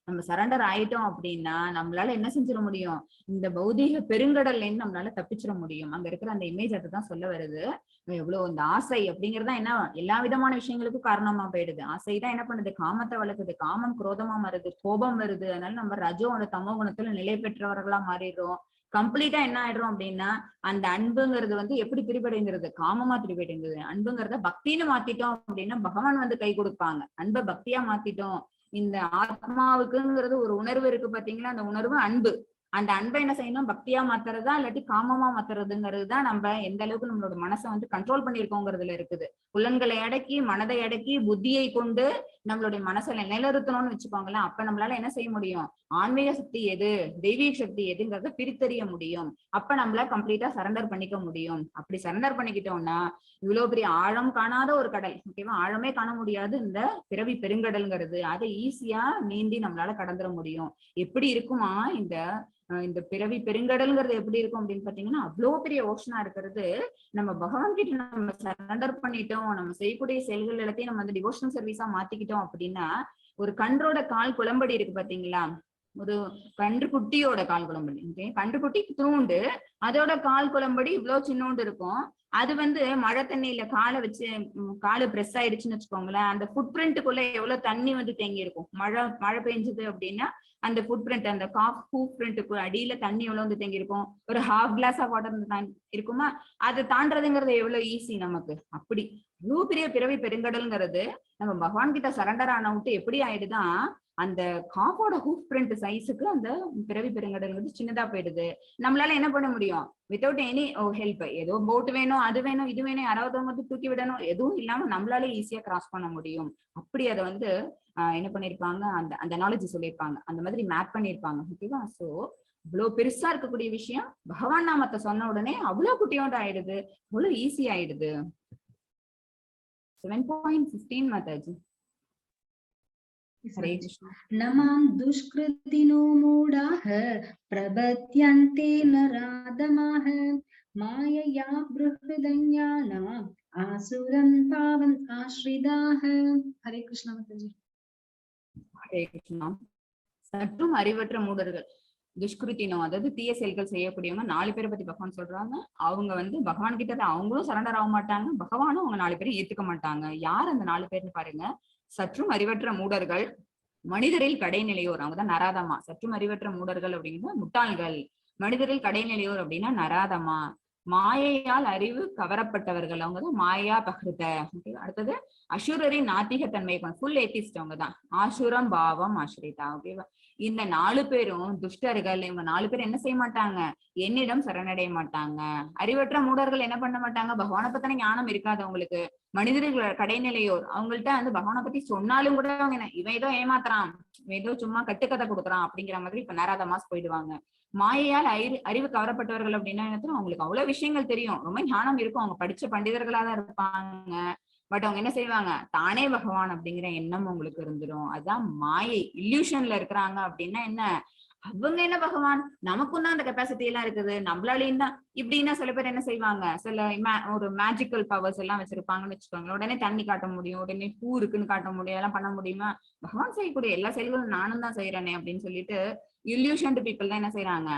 நம்ம சரண்டர் ஆயிட்டோம் அப்படின்னா நம்மளால என்ன செஞ்சிட முடியும், இந்த பௌதீக பெருங்கடல்ல இருந்து நம்மளால தப்பிச்சிட முடியும். அங்க இருக்கிற அந்த இமேஜ் அதுதான் சொல்ல வருது. எவ்வளவு இந்த ஆசை அப்படிங்கறதா என்ன எல்லா விதமான விஷயங்களுக்கும் காரணமா போயிடுது. ஆசைதான் என்ன பண்ணுது, காமத்தை வளர்க்குது. காமம் குரோதமா வருது, கோபம் வருது. அதனால நம்ம ரஜோ அந்த தமோ குணத்துல நிலை பெற்றவர்களா மாறிடுறோம். கம்ப்ளீட்டா என்ன ஆயிடுறோம் அப்படின்னா அந்த அன்புங்கிறது வந்து எப்படி பிரிவடைங்கிறது, காமமா பிரிவடைந்தது. அன்புங்கிறத பக்தின்னு மாத்திட்டோம் அப்படின்னா பகவான் வந்து கை கொடுப்பாங்க. அன்பை பக்தியா மாத்திட்டோம். இந்த ஆத்மாவுக்குங்கிறது ஒரு உணர்வு இருக்கு பாத்தீங்களா, அந்த உணர்வு அன்பு. அந்த அன்பை என்ன செய்யணும், பக்தியா மாத்துறதா இல்லாட்டி காமமா மாத்துறதுங்கிறது தான் நம்ம எந்த அளவுக்கு நம்மளோட மனசை வந்து கண்ட்ரோல் பண்ணிருக்கோங்கிறதுல இருக்குது. புலன்களை அடக்கி மனதை அடக்கி புத்தியை கொண்டு நம்மளுடைய மனசுல நிலைநிறுத்தணும்னு வச்சுக்கோங்களேன். அப்ப நம்மளால என்ன செய்ய முடியும், ஆன்மீக சக்தி எது தெய்வீக சக்தி எதுங்கிறத பிரித்தறிய முடியும். அப்ப நம்மள கம்ப்ளீட்டா சரண்டர் பண்ணிக்க முடியும். அப்படி சரண்டர் பண்ணிக்கிட்டோம்னா இவ்வளவு பெரிய ஆழம் காணாத ஒரு கடல், ஓகேவா, ஆழமே காண முடியாது இந்த பிறவி பெருங்கடல்ங்கிறது, அதை ஈஸியா நீந்தி நம்மளால கடந்துட முடியும். எப்படி இருக்குமா இந்த பிறவி பெருங்கடல்ங்கிறது எப்படி இருக்கும் அப்படின்னு பாத்தீங்கன்னா அவ்வளவு பெரிய ஓஷனா இருக்கிறது. நம்ம பகவான் கிட்ட நம்ம சரண்டர் பண்ணிட்டோம், நம்ம செய்யக்கூடிய செயல்கள் எல்லாத்தையும் நம்ம வந்து டிவோஷனல் சர்வீஸா மாத்திக்கிட்டோம் அப்படின்னா ஒரு கன்றோட கால் குளம்படி இருக்கு பாத்தீங்களா, ஒரு கன்று குட்டியோட கால் குளம்படி, கன்று குட்டி தூண்டு, அதோட கால் குளம்படி இவ்வளவு சின்னோண்டு இருக்கும். அது வந்து மழை தண்ணியில காலை வச்சு காலு பிரஸ் ஆயிடுச்சுன்னு வச்சுக்கோங்களேன், அந்த ஃபுட் பிரிண்ட்டுக்குள்ள எவ்வளவு தண்ணி வந்து தேங்கி இருக்கும். மழை பெஞ்சது அப்படின்னா அந்த ஃபுட் பிரிண்ட், அந்த ஹூப் பிரிண்ட்டுக்கு அடியில தண்ணி எவ்வளவு வந்து தேங்கி இருக்கும், ஒரு ஹாஃப் கிளாஸ் ஆஃப் வாட்டர் இருக்குமா, அதை தாண்டதுங்கிறது எவ்வளவு ஈஸி நமக்கு. அப்படி இவ்வளவு பெரிய பிறவி பெருங்கடல்ங்கிறது நம்ம பகவான் கிட்ட சரண்டர் ஆனவுட்டு எப்படி ஆயிடுதான், அந்த காஃபோட ஹூப் பிரிண்ட் சைஸுக்கு அந்த பிறவி பெருங்கடல்ங்கிறது சின்னதா போயிடுது. நம்மளால என்ன பண்ண முடியும், வித்தவுட் எனி ஹெல்ப், ஏதோ போட் வேணும் அது வேணும் இது வேணும் யாராவது வந்து தூக்கி விடணும், எதுவும் இல்லாம நம்மளால ஈஸியா கிராஸ் பண்ண முடியும். அப்படி அதை வந்து என்ன பண்ணிருப்பாங்க, அந்த நாலேஜ் சொல்லியிருப்பாங்க, அந்த மாதிரி மேப் பண்ணிருப்பாங்க. ஓகேவா. சோ இவ்வளவு பெருசா இருக்கக்கூடிய விஷயம் பகவான் நாமத்தை சொன்ன உடனே அவ்வளவு குட்டியோட ஆயிடுது, அவ்வளவு ஈஸி ஆயிடுது. 7.15 மாதாஜி. ஹரே கிருஷ்ணா. நமாம் துஷ்கிருதினோ மூடாஹ பிரபத்யந்தே நராதமாஹ மாயையா ப்ருஹ்ருதஞானாம் ஆசுரம் பாவம் ஆஸ்ரிதாஹ. ஹரே கிருஷ்ணா மாதாஜி. ஹரே கிருஷ்ணா. சற்றும் அறிவற்ற மூடர்கள், துஷ்கிருத்தினோ அதாவது தீய செயல்கள் செய்யக்கூடியவங்க 4 பேரை பத்தி பகவான் சொல்றாங்க. அவங்க வந்து பகவான் கிட்ட அவங்களும் சரண்டர் ஆக மாட்டாங்க, பகவானும் அவங்க 4 பேரும் ஏத்துக்க மாட்டாங்க. யார் அந்த 4 பேர்னு பாருங்க. சற்றும் அறிவற்ற மூடர்கள், மனிதரில் கடைநிலையோர், அவங்கதான் நராதமா. சற்றும் அறிவற்ற மூடர்கள் அப்படின்னா முட்டாள்கள், மனிதரில் கடைநிலையோர் அப்படின்னா நராதமா. மாயையால் அறிவு கவரப்பட்டவர்கள், அவங்கதான் மாயா பகிருத. அடுத்தது அசுரரின் நாத்திகத்தன்மை, ஃபுல் ஏத்திஸ்ட் அவங்கதான். ஆசுரம் பாவம் ஆசிரிதா. ஓகேவா. இந்த 4 பேரும் துஷ்டர்கள். இவங்க 4 பேரும் என்ன செய்ய மாட்டாங்க, என்னிடம் சரணடைய மாட்டாங்க. அறிவற்ற மூடர்கள் என்ன பண்ண மாட்டாங்க, பகவானை பத்தின ஞானம் இருக்காது அவங்களுக்கு. மனிதர்கள் கடைநிலையோர், அவங்கள்ட்ட வந்து பகவானை பத்தி சொன்னாலும் கூட அவங்க என்ன, இவன் ஏதோ ஏமாத்துறான், இவன் ஏதோ சும்மா கட்டுக்கதை கொடுக்குறான் அப்படிங்கிற மாதிரி இப்ப நராதமாஸ் போயிடுவாங்க. மாயையால் அறிவு கவரப்பட்டவர்கள் அப்படின்னா என்ன, அவங்களுக்கு அவ்வளவு விஷயங்கள் தெரியும், ரொம்ப ஞானம் இருக்கும், அவங்க படிச்ச பண்டிதர்களாதான் இருப்பாங்க. பட் அவங்க என்ன செய்வாங்க, தானே பகவான் அப்படிங்கிற எண்ணம் உங்களுக்கு இருந்துரும். அதுதான் மாயை, இல்யூஷன்ல இருக்கிறாங்க. அப்படின்னா என்ன, அவங்க என்ன பகவான், நமக்கும் தான் அந்த கெப்பாசிட்டி எல்லாம் இருக்குது, நம்மளாலையும் தான். இப்படின்னா சில பேர் என்ன செய்வாங்க, சில ஒரு மேஜிக்கல் பவர்ஸ் எல்லாம் வச்சிருப்பாங்கன்னு வச்சுக்கோங்க. உடனே தண்ணி காட்ட முடியும், உடனே பூ இருக்குன்னு காட்ட முடியும், அதெல்லாம் பண்ண முடியுமா, பகவான் செய்யக்கூடிய எல்லா செயல்களும் நானும் தான் செய்யறேனே அப்படின்னு சொல்லிட்டு இல்யூஷன் பீப்புள் தான் என்ன செய்யறாங்க,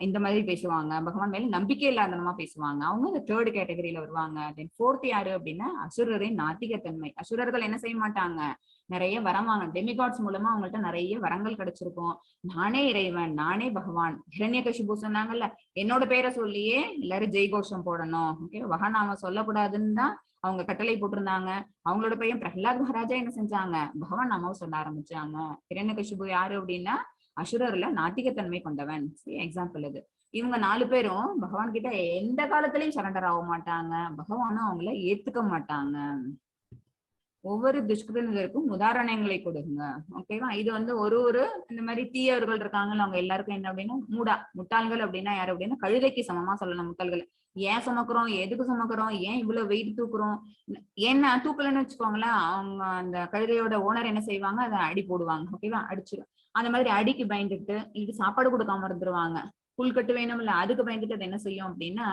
இந்த மாதிரி பேசுவாங்க. பகவான் மேல நம்பிக்கை இல்லாதனமா பேசுவாங்க. அவங்க இந்த 3rd கேட்டகரியில வருவாங்க. தென் 4th யாரு அப்படின்னா அசுரரின் நாத்திகத்தன்மை. அசுரர்கள் என்ன செய்ய மாட்டாங்க, நிறைய வரம் வாங்க, டெமிகாட்ஸ் மூலமா அவங்கள்ட்ட நிறைய வரங்கள் கிடைச்சிருக்கும். நானே இறைவன், நானே பகவான். ஹிரண்யகசிபு சொன்னாங்கல்ல, என்னோட பேரை சொல்லியே எல்லாரும் ஜெய்கோஷம் போடணும், ஓகே, வகநாம சொல்லக்கூடாதுன்னு தான் அவங்க கட்டளை போட்டிருந்தாங்க. அவங்களோட பையன் பிரஹ்லாத் மகாராஜா என்ன செஞ்சாங்க, பகவான் நாமாவை சொல்ல ஆரம்பிச்சாங்க. ஹிரண்யகசிபு யாரு அப்படின்னா அசுரர்ல நாத்திகத்தன்மை கொண்டவன். எக்ஸாம்பிள் இது. இவங்க 4 பேரும் பகவான் கிட்ட எந்த காலத்திலயும் சரண்டர் ஆக மாட்டாங்க, பகவானும் அவங்கள ஏத்துக்க மாட்டாங்க. ஒவ்வொரு துஷ்கிருதங்களுக்கும் உதாரணங்களை கொடுங்க, ஓகேவா. இது வந்து ஒரு இந்த மாதிரி தீயவர்கள் இருக்காங்கல்ல, அவங்க எல்லாருக்கும் என்ன அப்படின்னா முட்டாள்கள் அப்படின்னா யாரு அப்படின்னா கழுதைக்கு சமமா சொல்லணும் முட்டாள்கள். ஏன் சுமக்குறோம், எதுக்கு சுமக்குறோம், ஏன் இவ்வளவு வெயிட் தூக்குறோம், ஏன்னா தூக்கலன்னு வச்சுக்கோங்களேன், அவங்க அந்த கழுதையோட ஓனர் என்ன செய்வாங்க, அதை அடி போடுவாங்க, ஓகேவா, அடிச்சிடும். அந்த மாதிரி அடிக்கு பயந்துட்டு இது சாப்பாடு கொடுக்காம இருந்துருவாங்க. புல்கட்டு வேணும் இல்ல, அதுக்கு பயந்துட்டு அது என்ன செய்யும் அப்படின்னா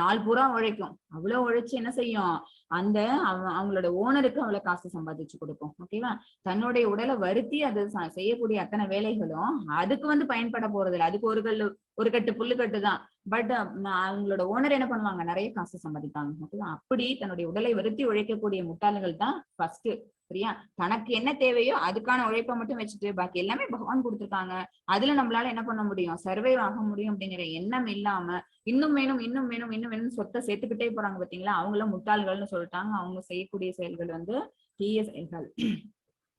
நாள் பூரா உழைக்கும். அவ்வளவு உழைச்சு என்ன செய்யும், அந்த அவங்களோட ஓனருக்கு அவ்வளவு காசு சம்பாதிச்சு கொடுக்கும். ஓகேவா? தன்னுடைய உடலை வருத்தி அது செய்யக்கூடிய அத்தனை வேலைகளும் அதுக்கு வந்து பயன்பட போறது இல்லை. அதுக்கு ஒரு கட்டு புல்லுக்கட்டு தான். பட் அவங்களோட ஓனர் என்ன பண்ணுவாங்க, நிறைய காசு சம்பாதிப்பாங்க. ஓகேவா? அப்படி தன்னுடைய உடலை வருத்தி உழைக்கக்கூடிய முட்டாள்கள் தான் ஃபர்ஸ்ட். சரியா? தனக்கு என்ன தேவையோ அதுக்கான உழைப்பை மட்டும் வச்சுட்டு பாக்கி எல்லாமே பகவான் கொடுத்துருக்காங்க, அதுல நம்மளால என்ன பண்ண முடியும், சர்வைவ் ஆக முடியும் அப்படிங்கிற எண்ணம் இல்லாம இன்னும் வேணும் இன்னும் வேணும் இன்னும் வேணும் சொத்தை சேர்த்துக்கிட்டே போறாங்க பாத்தீங்களா, அவங்கள முட்டாள்கள்னு சொல்லிட்டாங்க. அவங்க செய்யக்கூடிய செயல்கள் வந்து தீய செயல்கள்.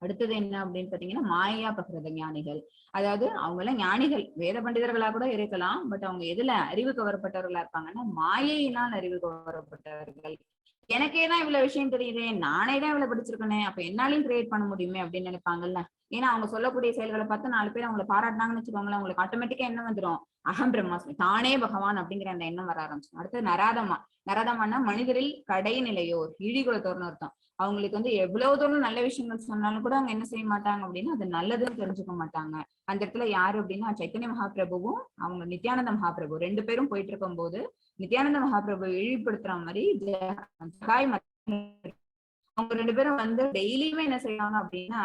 அடுத்தது என்ன அப்படின்னு பாத்தீங்கன்னா மாயா பகிரத ஞானிகள். அதாவது அவங்க எல்லாம் ஞானிகள், வேத பண்டிதர்களா கூட இருக்கலாம். பட் அவங்க எதுல அறிவு கவரப்பட்டவர்களா இருப்பாங்கன்னா மாயையினால் அறிவு கவரப்பட்டவர்கள். எனக்கே தான் இவ்வளவு விஷயம் தெரியுது, நானே தான் இவ்வளவு படிச்சிருக்கேனே, அப்ப என்னாலையும் கிரியேட் பண்ண முடியுமே அப்படின்னு நினைப்பாங்கல்ல. ஏன்னா அவங்க சொல்லக்கூடிய செயல்களை பார்த்து 4 பேர் அவங்களை பாராட்டினாங்கன்னு வச்சுக்கோங்களேன், அவங்களுக்கு ஆட்டோமேட்டிக்கா என்ன வந்துடும், அகம் பிரம்மாஸ்மி, தானே பகவான் அப்படிங்கிற அந்த எண்ணம் வர ஆரம்பிச்சிடும். அடுத்து நராதமா. நராதமானா மனிதரில் கடைநிலையோர், இழிகுலத்தோர்னு அர்த்தம். அவங்களுக்கு வந்து எவ்வளவு தூரம் நல்ல விஷயங்கள் சொன்னாலும் கூட அவங்க என்ன செய்ய மாட்டாங்க அப்படின்னா அது நல்லதுன்னு தெரிஞ்சுக்க மாட்டாங்க. அந்த இடத்துல யாரு அப்படின்னா சைத்தன்ய மகாபிரபுவும் அவங்க நித்யானந்த மகாபிரபு 2 பேரும் போயிட்டு இருக்கும் போது நித்யானந்த மகாபிரபு இழிவுபடுத்துற மாதிரி அவங்க 2 பேரும் வந்து டெய்லியுமே என்ன செய்வாங்க அப்படின்னா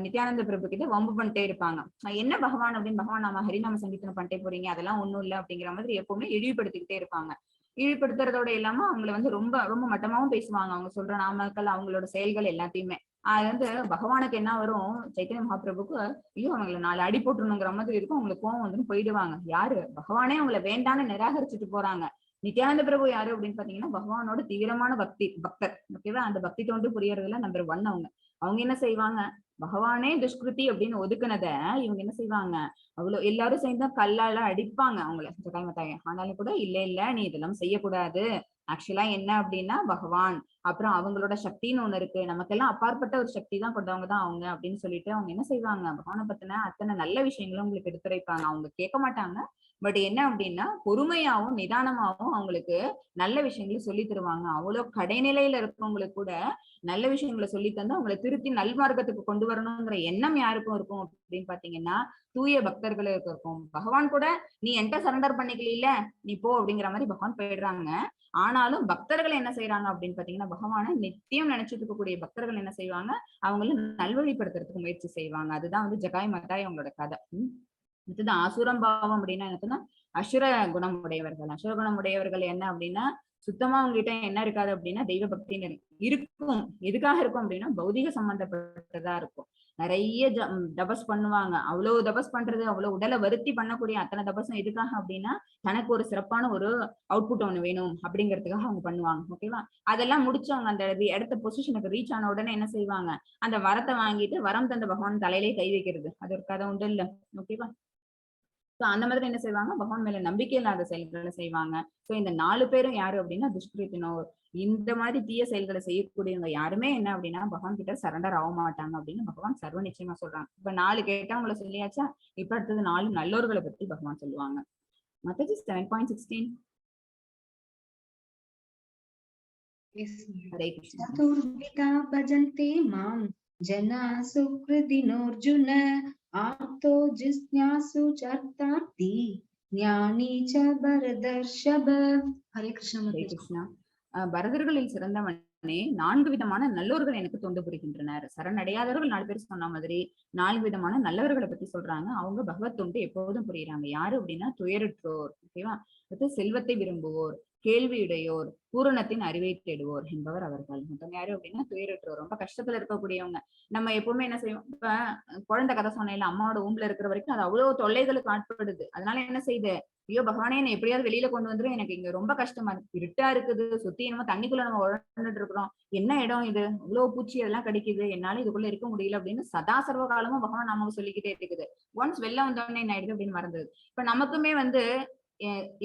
நித்யானந்த பிரபு கிட்ட வம்பு பண்ணிட்டே இருப்பாங்க. என்ன பகவான் அப்படின்னு, பகவான் நாம ஹரிநாம சங்கீர்த்தனம் பண்ணிட்டே போறீங்க, அதெல்லாம் ஒண்ணும் இல்லை அப்படிங்கிற மாதிரி எப்பவுமே இழிவுபடுத்திக்கிட்டே இருப்பாங்க. இழிவுபடுத்துறதோட இல்லாம அவங்களை வந்து ரொம்ப ரொம்ப மட்டமாவும் பேசுவாங்க. அவங்க சொல்ற நாமக்கள், அவங்களோட செயல்கள் எல்லாத்தையுமே. அது வந்து பகவானுக்கு என்ன வரும், சைத்தன்ய மகாபிரபுக்கு ஐயோ அவங்களை 4 அடி போட்டுருணுங்கிற மாதிரி இருக்கும். அவங்களுக்கு கோவம் வந்து போயிடுவாங்க. யாரு, பகவானே அவங்களை வேண்டான்னு நிராகரிச்சுட்டு போறாங்க. நித்யானந்த பிரபு யாரு அப்படின்னு பாத்தீங்கன்னா பகவானோட தீவிரமான பக்தர். ஓகேவா? அந்த பக்தி தோண்டு புரியறதுல நம்பர் 1 அவங்க என்ன செய்வாங்க, பகவானே துஷ்கிருதி அப்படின்னு ஒதுக்குனத இவங்க என்ன செய்வாங்க, அவ்வளவு எல்லாரும் சேர்ந்தா கல்லால அடிப்பாங்க அவங்கள ஜகாய். ஆனாலும் கூட இல்ல நீ இதெல்லாம் செய்யக்கூடாது, ஆக்சுவலா என்ன அப்படின்னா பகவான், அப்புறம் அவங்களோட சக்தின்னு ஒண்ணு இருக்கு, நமக்கெல்லாம் அப்பாற்பட்ட ஒரு சக்தி தான் கொண்டவங்க தான் அவங்க அப்படின்னு சொல்லிட்டு அவங்க என்ன செய்வாங்க, பகவானை பத்தின அத்தனை நல்ல விஷயங்களும் உங்களுக்கு எடுத்துரைப்பாங்க. அவங்க கேட்க மாட்டாங்க. பட் என்ன அப்படின்னா பொறுமையாவும் நிதானமாவும் அவங்களுக்கு நல்ல விஷயங்களை சொல்லி தருவாங்க. அவ்வளவு கடைநிலையில இருக்கவங்களுக்கு கூட நல்ல விஷயங்களை சொல்லி தந்து அவங்களை திருத்தி நல்மார்க்கத்துக்கு கொண்டு வரணுங்கிற எண்ணம் யாருக்கும் இருக்கும் அப்படின்னு பாத்தீங்கன்னா தூய பக்தர்களுக்கு இருக்கும். பகவான் கூட நீ என்கிட்ட சரண்டர் பண்ணிக்கல, நீ போ அப்படிங்கிற மாதிரி பகவான் போயிடுறாங்க. ஆனாலும் பக்தர்கள் என்ன செய்யறாங்க அப்படின்னு பாத்தீங்கன்னா பகவானை நித்தியம் நினைச்சிட்டு இருக்கக்கூடிய பக்தர்கள் என்ன செய்வாங்க, அவங்கள நல்வழிப்படுத்துறதுக்கு முயற்சி செய்வாங்க. அதுதான் வந்து ஜகாய் மத்தாய் அவங்களோட கதை. இதுதான் ஆசுரம் பாவம் அப்படின்னா என்னன்னா அசுர குணம் உடையவர்கள். அசுர குணம் உடையவர்கள் என்ன அப்படின்னா சுத்தமா அவங்ககிட்ட என்ன இருக்காது அப்படின்னா தெய்வ பக்தின்னு இருக்கும். எதுக்காக இருக்கும் அப்படின்னா பௌதிக சம்பந்தப்பட்டதா இருக்கும். நிறைய தபஸ் பண்ணுவாங்க. அவ்வளவு தபஸ் பண்றது, அவ்வளவு உடலை வருத்தி பண்ணக்கூடிய அத்தனை தபஸும் எதுக்காக அப்படின்னா தனக்கு ஒரு சிறப்பான ஒரு அவுட்புட் ஒண்ணு வேணும் அப்படிங்கிறதுக்காக அவங்க பண்ணுவாங்க. ஓகேவா? அதெல்லாம் முடிச்சவங்க அந்த இடத்த பொசிஷனுக்கு ரீச் ஆன உடனே என்ன செய்வாங்க, அந்த வரத்தை வாங்கிட்டு வரம் தந்த பகவான் தலையிலே கை வைக்கிறது. அது ஒரு கதை உண்டு இல்ல. ஓகேவா? சோ அந்த மாதிரி என்ன செய்வாங்க, பகவான் மேல நம்பிக்கை இல்லாத செயல்களை செய்வாங்க. சோ இந்த 4 பேரும் யாரு அப்படின்னா துஷ்கிருத்தினோர். இந்த மாதிரி தீய செயல்களை செய்யக்கூடியவங்க யாருமே என்ன அப்படின்னா பகவான் கிட்ட சரண்டர் ஆக மாட்டாங்க அப்படின்னு பகவான் சர்வ நிச்சயமா சொல்றாங்க. இப்ப 4 கேட்டவங்களை சொல்லியாச்சா, இப்ப அடுத்தது 4 நல்லோர்களை பத்தி பகவான் சொல்லுவாங்க. மத்தஜி 7.16. ஹரே கிருஷ்ணா. சதுர்விதா பஜந்தே மாம் ஜனா சுக்ருதினோர்ஜுன ஆர்த்தோ ஜிஸ்ஞாசு சர்த்தார்த்தி ஞானி ச பரதர்ஷப. ஹரே கிருஷ்ணா. ஹரே கிருஷ்ணா. பரதர்களில் சிறந்தவனே 4 விதமான நல்லோர்கள் எனக்கு தொண்டு புரிகின்றனர். சரணடையாதவர்கள் 4 பேர் சொன்ன மாதிரி 4 விதமான நல்லவர்களை பத்தி சொல்றாங்க. அவங்க பகவத் தொண்டு எப்போதும் புரியுறாங்க. யாரு அப்படின்னா துயருற்றோர். ஓகேவா? அடுத்து செல்வத்தை விரும்புவோர், கேள்வியுடையோர், பூரணத்தின் அறிவை தேடுவோர் என்பவர் அவர்கள். மொத்தம் யாரு அப்படின்னா துயருற்றோர், ரொம்ப கஷ்டத்துல இருக்கக்கூடியவங்க. நம்ம எப்பவுமே என்ன செய்வோம், இப்ப குழந்தை கதை சொன்னேன்ல, அம்மாவோட ஊம்புல இருக்கிற வரைக்கும் அது அவ்வளவு தொல்லைகளுக்கு ஆட்படுது. அதனால என்ன செய்யுது, ஐயோ பகவானே என்ன எப்படியாவது வெளியில கொண்டு வந்துரும், எனக்கு இங்க ரொம்ப கஷ்டமா இருக்கு, இருட்டா இருக்குது, சுத்தி என்னமோ தண்ணிக்குள்ள நம்ம உழந்துட்டு இருக்கிறோம், என்ன இடம் இது, இவ்வளவு பூச்சி அதெல்லாம் கிடைக்குது, என்னால இதுக்குள்ள இருக்க முடியல அப்படின்னு சதா சர்வ காலமும் பகவான் நாம சொல்லிக்கிட்டே இருக்குது. ஒன்ஸ் வெளில வந்தோடனே என்ன ஆயிடுது அப்படின்னு மறந்தது. இப்ப நமக்குமே வந்து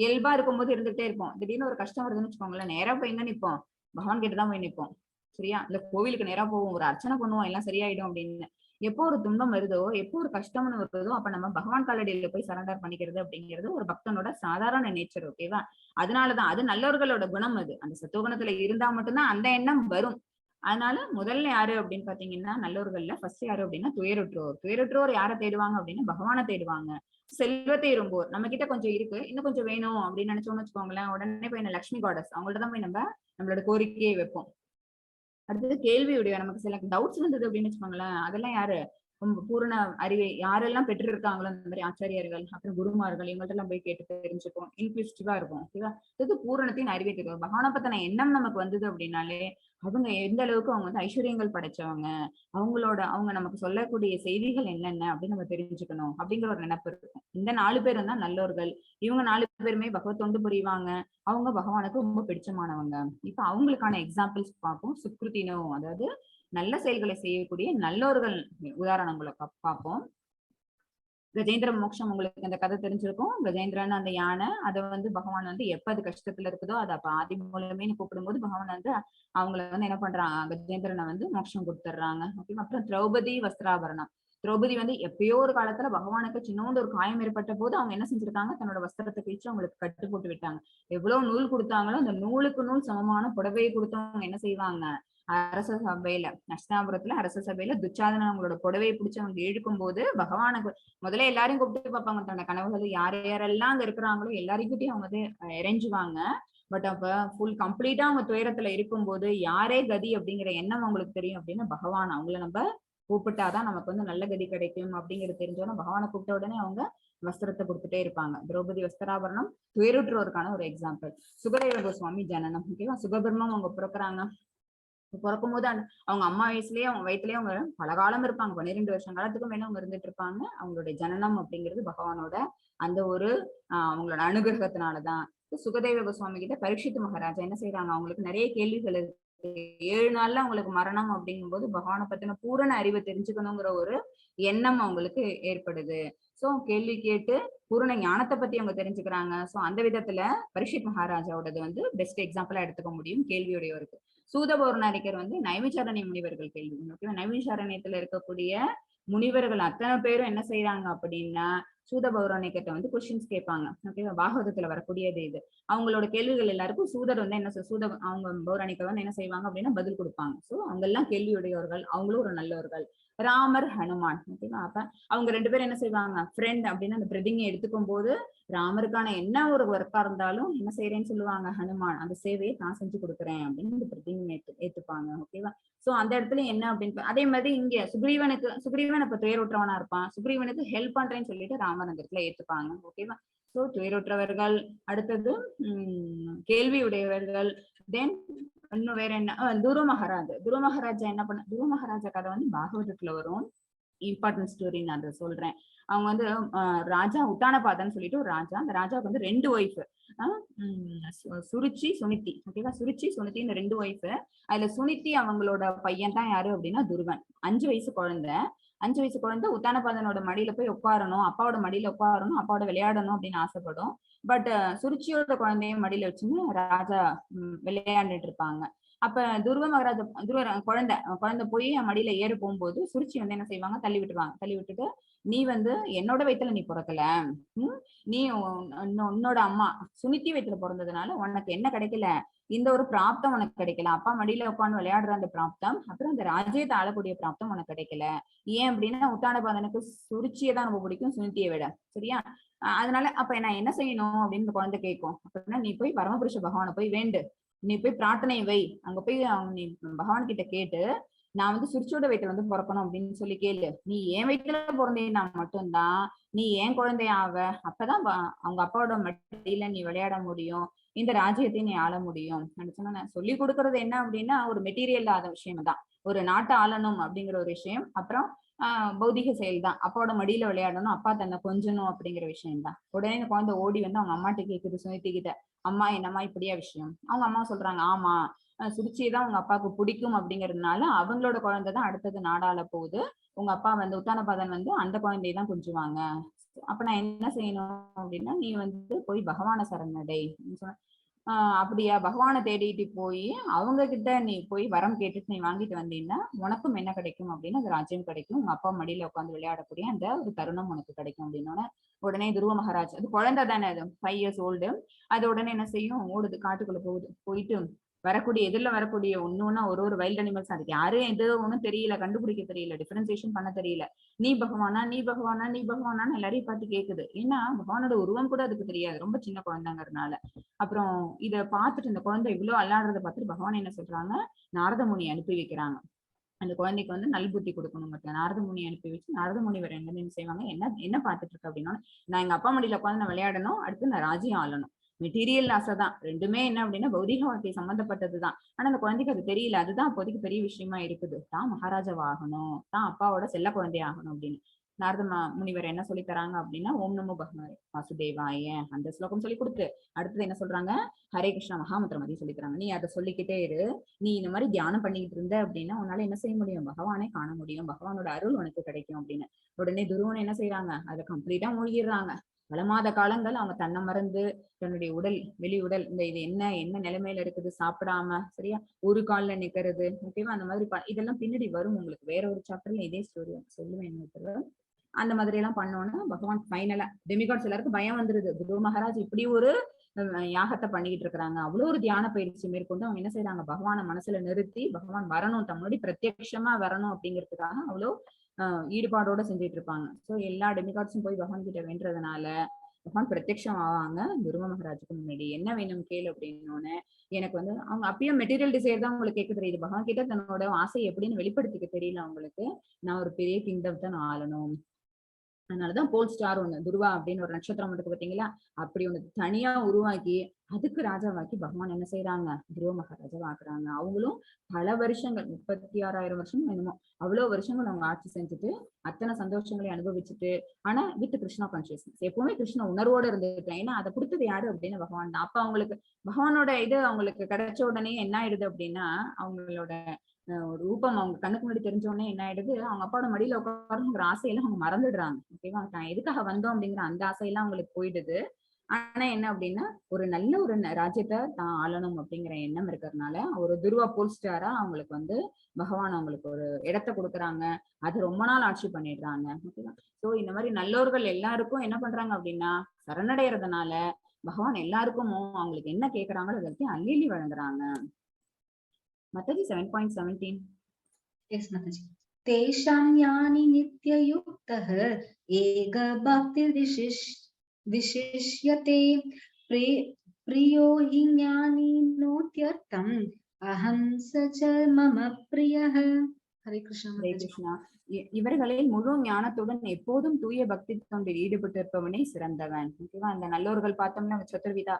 இயல்பா இருக்கும்போது இருந்துகிட்டே இருப்போம். திடீர்னு ஒரு கஷ்டம் வருதுன்னு வச்சுக்கோங்களேன், நேரா போய் எங்க நிப்போம், பகவான் கிட்டதான் போய் நிப்போம். சரியா? இல்ல கோவிலுக்கு நேரா போவோம், ஒரு அர்ச்சனை பண்ணுவோம், எல்லாம் சரியாயிடும் அப்படின்னு. எப்போ ஒரு துன்பம் வருதோ, எப்போ ஒரு கஷ்டம்னு வருதோ, அப்ப நம்ம பகவான் காலடியில போய் சரண்டர் பண்ணிக்கிறது அப்படிங்கிறது ஒரு பக்தனோட சாதாரண நேச்சர். ஓகேவா? அதனாலதான் அது நல்லவர்களோட குணம். அது அந்த சத்துவகுணத்துல இருந்தா மட்டும்தான் அந்த எண்ணம் வரும். அதனால முதல்ல யாரு அப்படின்னு பாத்தீங்கன்னா நல்லவர்கள்ல ஃபர்ஸ்ட் யாரு அப்படின்னா துயருற்றோர். துயருற்றோர் யாரை தேடுவாங்க அப்படின்னா பகவானை தேடுவாங்க. செல்வத்தை விரும்புவோர். நம்ம கிட்ட கொஞ்சம் இருக்கு, இன்னும் கொஞ்சம் வேணும் அப்படின்னு நினைச்சோம்னு வச்சுக்கோங்களேன், உடனே போய் லட்சுமி காடஸ் அவங்கள்ட்ட தான் போய் நம்மளோட கோரிக்கையை வைப்போம். அடுத்தது கேள்வியுடைய நமக்கு சில டவுட்ஸ் வந்தது அப்படின்னு வச்சுக்கோங்களேன், அதெல்லாம் யாரு பூரண அறிவை யாரெல்லாம் பெற்று இருக்காங்களோ அந்த மாதிரி ஆச்சாரியர்கள் அப்புறம் குருமார்கள் இவங்கள்ட்ட எல்லாம் போய் கேட்டு தெரிஞ்சுப்போம். இன்க்ளூசிவா இருக்கும். ஓகேவா? இது பூரணத்தின் அறிவை தெரியும். பகவானை பத்தின எண்ணம் நமக்கு வந்தது அப்படின்னாலே அவங்க எந்த அளவுக்கு அவங்க வந்து ஐஸ்வர்யங்கள் படைச்சவங்க, அவங்க நமக்கு சொல்லக்கூடிய செய்திகள் என்னென்ன அப்படின்னு நம்ம தெரிஞ்சுக்கணும் அப்படிங்கிற ஒரு நினைப்பு இருக்கும். இந்த 4 பேரும் தான் நல்லோர்கள். இவங்க 4 பேருமே பகவத் தொண்டு புரிவாங்க. அவங்க பகவானுக்கு ரொம்ப பிடிச்சமானவங்க. இப்ப அவங்களுக்கான எக்ஸாம்பிள்ஸ் பார்ப்போம். சுக்ருதினோ, அதாவது நல்ல செயல்களை செய்யக்கூடிய நல்லோர்கள் உதாரணங்களை பார்ப்போம். கஜேந்திர மோட்சம் உங்களுக்கு அந்த கதை தெரிஞ்சிருக்கும். கஜேந்திரன் அந்த யானை அதை வந்து பகவான் வந்து எப்ப அது கஷ்டத்துல இருக்குதோ அதை அப்ப ஆதி மூலமே கூப்பிடும் போது பகவான் வந்து அவங்களை வந்து என்ன பண்றாங்க, கஜேந்திரனை வந்து மோட்சம் கொடுத்துட்றாங்க. ஓகே. அப்புறம் திரௌபதி வஸ்திராபரணம். திரௌபதி வந்து எப்பயோ ஒரு காலத்துல பகவானுக்கு சின்னோண்டு ஒரு காயம் ஏற்பட்ட போது அவங்க என்ன செஞ்சிருக்காங்க, தன்னோட வஸ்திரத்தை பிரிச்சு அவங்களுக்கு கட்டு போட்டு விட்டாங்க. எவ்வளவு நூல் கொடுத்தாங்களோ அந்த நூலுக்கு நூல் சமமான புடவையை கொடுத்தவங்க என்ன செய்வாங்க, அரச சபையில ஹஸ்தினாபுரத்துல அரச சபையில துச்சாதனன் அவங்களோட புடவையை பிடிச்சு அவங்க இழுக்கும் போது பகவானுக்கு முதல்ல எல்லாரையும் கூப்பிட்டு பார்ப்பாங்க. தன்னோட கனவுகள் யாரெல்லாம் அங்க இருக்கிறாங்களோ எல்லாரையும் அவங்க வந்து இறைஞ்சுவாங்க. பட் அப்ப ஃபுல் கம்ப்ளீட்டா அவங்க துயரத்துல இருக்கும்போது யாரே கதி அப்படிங்கிற எண்ணம் அவங்களுக்கு தெரியும் அப்படின்னா பகவான் அவங்கள நம்ம கூப்பிட்டாதான் நமக்கு வந்து நல்ல கதி கிடைக்கும் அப்படிங்கிறது தெரிஞ்சோன்னா பகவானை கூப்பிட்ட உடனே அவங்க வஸ்திரத்தை கொடுத்துட்டே இருப்பாங்க. திரௌபதி வஸ்திராபரணம் துயருற்றோருக்கான ஒரு எக்ஸாம்பிள். சுகதேவ கோஸ்வாமி ஜனனம். ஓகேவா? சுகபிரம்மம் அவங்க பிறக்குறாங்க. பிறக்கும் போது அவங்க அம்மா வயசுலயே அவங்க வயிற்றுலயே அவங்க பல காலம் இருப்பாங்க. 12 வருஷம் காலத்துக்கும் மேல அவங்க இருந்துட்டு இருப்பாங்க. அவங்களுடைய ஜனனம் அப்படிங்கிறது பகவானோட அந்த ஒரு அவங்களோட அனுகிரகத்தினாலதான். சுகதேவ கோஸ்வாமி கிட்ட பரீட்சித் மகாராஜா என்ன செய்யறாங்க, அவங்களுக்கு நிறைய கேள்விகள் இருக்கு. 7 நாள்ல அவங்களுக்கு மரணம் அப்படிங்கும் போது பகவானை பத்தின பூரண அறிவை தெரிஞ்சுக்கணுங்கிற ஒரு எண்ணம் அவங்களுக்கு ஏற்படுது. சோ கேள்வி கேட்டு பூரண ஞானத்தை பத்தி அவங்க தெரிஞ்சுக்கிறாங்க. சோ அந்த விதத்துல பரீட்சித் மகாராஜாவோடது வந்து பெஸ்ட் எக்ஸாம்பிளா எடுத்துக்க முடியும் கேள்வியுடையவருக்கு. சூத பௌர்ணரிக்கர் வந்து நைமிசாரண்ய முனிவர்கள் கேள்வி. ஓகேவா? நைமிசாரண்யத்துல இருக்கக்கூடிய முனிவர்கள் அத்தனை பேரும் என்ன செய்யறாங்க அப்படின்னா சூத பௌராணிகிட்ட வந்து கொஸ்டின்ஸ் கேட்பாங்க. ஓகேவா? பாகவதத்துல வரக்கூடியது இது. அவங்களோட கேள்விகள் எல்லாருக்கும் சூதர் வந்து என்ன அவங்க பௌராணிக்கர் வந்து என்ன செய்வாங்க அப்படின்னா பதில் கொடுப்பாங்க. சோ அவங்க எல்லாம் கேள்வியுடையவர்கள், அவங்களும் ஒரு நல்லவர்கள். ராமர், ஹனுமான். ஓகேவா? அப்ப அவங்க 2 பேரும் என்ன செய்வாங்க, ஃப்ரெண்ட் அப்படின்னு அந்த பிரதிங்கை எடுத்துக்கும் போது ராமருக்கான என்ன ஒரு ஒர்க்கா இருந்தாலும் என்ன செய்யறேன்னு சொல்லுவாங்க, ஹனுமான் அந்த சேவையை நான் செஞ்சு கொடுக்குறேன் அப்படின்னு இந்த பிரதிங்கை ஏத்துப்பாங்க. ஓகேவா? சோ அந்த இடத்துல என்ன அப்படின்னு அதே மாதிரி இங்க சுக்ரீவன் இப்ப துயருற்றவனா இருப்பான். சுக்ரீவனுக்கு ஹெல்ப் பண்றேன்னு சொல்லிட்டு ராமர் அந்த இடத்துல ஏத்துப்பாங்க. ஓகேவா? சோ துயருற்றவர்கள், அடுத்தது கேள்வி உடையவர்கள், தென் இன்னும் வேற என்ன, துருவ மகாராஜா என்ன பண்ண, துருவ மகாராஜா கதை வந்து பாகவதத்துல வரும். இம்பார்ட்டன்ட் ஸ்டோரி நான் அதை சொல்றேன். அவங்க வந்து ராஜா உத்தானபாதன்னு சொல்லிட்டு ஒரு ராஜா. அந்த ராஜாவுக்கு வந்து 2 ஒய்ஃப், சுருச்சி, சுனித்தி. ஓகேவா? சுருச்சி, சுனித்தின்னு 2 ஒய்ஃப். அதுல சுனித்தி அவங்களோட பையன் தான் யாரு அப்படின்னா துருவன். 5 வயசு குழந்தை உத்தானபாதனோட மடியில போய் உட்காரணும், அப்பாவோட மடியில உட்காரணும், அப்பாவோட விளையாடணும் அப்படின்னு ஆசைப்படும். பட் சுருச்சியோட குழந்தையும் மடியில வச்சுன்னு ராஜா விளையாண்டுட்டு இருப்பாங்க. அப்ப குழந்தை போய் மடியில ஏற போகும்போது சுருச்சி வந்து என்ன செய்வாங்க, தள்ளி விட்டுட்டு நீ வந்து என்னோட வயித்துல நீ பிறக்கல, நீ உன்னோட அம்மா சுனித்தி வயித்துல பிறந்ததுனால உனக்கு என்ன கிடைக்கல, இந்த ஒரு பிராப்தம் உனக்கு கிடைக்கல. அப்பா மடியில உட்காந்து விளையாடுற அந்த பிராப்தம், அப்புறம் அந்த ராஜ்யத்தை ஆளக்கூடிய பிராப்தம் உனக்கு கிடைக்கல. ஏன் அப்படின்னா உத்தானபாதனுக்கு சுருச்சியை தான் ரொம்ப பிடிக்கும் சுனித்தியை விட. சரியா? அதனால அப்ப நான் என்ன செய்யணும் அப்படின்னு இந்த குழந்தை கேட்கும். அப்படின்னா நீ போய் பரமபுருஷ பகவானை போய் வேண்டு, நீ போய் பிரார்த்தனை வை, அங்க போய் நீ பகவான் கிட்ட கேட்டு நான் வந்து சுருச்சியோட வயிற்றுல வந்து பிறக்கணும் அப்படின்னு சொல்லி கேளு. நீ என் வயிற்றுல பிறந்தேன்னா மட்டும்தான் நீ ஏன் குழந்தையாவ, அப்பதான் அவங்க அப்பாவோட மடியில நீ விளையாட முடியும், இந்த ராஜ்யத்தையும் நீ ஆள முடியும். சொன்னா சொல்லி கொடுக்கறது என்ன அப்படின்னா ஒரு மெட்டீரியல் இல்லாத விஷயம் தான், ஒரு நாட்டை ஆளணும் அப்படிங்கிற ஒரு விஷயம். அப்புறம் பௌதிக செயல் தான், அப்பாவோட மடியில விளையாடணும், அப்பா தன்னை கொஞ்சணும் அப்படிங்கிற விஷயம் தான். உடனே இந்த குழந்தை ஓடி வந்து அவங்க அம்மாட்ட கேக்குது, சுனித்தி கிட்ட, அம்மா என்னம்மா இப்படியா விஷயம். அவங்க அம்மா சொல்றாங்க, ஆமா சுருச்சிதான் உங்க அப்பாவுக்கு பிடிக்கும் அப்படிங்கறதுனால அவங்களோட குழந்தை தான் அடுத்தது நாடாள போகுது, உங்க அப்பா வந்து உத்தானபாதன் வந்து அந்த குழந்தையை தான் கொஞ்சுவாங்க. அப்ப நான் என்ன செய்யணும் அப்படின்னா நீ வந்து போய் பகவான சரணடை. அப்படியா, பகவானை தேடிட்டு போய் அவங்க கிட்ட நீ போய் வரம் கேட்டுட்டு நீ வாங்கிட்டு வந்தீங்கன்னா உனக்கும் என்ன கிடைக்கும் அப்படின்னா அது ராஜ்யம் கிடைக்கும், உங்க அப்பா மடியில உட்காந்து விளையாடக்கூடிய அந்த ஒரு தருணம் உனக்கு கிடைக்கும் அப்படின்னோட உடனே துருவ மகாராஜ், அது குழந்தை தானே, அது 5 years old, அது உடனே என்ன செய்யும், ஓடுது, காட்டுக்குள்ள போயிட்டு வரக்கூடிய எதிரில வரக்கூடிய ஒண்ணு ஒரு வைல்ட் அனிமல்ஸ், அதுக்கு யாரும் எது ஒண்ணும் தெரியல, கண்டுபிடிக்க தெரியல, டிஃபரன்சியேஷன் பண்ண தெரியல. நீ பகவானா நீ பகவானா நீ பகவானான்னு எல்லாரையும் பார்த்து கேக்குது. ஏன்னா பகவானோட உருவம் கூட அதுக்கு தெரியாது, ரொம்ப சின்ன குழந்தைங்கிறதுனால. அப்புறம் இத பார்த்துட்டு இந்த குழந்தை இவ்வளவு அல்லாடுறத பார்த்துட்டு பகவான் என்ன சொல்றாங்க, நாரத முனி அனுப்பி வைக்கிறாங்க. அந்த குழந்தைக்கு வந்து நல்புத்தி கொடுக்கணும். நாரத முனி அனுப்பி வச்சு நாரத முனிவர் என்ன செய்வாங்க, என்ன பார்த்துட்டு இருக்கு அப்படின்னா, நான் எங்க அப்பா மடியில உட்காந்து நான் விளையாடணும், அடுத்து நான் ராஜ்யம் ஆளணும். மெட்டீரியல் ஆசை தான், ரெண்டுமே என்ன அப்படின்னா பௌதிக வாழ்க்கை சம்பந்தப்பட்டதுதான். ஆனா அந்த குழந்தைக்கு அது தெரியல, அதுதான் அப்போதைக்கு பெரிய விஷயமா இருக்குது. தான் மகாராஜாவா ஆகணும், தான் அப்பாவோட செல்ல குழந்தைய ஆகணும் அப்படின்னு. நாரத முனிவர் என்ன சொல்லி தராங்க அப்படின்னா, ஓம் நமோ பகவான் வாசுதேவாய அந்த ஸ்லோகம் சொல்லி கொடுத்து, அடுத்தது என்ன சொல்றாங்க, ஹரே கிருஷ்ணா மகாமந்திரம் மாதிரி சொல்லி தராங்க. நீ அதை சொல்லிக்கிட்டே இரு, நீ இந்த மாதிரி தியானம் பண்ணிக்கிட்டு இருந்த அப்படின்னா உன்னால என்ன செய்ய முடியும், பகவானே காண முடியும், பகவானோட அருள் உனக்கு கிடைக்கும் அப்படின்னு. உடனே துருவன் என்ன செய்யறாங்க, அதை கம்ப்ளீட்டா மூழ்கிடுறாங்க. பல மாத காலங்கள் அவங்க தன்னை மறந்து தன்னுடைய உடல் வெளி உடல் இந்த இது என்ன நிலைமையில இருக்குது, சாப்பிடாம சரியா ஒரு கால்ல நிக்கிறது, ஓகேவா, அந்த மாதிரி இதெல்லாம் பின்னாடி வரும் உங்களுக்கு, வேற ஒரு சாப்டர்ல இதே ஸ்டோரி சொல்லுவேன். அந்த மாதிரி எல்லாம் பண்ணோன்னா பகவான் ஃபைனலா டெமிகாட்ஸ் எல்லாருக்கும் பயம் வந்துருது, குரு மகாராஜ் இப்படி ஒரு யாகத்தை பண்ணிக்கிட்டு இருக்கிறாங்க. அவ்வளவு ஒரு தியான பயிற்சி மேற்கொண்டு அவங்க என்ன செய்யறாங்க, பகவானை மனசுல நிறுத்தி பகவான் வரணும், தம்முடைய பிரத்யட்சமா வரணும் அப்படிங்கிறதுக்காக அவ்வளவு ஈடுபாடோட செஞ்சுட்டு இருப்பாங்க. சோ எல்லா டெமிகாட்ஸும் போய் பகவான் கிட்ட வேண்டதுனால பகவான் பிரத்யட்சம் ஆவாங்க. துருவ மகாராஜுக்கு முன்னாடி என்ன வேணும் கேளு அப்படின்னோன்னு, எனக்கு வந்து அவங்க அப்பயும் மெட்டீரியல் டிசைர் தான் உங்களுக்கு கேட்க தெரியுது, பகவான் கிட்ட தன்னோட ஆசை எப்படின்னு வெளிப்படுத்திக்க தெரியல அவங்களுக்கு. நான் ஒரு பெரிய கிங்டம் தான் ஆளணும், அதனாலதான் போல் ஸ்டார் ஒண்ணு துருவா அப்படின்னு ஒரு நட்சத்திரம் இருக்கு பாத்தீங்களா, அப்படி ஒண்ணு தனியா உருவாக்கி அதுக்கு ராஜாவாக்கி பகவான் என்ன செய்யறாங்க, துருவ மகாராஜா ஆக்குறாங்க. அவங்களும் பல வருஷங்கள் 36,000 வருஷம் என்னமோ அவ்வளவு வருஷங்கள் அவங்க ஆட்சி செஞ்சுட்டு அத்தனை சந்தோஷங்களை அனுபவிச்சுட்டு, ஆனா வித் கிருஷ்ணா கான்சியஸ்னஸ், எப்பவுமே கிருஷ்ண உணர்வோட இருந்துட்டேன். ஏன்னா அதை கொடுத்தது யாரு அப்படின்னு பகவான் தான். அப்ப அவங்களுக்கு பகவானோட இது அவங்களுக்கு கிடைச்ச உடனே என்ன ஆயிடுது அப்படின்னா, அவங்களோட ஒரு ரூபம் அவங்க கண்ணுக்கு முன்னாடி தெரிஞ்ச உடனே என்ன ஆயிடுது, அவங்க அப்பாவோட மடியில உட்காருங்கிற ஆசையெல்லாம் அவங்க மறந்துடுறாங்க. ஓகேவா, நான் எதுக்காக வந்தோம் அப்படிங்கிற அந்த ஆசையெல்லாம் அவங்களுக்கு போயிடுது. ஆனா என்ன அப்படின்னா, ஒரு நல்ல ஒரு ராஜ்யத்தை தான் ஆளணும் அப்படிங்கிற எண்ணம் இருக்கிறதுனால ஒரு துருவா போல் ஸ்டாரா அவங்களுக்கு வந்து பகவான் அவங்களுக்கு ஒரு இடத்தை கொடுக்குறாங்க. அது ரொம்ப நாள் ஆட்சி பண்ணிடுறாங்க. ஓகேவா, சோ இந்த மாதிரி நல்லோர்கள் எல்லாருக்கும் என்ன பண்றாங்க அப்படின்னா, சரணடைறதுனால பகவான் எல்லாருக்கும் அவங்களுக்கு என்ன கேட்கறாங்களோ அதற்கு அள்ளி வழங்குறாங்க. Mataji 7.17. Yes, Mataji. Tesham yani nityayuktah ega bhakti vishishyate priyo hi jnani notyartam aham sacha mama priyah. Hare Krishna. Hare Krishna. இவர்களில் முழு ஞானத்துடன் எப்போதும் தூய பக்தி தொண்டில் ஈடுபட்டு இருப்பவனே சிறந்தவன். ஓகேவா, அந்த நல்லோர்கள் பார்த்தோம்னா சதுர்விதா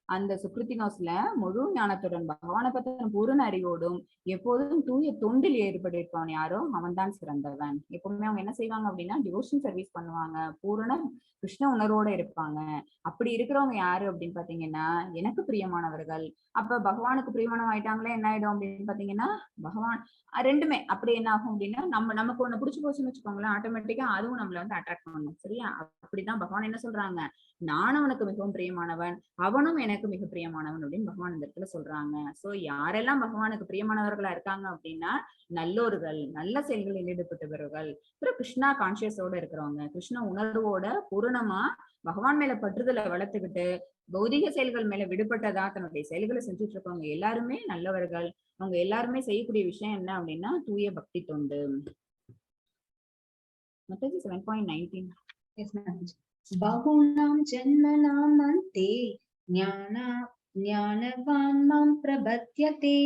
அந்த சுக்ருத்தினோஸ்ல முழு ஞானத்துடன் பகவானை பத்தின பூரண அறிவோடும் எப்போதும் தூய தொண்டில் ஈடுபட்டிருப்பவன் யாரோ அவன் தான் சிறந்தவன். எப்பவுமே அவங்க என்ன செய்வாங்க அப்படின்னா டிவோஷன் சர்வீஸ் பண்ணுவாங்க, பூரண கிருஷ்ண உணர்வோட இருப்பாங்க. அப்படி இருக்கிறவங்க யாரு அப்படின்னு பாத்தீங்கன்னா எனக்கு பிரியமானவர்கள். அப்ப பகவானுக்கு பிரியமானவங்க ஆயிட்டாங்களே என்ன ஆயிடும் அப்படின்னு பாத்தீங்கன்னா, பகவான் ரெண்டுமே அப்படி என்ன ஆகும் அப்படின்னா, நமக்கு ஒண்ணு பிடிச்சு போச்சுன்னு வச்சுக்கோங்களேன், ஆட்டோமேட்டிக்கா அதுவும் நம்மள வந்து அட்ராக்ட் பண்ணணும். சரியா, அப்படிதான் பகவான் என்ன சொல்றாங்க, நான் அவனுக்கு மிகவும் பிரியமானவன், அவனும் எனக்கு மிக பிரியமானவன் அப்படின்னு பகவான் இந்த இடத்துல சொல்றாங்க. சோ யாரெல்லாம் பகவானுக்கு பிரியமானவர்களா இருக்காங்க அப்படின்னா, நல்லோர்கள், நல்ல செயல்களில் ஈடுபட்டவர்கள், அப்புறம் கிருஷ்ணா கான்சியஸோட இருக்கிறவங்க, கிருஷ்ண உணர்வோட பூரணமா பகவான் மேல பற்றுதலை வளர்த்துக்கிட்டு பௌதிக செயல்கள் மேல விடுபட்டதா தன்னுடைய செயல்களை செஞ்சுட்டு இருக்கவங்க எல்லாருமே நல்லவர்கள். அவங்க எல்லாருமே செய்யக்கூடிய விஷயம் என்ன அப்படின்னா தூய பக்தி தொண்டு. Mataji 7.19. Yes, Mataji. Bahunam janmanam ante ஞானவான் மாம் பிரபத்யதே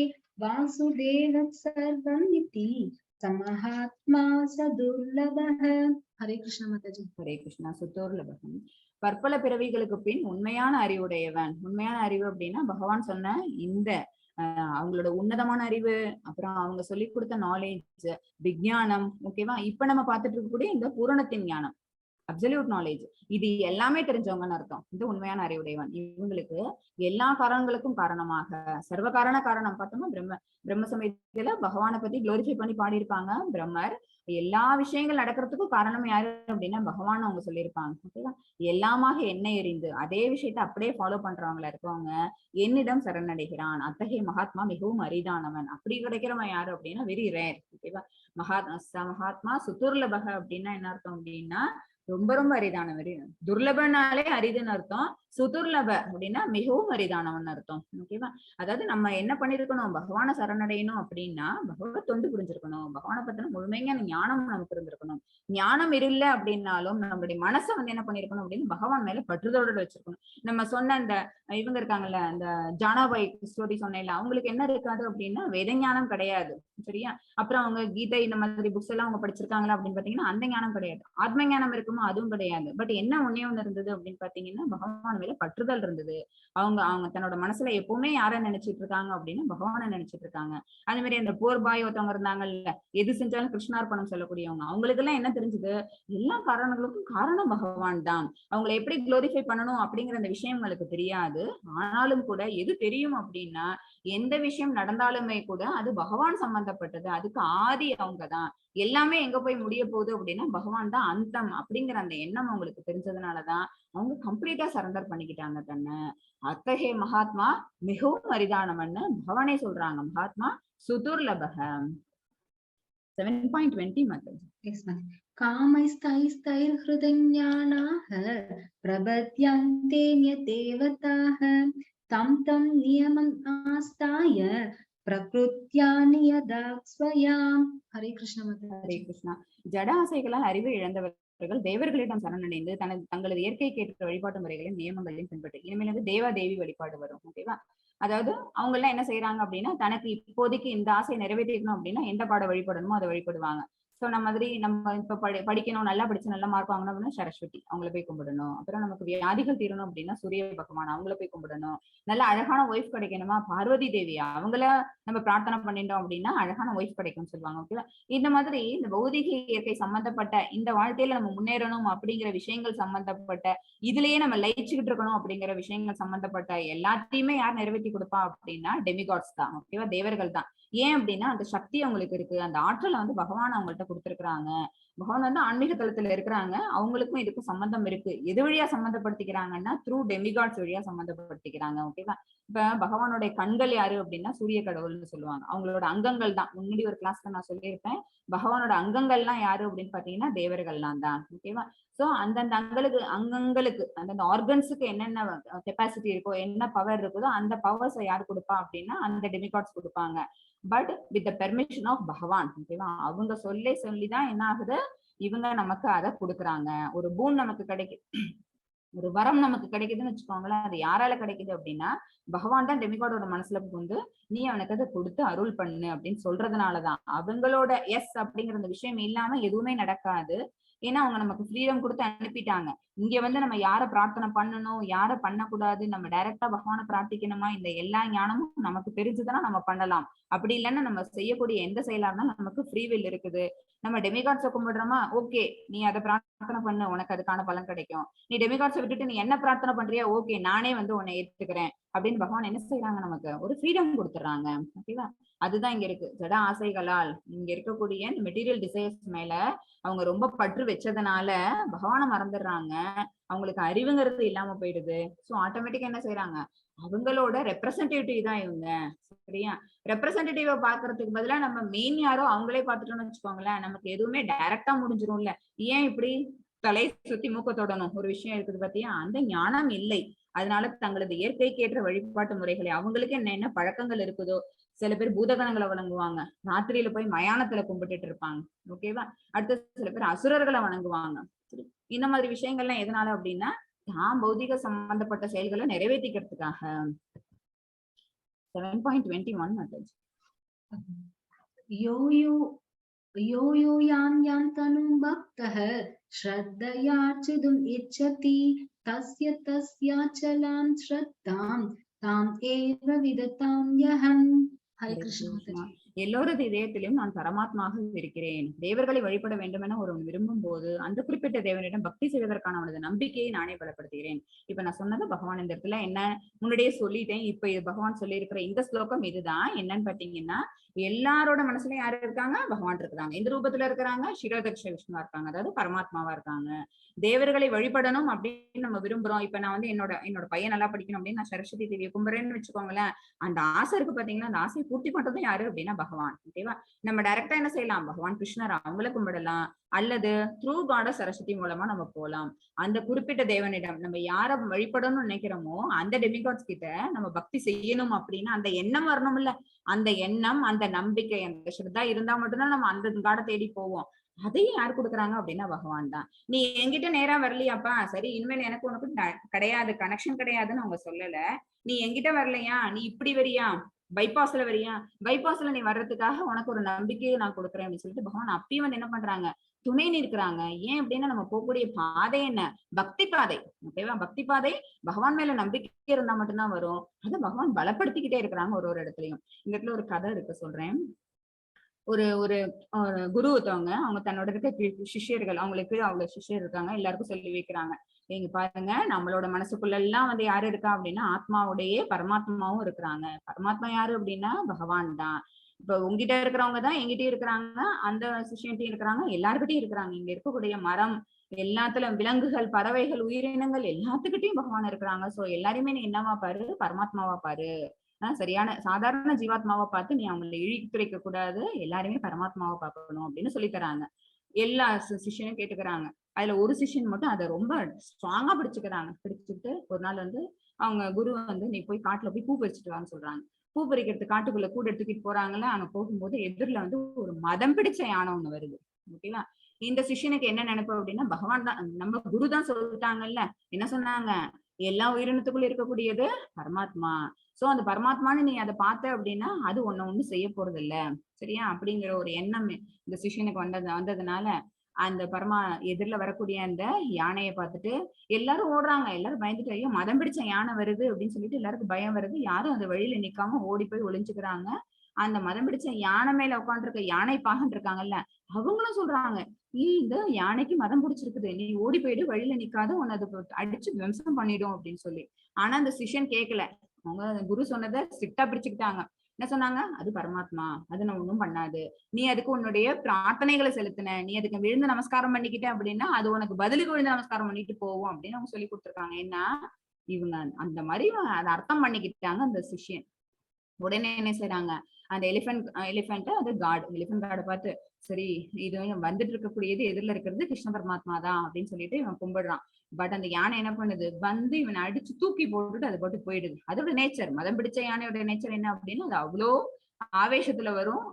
வாசுதேவ சர்வம் இதி சமஹாத்மா சதுர்லபஹ. ஹரே கிருஷ்ணா மாதாஜி. ஹரே கிருஷ்ணா. சுதுர்லபகம் பற்பல பிறவிகளுக்கு பின் உண்மையான அறிவுடையவன். உண்மையான அறிவு அப்படின்னா பகவான் சொன்ன இந்த அவங்களோட உன்னதமான அறிவு, அப்புறம் அவங்க சொல்லி கொடுத்த நாலேஜ், விஞ்ஞானம், ஓகேவா, இப்ப நம்ம பார்த்துட்டு இருக்கக்கூடிய இந்த பூரணத்தின் ஞானம், அப்சல்யூட் நாலேஜ், இது எல்லாமே தெரிஞ்சவங்கன்னு அர்த்தம். இது உண்மையான அறிவுடையவன். இவங்களுக்கு எல்லா காரணங்களுக்கும் காரணமாக சர்வ காரணம் பார்த்தோம்னா பிரம்ம சமயத்துல பகவானை பத்தி குளோரிஃபை பண்ணி பாடியிருப்பாங்க. பிரம்மர் எல்லா விஷயங்கள் நடக்கிறதுக்கும் காரணம் யாரு அப்படின்னா பகவான் அவங்க சொல்லியிருப்பாங்க. ஓகேவா, எல்லாமாக என்ன எறிந்து அதே விஷயத்த அப்படியே ஃபாலோ பண்றவங்களா இருக்கவங்க என்னிடம் சரணடைகிறான். அத்தகைய மகாத்மா மிகவும் அரிதானவன். அப்படி கிடைக்கிறவன் யாரு அப்படின்னா வெரி ரேர். ஓகேவா, மகாத்மா சுதுர்லபக அப்படின்னா என்ன அர்த்தம் அப்படின்னா ரொம்ப ரொம்ப அரிதானவர். துர்லபனாலே அரிதுன்னு அர்த்தம். சுதுர்லப அப்படின்னா மிகவும் அரிதானவன் அர்த்தம். ஓகேவா? அதாவது நம்ம என்ன பண்ணிருக்கணும், பகவான சரணடையணும் அப்படின்னா பகவத் தொண்டு புரிஞ்சிருக்கணும். பகவானை பத்தின முழுமையான ஞானம் நமக்கு இருந்திருக்கணும். ஞானம் இல்ல அப்படின்னாலும் நம்மளுடைய மனசை வந்து என்ன பண்ணிருக்கணும் அப்படின்னு பகவான் மேல பற்றுதலோட வச்சிருக்கணும். நம்ம சொன்ன அந்த இவங்க இருக்காங்கல்ல, அந்த ஜானாபாய் ஸ்டோரி சொன்னேன்ல, அவங்களுக்கு என்ன இருக்காது அப்படின்னா வேத ஞானம் கிடையாது. சரியா? அப்புறம் அவங்க கீதை இந்த மாதிரி புக்ஸ் எல்லாம் அவங்க படிச்சிருக்காங்களா அப்படின்னு பாத்தீங்கன்னா அந்த ஞானம் கிடையாது. ஆத்ம ஞானம் இருக்குமோ அதுவும் கிடையாது. பட் என்ன ஒன்னே ஒண்ணு இருந்தது அப்படின்னு பாத்தீங்கன்னா பகவான் மேல பற்றுதல் இருந்தது. அவங்க அவங்க தன்னோட மனசுல எப்பவுமே யாரை நினைச்சிட்டு இருக்காங்க அப்படின்னா பகவானை நினைச்சிட்டு இருக்காங்க. அதே மாதிரி அந்த போர் பாய் ஒருத்தவங்க இருந்தாங்கல்ல, எது செஞ்சாலும் கிருஷ்ணார்ப்பணம் சொல்லக்கூடியவங்க, அவங்களுக்கு எல்லாம் என்ன தெரிஞ்சது, எல்லா காரணங்களுக்கும் காரணம் பகவான் தான். அவங்களை எப்படி குளோரிஃபை பண்ணணும் அப்படிங்கிற அந்த விஷயம் உங்களுக்கு தெரியாது. ஆனாலும் கூட எது தெரியும் அப்படின்னா எந்த விஷயம் நடந்தாலுமே கூட அது பகவான் சம்பந்தப்பட்டது. அதுக்கு ஆதி அவங்கதான். எல்லாமே எங்க போய் முடிய போகுது அப்படின்னா பகவான் தான் அந்தம் அப்படிங்கிற அந்த எண்ணம் அவங்களுக்கு தெரிஞ்சதுனாலதான் அவங்க கம்ப்ளீட்டா சரண்டர் பண்ணிக்கிட்டாங்க தன்னை. அத்தகைய மகாத்மா மிகவும் அரிதானவன்னு பகவானே சொல்றாங்க. மகாத்மா சுதுர்லபக. 7.20 மெத்தட். Yes, ma'am. कामैस्तैस्तैर्हृदज्ञानाः प्रपद्यन्ते न्यदेवताः तं तं नियमम् आस्ताय प्रकृत्या नियदाः स्वयाम्. हरे कृष्ण माताजी. ஹரே கிருஷ்ணா. ஜட ஆசைகளால் அறிவு இழந்தவர்கள் தேவர்களிடம் சரணடைந்து தங்களது இயற்கைக்கு ஏற்ற வழிபாட்டு முறைகளையும் நியமங்களையும் பின்பற்றி இனிமேல் வந்து தேவா தேவி வழிபாடு வரும். ஓகேவா? அதாவது அவங்க எல்லாம் என்ன செய்யறாங்க அப்படின்னா தனக்கு இப்போதைக்கு இந்த ஆசையை நிறைவேற்றிக்கணும் அப்படின்னா எந்த பாட வழிபடணுமோ அதை வழிபடுவாங்க. சொன்ன மாதிரி நம்ம இப்ப படிக்கணும், நல்லா படிச்சு நல்ல மார்க் வாங்கணும் அப்படின்னா சரஸ்வதி அவங்கள போய் கும்பிடணும். அப்புறம் நமக்கு வியாதிகள் தீரணும் அப்படின்னா சூரிய பகவான் அவங்கள போய் கும்பிடணும். நல்ல அழகான ஒய்ஃப் கிடைக்கணுமா பார்வதி தேவி அவங்கள நம்ம பிரார்த்தனை பண்ணிட்டோம் அப்படின்னா அழகான ஒய்ஃப் கிடைக்கும்னு சொல்லுவாங்க. ஓகேவா? இந்த மாதிரி இந்த பௌதிக இயற்கை சம்பந்தப்பட்ட இந்த வாழ்க்கையில நம்ம முன்னேறணும் அப்படிங்கிற விஷயங்கள் சம்பந்தப்பட்ட இதுலயே நம்ம லயிச்சுக்கிட்டு இருக்கணும் அப்படிங்கிற விஷயங்கள் சம்பந்தப்பட்ட எல்லாத்தையுமே யார் நிறைவேற்றி கொடுப்பா அப்படின்னா டெமிகாட்ஸ் தான். ஓகேவா? தேவர்கள் தான். ஏன் அப்படின்னா அந்த சக்தி அவங்களுக்கு இருக்கு, அந்த ஆற்றலை வந்து பகவான் அவங்கள்ட்ட கொடுத்திருக்கிறாங்க. பகவான் வந்து ஆன்மீக தளத்துல இருக்கிறாங்க, அவங்களுக்கும் இதுக்கும் சம்பந்தம் இருக்கு. எது வழியா சம்பந்தப்படுத்திக்கிறாங்கன்னா த்ரூ டெமிகாட்ஸ் வழியா சம்பந்தப்படுத்திக்கிறாங்க. ஓகேவா? இப்ப பகவானுடைய கண்கள் யாரு அப்படின்னா சூரிய கடவுள்னு சொல்லுவாங்க. அவங்களோட அங்கங்கள் தான். முன்னாடி ஒரு கிளாஸ்ல நான் சொல்லியிருப்பேன், பகவானோட அங்கங்கள்லாம் யாரு அப்படின்னு பாத்தீங்கன்னா தேவர்கள்லாம் தான். ஓகேவா? சோ அந்தந்த அங்கங்களுக்கு அந்தந்த ஆர்கன்ஸுக்கு என்னென்ன கெப்பாசிட்டி இருக்கோ, என்ன பவர் இருக்குதோ அந்த பவர்ஸை யார் கொடுப்பா அப்படின்னா அந்த டெமிகாட்ஸ் கொடுப்பாங்க. But with the permission of Bhagwan. ஓகேவா? அவங்க சொல்லிதான் என்ன ஆகுது, இவங்க நமக்கு அதை கொடுக்குறாங்க. ஒரு பூன் நமக்கு கிடைக்குது, ஒரு வரம் நமக்கு கிடைக்குதுன்னு வச்சுக்கோங்களேன், அது யாரால கிடைக்குது அப்படின்னா பகவான் தான் டெமிகாடோட மனசுல புகுந்து நீ அவனுக்கு அதை கொடுத்து அருள் பண்ணு அப்படின்னு சொல்றதுனாலதான். அவங்களோட எஸ் அப்படிங்கிற அந்த விஷயம் இல்லாம எதுவுமே நடக்காது. ஏன்னா அவங்க நமக்கு ஃப்ரீடம் கொடுத்து அனுப்பிட்டாங்க. இங்க வந்து நம்ம யாரை பிரார்த்தனை பண்ணணும், யாரை பண்ணக்கூடாது, நம்ம டைரக்டா பகவானை பிரார்த்திக்கணுமா, இந்த எல்லா ஞானமும் நமக்கு தெரிஞ்சுதுன்னா நம்ம பண்ணலாம். அப்படி இல்லைன்னா நம்ம செய்யக்கூடிய எந்த செயலா இருந்தாலும் நமக்கு ஃப்ரீவில் இருக்குது. நம்ம டெமிகாட்ஸை கும்பிடுறோமா, ஓகே நீ அதை பிரார்த்தனை பண்ணு, உனக்கு அதுக்கான பலன் கிடைக்கும். நீ டெமிகாட்ஸை விட்டுட்டு நீ என்ன பிரார்த்தனை பண்றியா, ஓகே நானே வந்து உன்னை ஏத்துக்கிறேன் அப்படின்னு பகவான் என்ன செய்யறாங்க, நமக்கு ஒரு ஃப்ரீடம் கொடுத்துறாங்க. ஓகேவா? அதுதான் இங்க இருக்கு. ஜட ஆசைகளால் இங்க இருக்கக்கூடிய மெட்டீரியல் டிசைர்ஸ் மேல அவங்க ரொம்ப பற்று வச்சதுனால பகவானை மறந்துடுறாங்க. அவங்களுக்கு அறிவுங்கிறது இல்லாம போயிடுது. சோ ஆட்டோமேட்டிக்கா என்ன செய்யறாங்க, அவங்களோட ரெப்ரசன்டேட்டிவ் தான் இவங்க. சரியா? ரெப்ரசன்டேட்டிவ பாக்குறதுக்கு பதிலா நம்ம மெயின் யாரோ அவங்களே பாத்துட்டோம்னு வச்சுக்கோங்களேன், நமக்கு எதுவுமே டைரக்டா முடிஞ்சிரும்ல. ஏன் இப்படி தலை சுத்தி மூக்க தொடணும் ஒரு விஷயம் இருக்குது பாத்தியா, அந்த ஞானம் இல்லை. அதனால தங்களது இயற்கைக்கு ஏற்ற வழிபாட்டு முறைகளை அவங்களுக்கு என்ன பழக்கங்கள் இருக்குதோ, சில பேர் பூதகணங்களை வணங்குவாங்க, ராத்திரியில போய் மயானத்துல கும்பிட்டுட்டு இருப்பாங்க. ஓகேவா? அடுத்து சில பேர் அசுரர்களை வணங்குவாங்க. இந்த மாதிரி விஷயங்கள்லாம் எதனால அப்படின்னா தான் பௌதிக சம்பந்தப்பட்ட செயல்களை நிறைவேற்றிக்கிறதுக்காக. 7.21 மெத்தட். यो यो यां तनुं भक्तः श्रद्धयार्चितुम् इच्छति तस्य तस्याचलां श्रद्धां ताम् एव विदतां ह्यहम्. हरे कृष्ण माताजी. எல்லோரது இதயத்திலும் நான் பரமாத்மாக இருக்கிறேன். தேவர்களை வழிபட வேண்டும் என ஒருவன் விரும்பும் போது அந்த குறிப்பிட்ட தேவனிடம் பக்தி செய்வதற்கான அவனது நம்பிக்கையை நானே பலப்படுத்துகிறேன். இப்ப நான் சொன்னது பகவான் இந்த இடத்துல என்ன முன்னாடியே சொல்லிட்டேன். இப்ப இது பகவான் சொல்லி இருக்கிற இந்த ஸ்லோகம் இதுதான். என்னன்னு பாத்தீங்கன்னா, எல்லாரோட மனசுலயும் யாரு இருக்காங்க? பகவான் இருக்கிறாங்க. எந்த ரூபத்துல இருக்கிறாங்க? ஷிரோதக்ஷ விஷ்ணுவா இருக்காங்க, அதாவது பரமாத்மாவா இருக்காங்க. தேவர்களை வழிபடணும் அப்படின்னு நம்ம விரும்புறோம். இப்ப நான் வந்து என்னோட பையன் நல்லா படிக்கணும் அப்படின்னு நான் சரஸ்வதி தேவியை கும்புறேன்னு வச்சுக்கோங்களேன். அந்த ஆசை இருக்கு பாத்தீங்கன்னா, அந்த ஆசையை பூர்த்தி பண்றதும் யாரு அப்படின்னா பகவான். ஓகேவா? நம்ம டைரக்டா என்ன செய்யலாம்? பகவான் கிருஷ்ணர் அவங்கள கும்பிடலாம், அல்லது த்ரூ காட சரஸ்வதி மூலமா நம்ம போலாம். அந்த குறிப்பிட்ட தேவனிடம் நம்ம யார வழிபடணும்னு நினைக்கிறோமோ அந்த டெமிகாட்ஸ் கிட்ட நம்ம பக்தி செய்யணும் அப்படின்னா அந்த எண்ணம் வரணும் இல்ல. அந்த எண்ணம், அந்த நம்பிக்கை, அந்த ஸ்ரத்தா இருந்தா மட்டும்தான் நம்ம அந்த காடை தேடி போவோம். அதையும் யார் கொடுக்குறாங்க அப்படின்னா பகவான் தான். நீ என்கிட்ட நேரா வரலையாப்பா, சரி இனிமேல் எனக்கு உனக்கு கிடையாது, கனெக்ஷன் கிடையாதுன்னு அவங்க சொல்லல. நீ என்கிட்ட வரலையா, நீ இப்படி வரியா, பைபாஸ்ல வரியா, பைபாஸ்ல நீ வர்றதுக்காக உனக்கு ஒரு நம்பிக்கையை நான் கொடுக்குறேன் அப்படின்னு சொல்லிட்டு பகவான் அப்பயும் வந்து என்ன பண்றாங்க? துணை நிற்கிறாங்க. ஏன் அப்படின்னா நம்ம போகக்கூடிய பாதை என்ன? பக்தி பாதை. ஓகேவா? பக்தி பாதை பகவான் மேல நம்பிக்கை இருந்தா மட்டும்தான் வரும். அதை பகவான் பலப்படுத்திக்கிட்டே இருக்கிறாங்க ஒரு இடத்துலயும். இந்த இடத்துல ஒரு கதை இருக்கு, சொல்றேன். ஒரு ஒரு குரு ஒருத்தவங்க, அவங்க தன்னோட இருக்க சிஷ்யர்கள், அவங்களுக்கு அவ்வளவு சிஷ்யர் இருக்காங்க, எல்லாருக்கும் சொல்லி வைக்கிறாங்க. நீங்க பாருங்க, நம்மளோட மனசுக்குள்ள எல்லாம் வந்து யாரு இருக்கா அப்படின்னா ஆத்மாவுடைய பரமாத்மாவும் இருக்கிறாங்க. பரமாத்மா யாரு அப்படின்னா பகவான் தான். இப்ப உங்ககிட்ட இருக்கிறவங்க தான் எங்கிட்டயும் இருக்கிறாங்க, அந்த சிஷ்யன்ட்டையும் இருக்கிறாங்க, எல்லாருக்கிட்டையும் இருக்கிறாங்க. இங்க இருக்கக்கூடிய மரம் எல்லாத்துல, விலங்குகள், பறவைகள், உயிரினங்கள் எல்லாத்துக்கிட்டையும் பகவான் இருக்கிறாங்க. சோ எல்லாருமே நீ என்னவா பாரு? பரமாத்மாவா பாரு. சரியான சாதாரண ஜீவாத்மாவை பார்த்து நீ அவங்களை இழித்துரைக்க கூடாது, எல்லாருமே பரமாத்மாவை பார்க்கணும் அப்படின்னு சொல்லி தராங்க. எல்லா சிஷ்யனும் கேட்டுக்கிறாங்க. அதுல ஒரு சிஷ்யன் மட்டும் அதை ரொம்ப ஸ்ட்ராங்கா பிடிச்சுக்கிறாங்க. பிடிச்சிட்டு ஒரு நாள் வந்து அவங்க குரு வந்து நீ போய் காட்டுல போய் பூ பறிச்சுட்டு வான்னு சொல்றாங்க. பூ பறிக்கிறதுக்கு காட்டுக்குள்ள கூட எடுத்துக்கிட்டு போறாங்கல்ல, அங்க போகும்போது எதிரில வந்து ஒரு மதம் பிடிச்ச யானை ஒண்ணு வருது. ஓகேவா? இந்த சிஷ்யனுக்கு என்ன நினைப்பு அப்படின்னா, பகவான் தான், நம்ம குரு தான் சொல்லிட்டாங்கல்ல, என்ன சொன்னாங்க? எல்லா உயிரினத்துக்குள்ள இருக்கக்கூடியது பரமாத்மா. சோ அந்த பரமாத்மான்னு நீ அதை பார்த்த அப்படின்னா அது ஒண்ணு செய்ய போறது இல்ல, சரியா? அப்படிங்கிற ஒரு எண்ணம் இந்த சிஷ்யனுக்கு வந்ததுனால அந்த எதிரில வரக்கூடிய அந்த யானையை பார்த்துட்டு எல்லாரும் ஓடுறாங்க. எல்லாரும் பயந்துட்டு, ஐயோ மதம் பிடிச்ச யானை வருது அப்படின்னு சொல்லிட்டு எல்லாருக்கும் பயம் வருது. யாரும் அந்த வழியில நிக்காம ஓடி போய் ஒளிஞ்சுக்கிறாங்க. அந்த மதம் பிடிச்ச யானை மேல உட்காந்துருக்க யானை பாகன் இருக்காங்கல்ல, அவங்களும் சொல்றாங்க, இந்த யானைக்கு மதம் பிடிச்சிருக்குது, நீ ஓடி போயிடு, வழியில நிக்காத, உன்னை அது அடிச்சு துவம்சம் பண்ணிடும் அப்படின்னு சொல்லி. ஆனா அந்த சிஷ்யன் கேட்கல. அவங்க குரு சொன்னதை ஸ்ட்ரிக்டா பிடிச்சுக்கிட்டாங்க. என்ன சொன்னாங்க? அது பரமாத்மா, அது நான் ஒண்ணும் பண்ணாது, நீ அதுக்கு உன்னுடைய பிரார்த்தனைகளை செலுத்தின, நீ அதுக்கு விழுந்து நமஸ்காரம் பண்ணிக்கிட்ட அப்படின்னா அது உனக்கு பதிலுக்கு விழுந்து நமஸ்காரம் பண்ணிட்டு போவோம் அப்படின்னு அவங்க சொல்லி கொடுத்துருக்காங்க. ஏன்னா இவங்க அந்த மாதிரி அதை அர்த்தம் பண்ணிக்கிட்டாங்க அந்த சிஷ்யன். உடனே என்ன செய்யறாங்க? அந்த எலிஃபென்ட் அது எலிஃபென்ட் கார்டை பார்த்து, சரி இது வந்துட்டு இருக்கக்கூடியது எதிரில இருக்கிறது கிருஷ்ண பரமாத்மா தான் அப்படின்னு சொல்லிட்டு இவன் கும்பிடுறான். பட் அந்த யானை என்ன பண்ணுது? வந்து இவனை அடிச்சு தூக்கி போட்டுட்டு அது போட்டு போயிடுது. அதோட நேச்சர், மதம் பிடிச்ச யானையோட நேச்சர் என்ன அப்படின்னா அது அவ்வளோ ஆவேசத்துல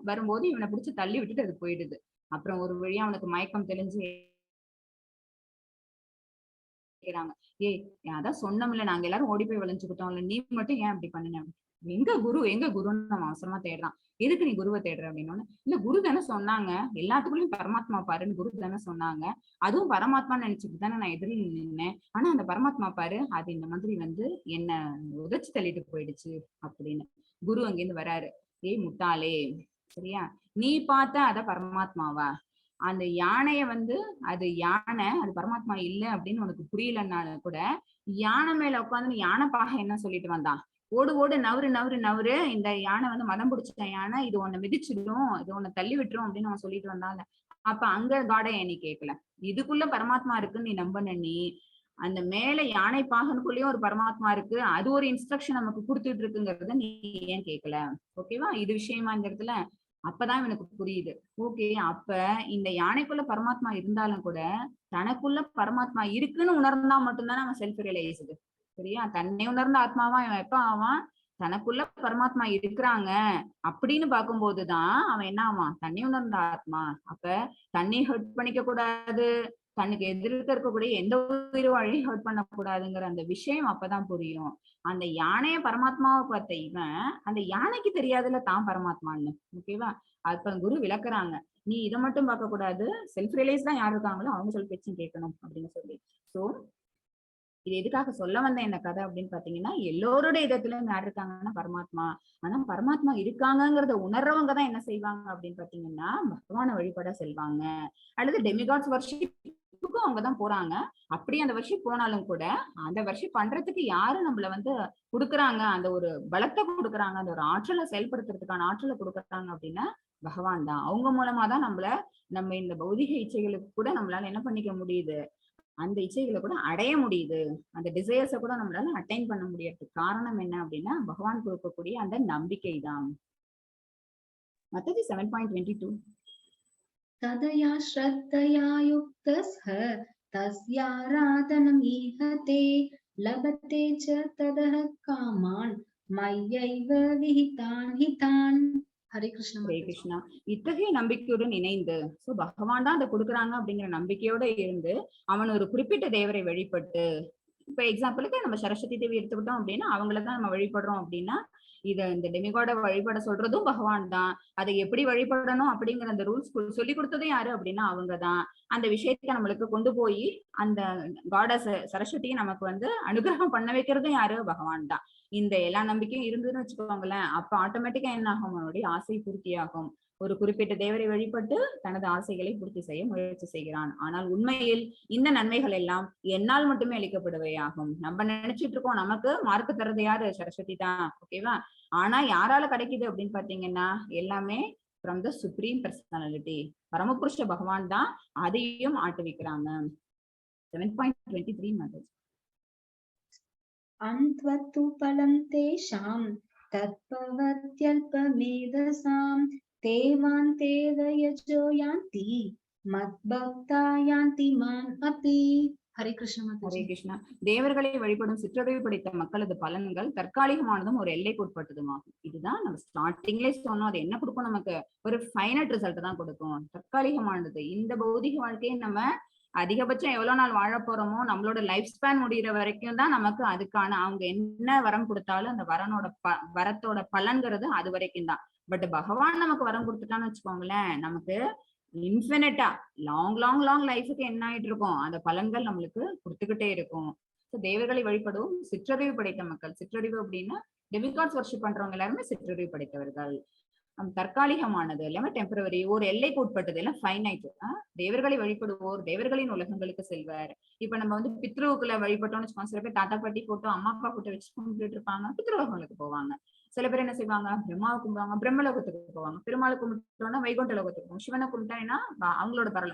வரும்போது இவனை பிடிச்சு தள்ளி விட்டுட்டு அது போயிடுது. அப்புறம் ஒரு வழியா அவனுக்கு மயக்கம் தெளிஞ்சு ஏய் அதான் சொன்னோம்ல, நாங்க எல்லாரும் ஓடி போய் விளைஞ்சுக்கிட்டோம்ல, நீ மட்டும் ஏன் அப்படி பண்ணுன? எங்க குருன்னு நம்ம அவசரமா தேடுறான். எதுக்கு நீ குருவை தேடுற அப்படின்னு. இல்ல குரு தானே சொன்னாங்க, எல்லாத்துக்குள்ளயும் பரமாத்மா பாருன்னு குரு தானே சொன்னாங்க, அதுவும் பரமாத்மான்னு நினைச்சுட்டு தானே நான் எதிரில் நின்னேன். ஆனா அந்த பரமாத்மா பாரு, அது இந்த மாதிரி வந்து என்ன உதச்சு தள்ளிட்டு போயிடுச்சு அப்படின்னு. குரு அங்கிருந்து வராரு. ஏய் முட்டாளே, சரியா, நீ பார்த்த அத பரமாத்மாவா? அந்த யானைய வந்து அது யானை, அது பரமாத்மா இல்ல அப்படின்னு உனக்கு புரியலன்னாலும் கூட யானை மேல உட்காந்து யானை பாக என்ன சொல்லிட்டு வந்தான்? ஓடு ஓடு, நவரு நவரு நவரு, இந்த யானை வந்து மதம் பிடிச்சிட்ட யானை, இது உன்னை மிதிச்சிடும், இது உன்னை தள்ளி விட்டுரும் அப்படின்னு அவன் சொல்லிட்டு வந்தாங்க. அப்ப அங்க காட நீ கேட்கல, இதுக்குள்ள பரமாத்மா இருக்குன்னு நீ நம்பன. நீ அந்த மேல யானை பாகனுக்குள்ளயும் ஒரு பரமாத்மா இருக்கு, அது ஒரு இன்ஸ்ட்ரக்ஷன் நமக்கு கொடுத்துட்டு இருக்குங்கிறத நீ ஏன் கேட்கல? ஓகேவா? இது விஷயமா இந்த இடத்துல அப்பதான் எனக்கு புரியுது. ஓகே, அப்ப இந்த யானைக்குள்ள பரமாத்மா இருந்தாலும் கூட தனக்குள்ள பரமாத்மா இருக்குன்னு உணர்ந்தா மட்டும்தானே அவன் செல்ஃப் ரியலைஸ்டு. சரியா? தன்னை உணர்ந்த ஆத்மாவா அவன் எப்ப ஆவான்? தனக்குள்ள பரமாத்மா இருக்கிறாங்க அப்படின்னு பார்க்கும்போதுதான் அவன் என்ன ஆவான்? தன்னை உணர்ந்த ஆத்மா. அப்ப தன்னை ஹர்ட் பண்ணிக்க கூடாது, தனக்கு எதிர்க்க இருக்கக்கூடிய எந்த உயிரும் வழி ஹர்ட் பண்ணக்கூடாதுங்கிற அந்த விஷயம் அப்பதான் புரியும். அந்த யானைய பரமாத்மாவை பார்த்த இவன் அந்த யானைக்கு தெரியாதுல தான் பரமாத்மான்னு. ஓகேவா? அப்ப குரு விளக்குறாங்க, நீ இதை மட்டும் பார்க்க கூடாது, செல்ஃப் ரியலைஸ் தான் யார் இருக்காங்களோ அவங்க சொல் பேச்சும் கேட்கணும் அப்படின்னு சொல்லி. சோ இது எதுக்காக சொல்ல வந்த என்ன கதை அப்படின்னு பாத்தீங்கன்னா, எல்லோருடைய இடத்துலயும் யார் இருக்காங்கன்னா பரமாத்மா. ஆனா பரமாத்மா இருக்காங்கிறத உணர்றவங்க தான் என்ன செய்வாங்க அப்படின்னு பாத்தீங்கன்னா பகவானை வழிபட செல்வாங்க, அல்லது டெமிகாட்ஸ் வர்ஷிப் வருஷத்துக்கும் அவங்கதான் போறாங்க. அப்படி அந்த வருஷம் போனாலும் கூட அந்த வருஷம் பண்றதுக்கு யாரு நம்மள வந்து கொடுக்குறாங்க, அந்த ஒரு பலத்தை கொடுக்குறாங்க, அந்த ஒரு ஆற்றலை செயல்படுத்துறதுக்கான ஆற்றலை கொடுக்குறாங்க அப்படின்னா பகவான் தான். அவங்க மூலமா தான் நம்ம இந்த பௌதிக இச்சைகளுக்கு கூட நம்மளால என்ன பண்ணிக்க முடியுது, அந்த இச்சைகளை கூட அடைய முடியுது, அந்த டிசைர்ஸை கூட நம்மளால அட்டைன் பண்ண முடியறதுக்கு காரணம் என்ன அப்படின்னா பகவான் கொடுக்கக்கூடிய அந்த நம்பிக்கை தான். மத்தது 7.22. तदया श्रद्धया युक्तः तस्याराधनम् ईहते लभते च ततः कामान् मय्यैव विहितान् हितान्. ஹரே கிருஷ்ண. ஹரே கிருஷ்ணா. இத்தகைய நம்பிக்கையுடன் இணைந்து பகவான் தான் அதை கொடுக்குறாங்க அப்படிங்கிற நம்பிக்கையோட இருந்து அவன் ஒரு குறிப்பிட்ட தேவரை வழிபட்டு, இப்ப எக்ஸாம்பிளுக்கு நம்ம சரஸ்வதி தேவி எடுத்துக்கிட்டோம் அப்படின்னா அவங்களதான் நம்ம வழிபடுறோம் அப்படின்னா இந்த டெமிகாட வழிபட சொல்றதும் பகவான் தான். அதை எப்படி வழிபடணும் அப்படிங்கிற அந்த ரூல்ஸ் சொல்லி கொடுத்ததும் யாரு அப்படின்னா அவங்கதான். அந்த விஷயத்த நம்மளுக்கு கொண்டு போய் அந்த காடஸ் சரஸ்வதியை நமக்கு வந்து அனுகிரகம் பண்ண வைக்கிறதும் யாரு, பகவான் தான். இந்த எல்லா நம்பிக்கையும் இருந்ததுன்னு வச்சுக்கோங்களேன், அப்ப ஆட்டோமேட்டிக்கா என்ன ஆகும், அவனுடைய ஆசை பூர்த்தியாகும். ஒரு குறிப்பிட்ட தேவரை வழிபட்டு தனது ஆசைகளை பூர்த்தி செய்ய முயற்சி செய்கிறான். ஆனால் உண்மையில் இந்த நன்மைகள் எல்லாம் என்னால் மட்டுமே அளிக்கப்படுவையாகும். நம்ம நினைச்சிட்டு இருக்கோம் நமக்கு மார்க்கு தர்றது யாரு, சரஸ்வதி தான், ஓகேவா. ஆனா யாரால கிடைக்குது அப்படின்னு பாத்தீங்கன்னா எல்லாமே ஃப்ரம் த சுப்ரீம் பர்சனாலிட்டி, பரமபுருஷ பகவான் தான் அதையும் ஆட்டுவிக்கிறாங்க. 7.23 மெசேஜ். அந்த்வத்து பலம் தேஷாம் தத்பவத்யல்பமேதசாம் தேவான் தேவயஜோ யாந்தி மத்பக்தா யாந்தி மாம் அபி. ஹரே கிருஷ்ண. ஹரே கிருஷ்ணா. தேவர்களை வழிபடும் சிற்றறிவு படைத்த மக்களது பலன்கள் தற்காலிகமானதும் ஒரு எல்லைக்கு உட்பட்டதுமாகும். இதுதான் நம்ம ஸ்டார்டிங்லேயே சொன்னோம். அது என்ன கொடுக்கும், நமக்கு ஒரு ஃபைனட் ரிசல்ட் தான் கொடுக்கும். தற்காலிகமானது. இந்த பௌதிக வாழ்க்கையை நம்ம அதிகபட்சம் எவ்வளவு நாள் வாழ போறோமோ, நம்மளோட லைஃப் ஸ்பேன் முடிகிற வரைக்கும் தான் நமக்கு அதுக்கான அவங்க என்ன வரம் கொடுத்தாலும் அந்த வரத்தோட பலன்கிறது அது வரைக்கும் தான். பட் பகவான் நமக்கு வரம் கொடுத்துட்டான்னு வச்சுக்கோங்களேன், நமக்கு இன்ஃபினிட்டா லாங் லாங் லாங் லைஃபுக்கு என்ன ஆயிட்டு இருக்கும், அந்த பலன்கள் நம்மளுக்கு கொடுத்துக்கிட்டே இருக்கும். தேவர்களை வழிபடும் சிற்றறிவு படைத்த மக்கள். சிற்றறிவு அப்படின்னா டெமிகாட்ஸ் வர்ஷிப் பண்றவங்க எல்லாருமே சிற்றறிவு படைத்தவர்கள். தற்காலிகமானது எல்லாமே டெம்பரவரி, ஒரு எல்லைக்கு உட்பட்டது, எல்லாம் ஃபைனைட். தேவர்களை வழிபடுவோர் தேவர்களின் உலகங்களுக்கு செல்வார். இப்ப நம்ம வந்து பித்ருவுக்குள்ள வழிபட்டோம்னு வச்சுக்கோங்க, சில பேர் தாத்தா பாட்டி போட்டோ அம்மா அப்பா போட்டோ வச்சு கும்பிட்டு இருப்பாங்க, பித்ருலோகங்களுக்கு போவாங்க. சில பேர் என்ன செய்வாங்க, பிரம்மாவை கும்பிடுவாங்க, பிரம்மலோகத்துக்கு போவாங்க. பெருமாளை கும்பிட்டோம்னா வைகுண்ட லோகத்துக்கு போவோம். சிவனை கும்பிட்டோம்னா அவங்களோட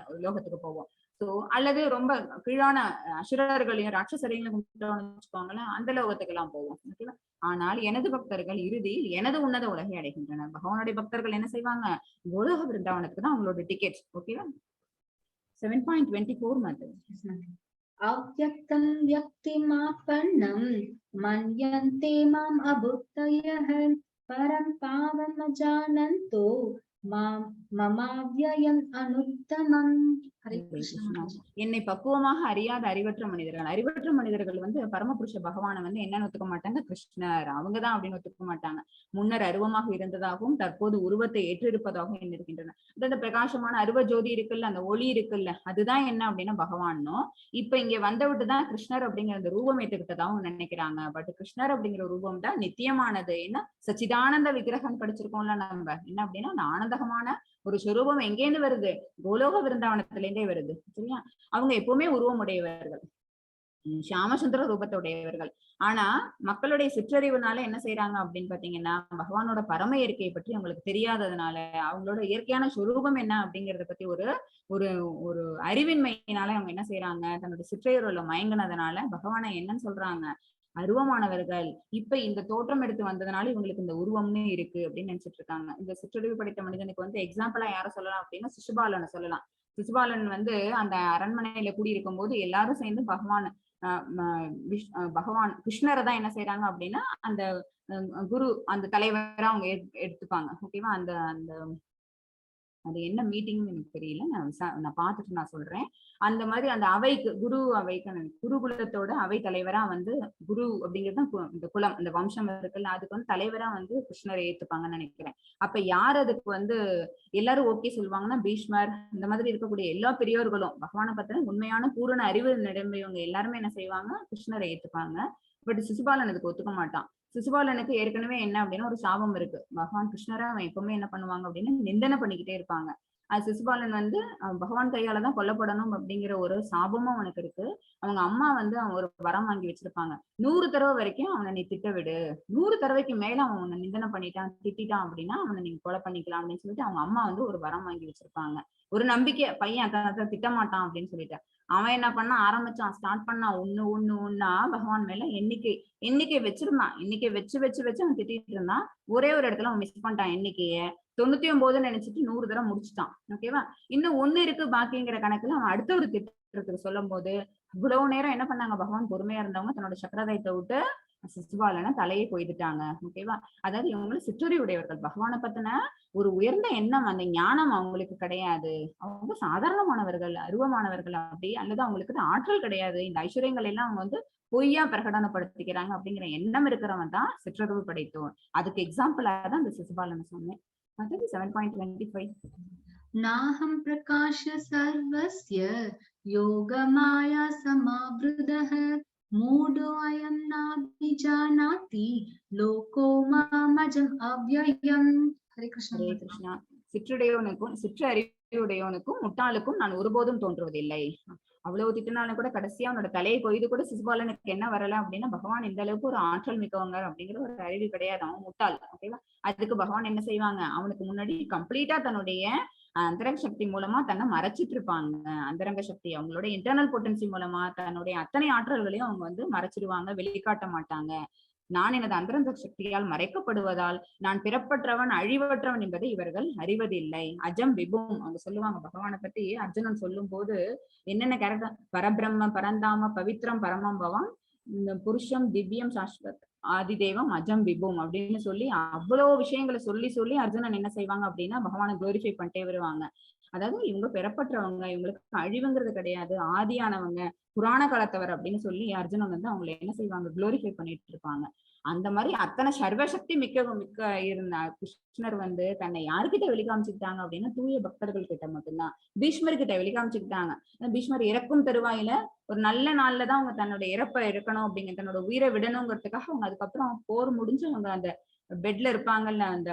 லோகத்துக்கு போவோம். சோ அல்லது ரொம்ப கீழான அசுரர்களையும் ராட்சசரையும் கும்பிட்டோம்னு வச்சுக்கோங்களேன், அந்த லோகத்துக்கு எல்லாம் போவோம். ஓகேவா. ஆனால் எனது பக்தர்கள் இறுதியில் எனது உன்னத உலகை அடைகின்றனர். பகவானுடைய பக்தர்கள் என்ன செய்வாங்க, கோலோக விருந்தாவனத்துக்கு தான் அவங்களோட டிக்கெட். ஓகேவா. 7.24 மெசேஜ். அவ்யக்தம் வ்யக்திமாபன்னம் மன்யந்தே மாம் அபுத்தயஹ பரம் பாவம் அஜானந்தோ மமாவ்யயம் அனுத்தமம். ஹரே கிருஷ்ணா. என்னை பக்குவமாக அறியாத அறிவற்ற மனிதர்கள் வந்து பரமபுருஷ பகவானை வந்து என்னன்னு ஒத்துக்க மாட்டாங்க, கிருஷ்ணர் அவங்கதான் அப்படின்னு ஒத்துக்க மாட்டாங்க. முன்னர் அருவமாக இருந்ததாகவும் தற்போது உருவத்தை ஏற்றிருப்பதாகவும் எண்ணிருக்கின்றனர். அந்த பிரகாசமான அருவ ஜோதி இருக்குல்ல, அந்த ஒளி இருக்குல்ல, அதுதான் என்ன அப்படின்னா பகவானும். இப்ப இங்க வந்த விட்டுதான் கிருஷ்ணர் அப்படிங்கிற அந்த ரூபம் ஏற்றுக்கிட்டதாகவும் நினைக்கிறாங்க. பட் கிருஷ்ணர் அப்படிங்கிற ரூபம் தான் நித்தியமானது. என்ன சச்சிதானந்த விக்கிரகம் படிச்சிருக்கோம்ல நம்ம, என்ன அப்படின்னா ஆனந்தகமான ஒரு சுரூபம் எங்கேருந்து வருது, கோலோக விருந்தாவனத்திலேருந்தே வருது. சரியா. அவங்க எப்பவுமே உருவம் உடையவர்கள், ஷியாமசுந்தர ரூபத்துடையவர்கள். ஆனா மக்களுடைய சிற்றறிவுனால என்ன செய்யறாங்க அப்படின்னு பாத்தீங்கன்னா, பகவானோட பரம இயற்கையை பற்றி அவங்களுக்கு தெரியாததுனால, அவங்களோட இயற்கையான சுரூபம் என்ன அப்படிங்கறத பத்தி ஒரு ஒரு ஒரு அறிவின்மையினால அவங்க என்ன செய்யறாங்க, தன்னோட சிற்றறிவுல மயங்கினதுனால பகவானை என்னன்னு சொல்றாங்க, அருவமானவர்கள். இப்ப இந்த தோற்றம் எடுத்து வந்ததுனால இவங்களுக்கு இந்த உருவம்னு இருக்கு அப்படின்னு நினைச்சிட்டு இருக்காங்க. இந்த சிற்றறிவு படைத்த மனிதனுக்கு வந்து எக்ஸாம்பிளா யார சொல்லலாம் அப்படின்னா சிசுபாலனை சொல்லலாம். சிசுபாலன் வந்து அந்த அரண்மனையில கூடியிருக்கும் போது எல்லாரும் சேர்ந்து பகவான் கிருஷ்ணரை தான் என்ன செய்யறாங்க அப்படின்னா அந்த குரு அந்த தலைவரா அவங்க எடுத்துப்பாங்க. ஓகேவா. அந்த அந்த அது என்ன மீட்டிங்னு எனக்கு தெரியல, நான் பார்த்துட்டு நான் சொல்றேன். அந்த மாதிரி அந்த அவைக்கு குருகுலத்தோட அவை தலைவரா வந்து குரு அப்படிங்கிறது இந்த குலம், இந்த வம்சம் இருக்குல்ல, அதுக்கு வந்து தலைவரா வந்து கிருஷ்ணரை ஏத்துப்பாங்கன்னு நினைக்கிறேன். அப்ப யார் அதுக்கு வந்து எல்லாரும் ஓகே சொல்லுவாங்கன்னா பீஷ்மர், இந்த மாதிரி இருக்கக்கூடிய எல்லா பெரியோர்களும் பகவானை பத்தின உண்மையான பூரண அறிவு நிரம்பியவங்க எல்லாருமே என்ன செய்வாங்க, கிருஷ்ணரை ஏத்துப்பாங்க. பட் சிசுபாலன் அதுக்கு ஒத்துக்க மாட்டான். சிசுபாலனுக்கு ஏற்கனவே என்ன அப்படின்னா ஒரு சாபம் இருக்கு. பகவான் கிருஷ்ணரை அவன் எப்பவுமே என்ன பண்ணுவாங்க அப்படின்னு நிந்தனை பண்ணிக்கிட்டே இருப்பாங்க. சிசுபாலன் வந்து பகவான் கையால தான் கொல்லப்படணும் அப்படிங்கிற ஒரு சாபமும் அவனுக்கு இருக்கு. அவங்க அம்மா வந்து அவன் ஒரு வரம் வாங்கி வச்சிருப்பாங்க. 100 தடவை வரைக்கும் அவனை நீ திட்ட விடு, 100 தடவைக்கு மேல அவன் உன்னை நிந்தனை பண்ணிட்டான் திட்டான் அப்படின்னா அவனை நீங்க கொலை பண்ணிக்கலாம் அப்படின்னு சொல்லிட்டு அவங்க அம்மா வந்து ஒரு வரம் வாங்கி வச்சிருப்பாங்க. ஒரு நம்பிக்கை, பையன் திட்ட மாட்டான் அப்படின்னு சொல்லிட்டு அவன் என்ன பண்ண ஆரம்பிச்சான், ஸ்டார்ட் பண்ணான். ஒண்ணா பகவான் மேல எண்ணிக்கை வச்சிருந்தான். எண்ணிக்கை வச்சு அவன் திட்டிட்டு இருந்தான். ஒரே ஒரு இடத்துல அவன் மிஸ் பண்ணிட்டான் எண்ணிக்கைய. 99 நினைச்சிட்டு 100 தடவை முடிச்சுட்டான். ஓகேவா? இன்னும் 1 இருக்கு பாக்கிங்கிற கணக்குல அவன் அடுத்த ஒரு திட்டத்துக்கு சொல்லும் போது இவ்வளவு நேரம் என்ன பண்ணாங்க, பகவான் பொறுமையா இருந்தவங்க தன்னோட சக்கரதாயத்தை விட்டு சிசுபாலனை தலையை கொய்துட்டாங்க. ஓகேவா? அதாவது இவங்களும் சிற்றுரி உடையவர்கள். பகவானை பத்தின ஒரு உயர்ந்த எண்ணம், அந்த ஞானம் அவங்களுக்கு கிடையாது. அவங்க சாதாரணமானவர்கள், அருவமானவர்கள் அப்படி, அல்லது அவங்களுக்கு ஆற்றல் கிடையாது. இந்த ஐஸ்வர்யங்கள் எல்லாம் அவங்க வந்து பொய்யா பிரகடனப்படுத்திக்கிறாங்க அப்படிங்கிற எண்ணம் இருக்கிறவன் தான் சிற்றறிவு படைத்தோன். அதுக்கு எக்ஸாம்பிளா தான் இந்த சிசுபாலனை சொன்னேன். 7.25 नाहं प्रकाश सर्वस्य योगमाया समावृतः मूढो अयं नाभिजानाति लोको मामजम् अव्ययम्. हरे कृष्ण. ஹரே கிருஷ்ணா. சிற்றறிவுடையவனுக்கும் முட்டாளுக்கும் நான் ஒருபோதும் தோன்றுவதில்லை. அவ்வளவு திட்டினாலும் கூட கடைசியா அவனோட தலையை கொய்து கூட சிசுபாலனுக்கு என்ன வரல அப்படின்னா, பகவான் இந்த அளவுக்கு ஒரு ஆற்றல் மிக்கவங்க அப்படிங்கிற ஒரு அறிவு கிடையாது, அவன் முட்டாள். ஓகேவா? அதுக்கு பகவான் என்ன செய்வாங்க, அவனுக்கு முன்னாடி கம்ப்ளீட்டா தன்னுடைய அந்தரங்க சக்தி மூலமா தன்னை மறைச்சிட்டு இருப்பாங்க. அந்தரங்க சக்தி, அவங்களோட இன்டர்னல் பொட்டன்சி மூலமா தன்னுடைய அத்தனை ஆற்றல்களையும் அவங்க வந்து மறைச்சிடுவாங்க, வெளிக்காட்ட மாட்டாங்க. நான் எனது அந்தரங்க சக்தியால் மறைக்கப்படுவதால் நான் பிறப்பற்றவன் அழிவற்றவன் என்பதை இவர்கள் அறிவதில்லை. அஜம் விபும் அவங்க சொல்லுவாங்க. பகவானை பத்தி அர்ஜுனன் சொல்லும் போது என்னென்ன கேரக்டர், பரபிரம்ம பரந்தாம பவித்ரம் பரமம் பவம் இந்த புருஷம் திவ்யம் சாஸ்வத் ஆதிதேவம் அஜம் விபும் அப்படின்னு சொல்லி அவ்வளவு விஷயங்களை சொல்லி அர்ஜுனன் என்ன செய்வாங்க அப்படின்னா பகவானை குளோரிஃபை பண்ணிட்டே வருவாங்க. அதாவது இவங்க பெறப்பட்டவங்க, இவங்களுக்கு அழிவுங்கிறது கிடையாது, ஆதியானவங்க, புராண காலத்தவர் அப்படின்னு சொல்லி அர்ஜுனன் வந்து அவங்களை என்ன செய்வாங்க, குளோரிஃபை பண்ணிட்டு இருப்பாங்க. அந்த மாதிரி அத்தனை சர்வசக்தி மிக்க இருந்த கிருஷ்ணர் வந்து தன்னை யாருக்கிட்ட வெளிக்காமிச்சுக்கிட்டாங்க அப்படின்னா தூய பக்தர்கள் கிட்ட மட்டும்தான். பீஷ்மர் கிட்ட வெளிக்காமிச்சுக்கிட்டாங்க. பீஷ்மர் இறக்கும் தருவாயில ஒரு நல்ல நாள்ல தான் அவங்க தன்னோட இறப்பை இறக்கணும் அப்படிங்கிற, தன்னோட உயிரை விடணுங்கிறதுக்காக அவங்க அதுக்கப்புறம் போர் முடிஞ்சு அவங்க அந்த பெட்ல இருப்பாங்கல்ல, அந்த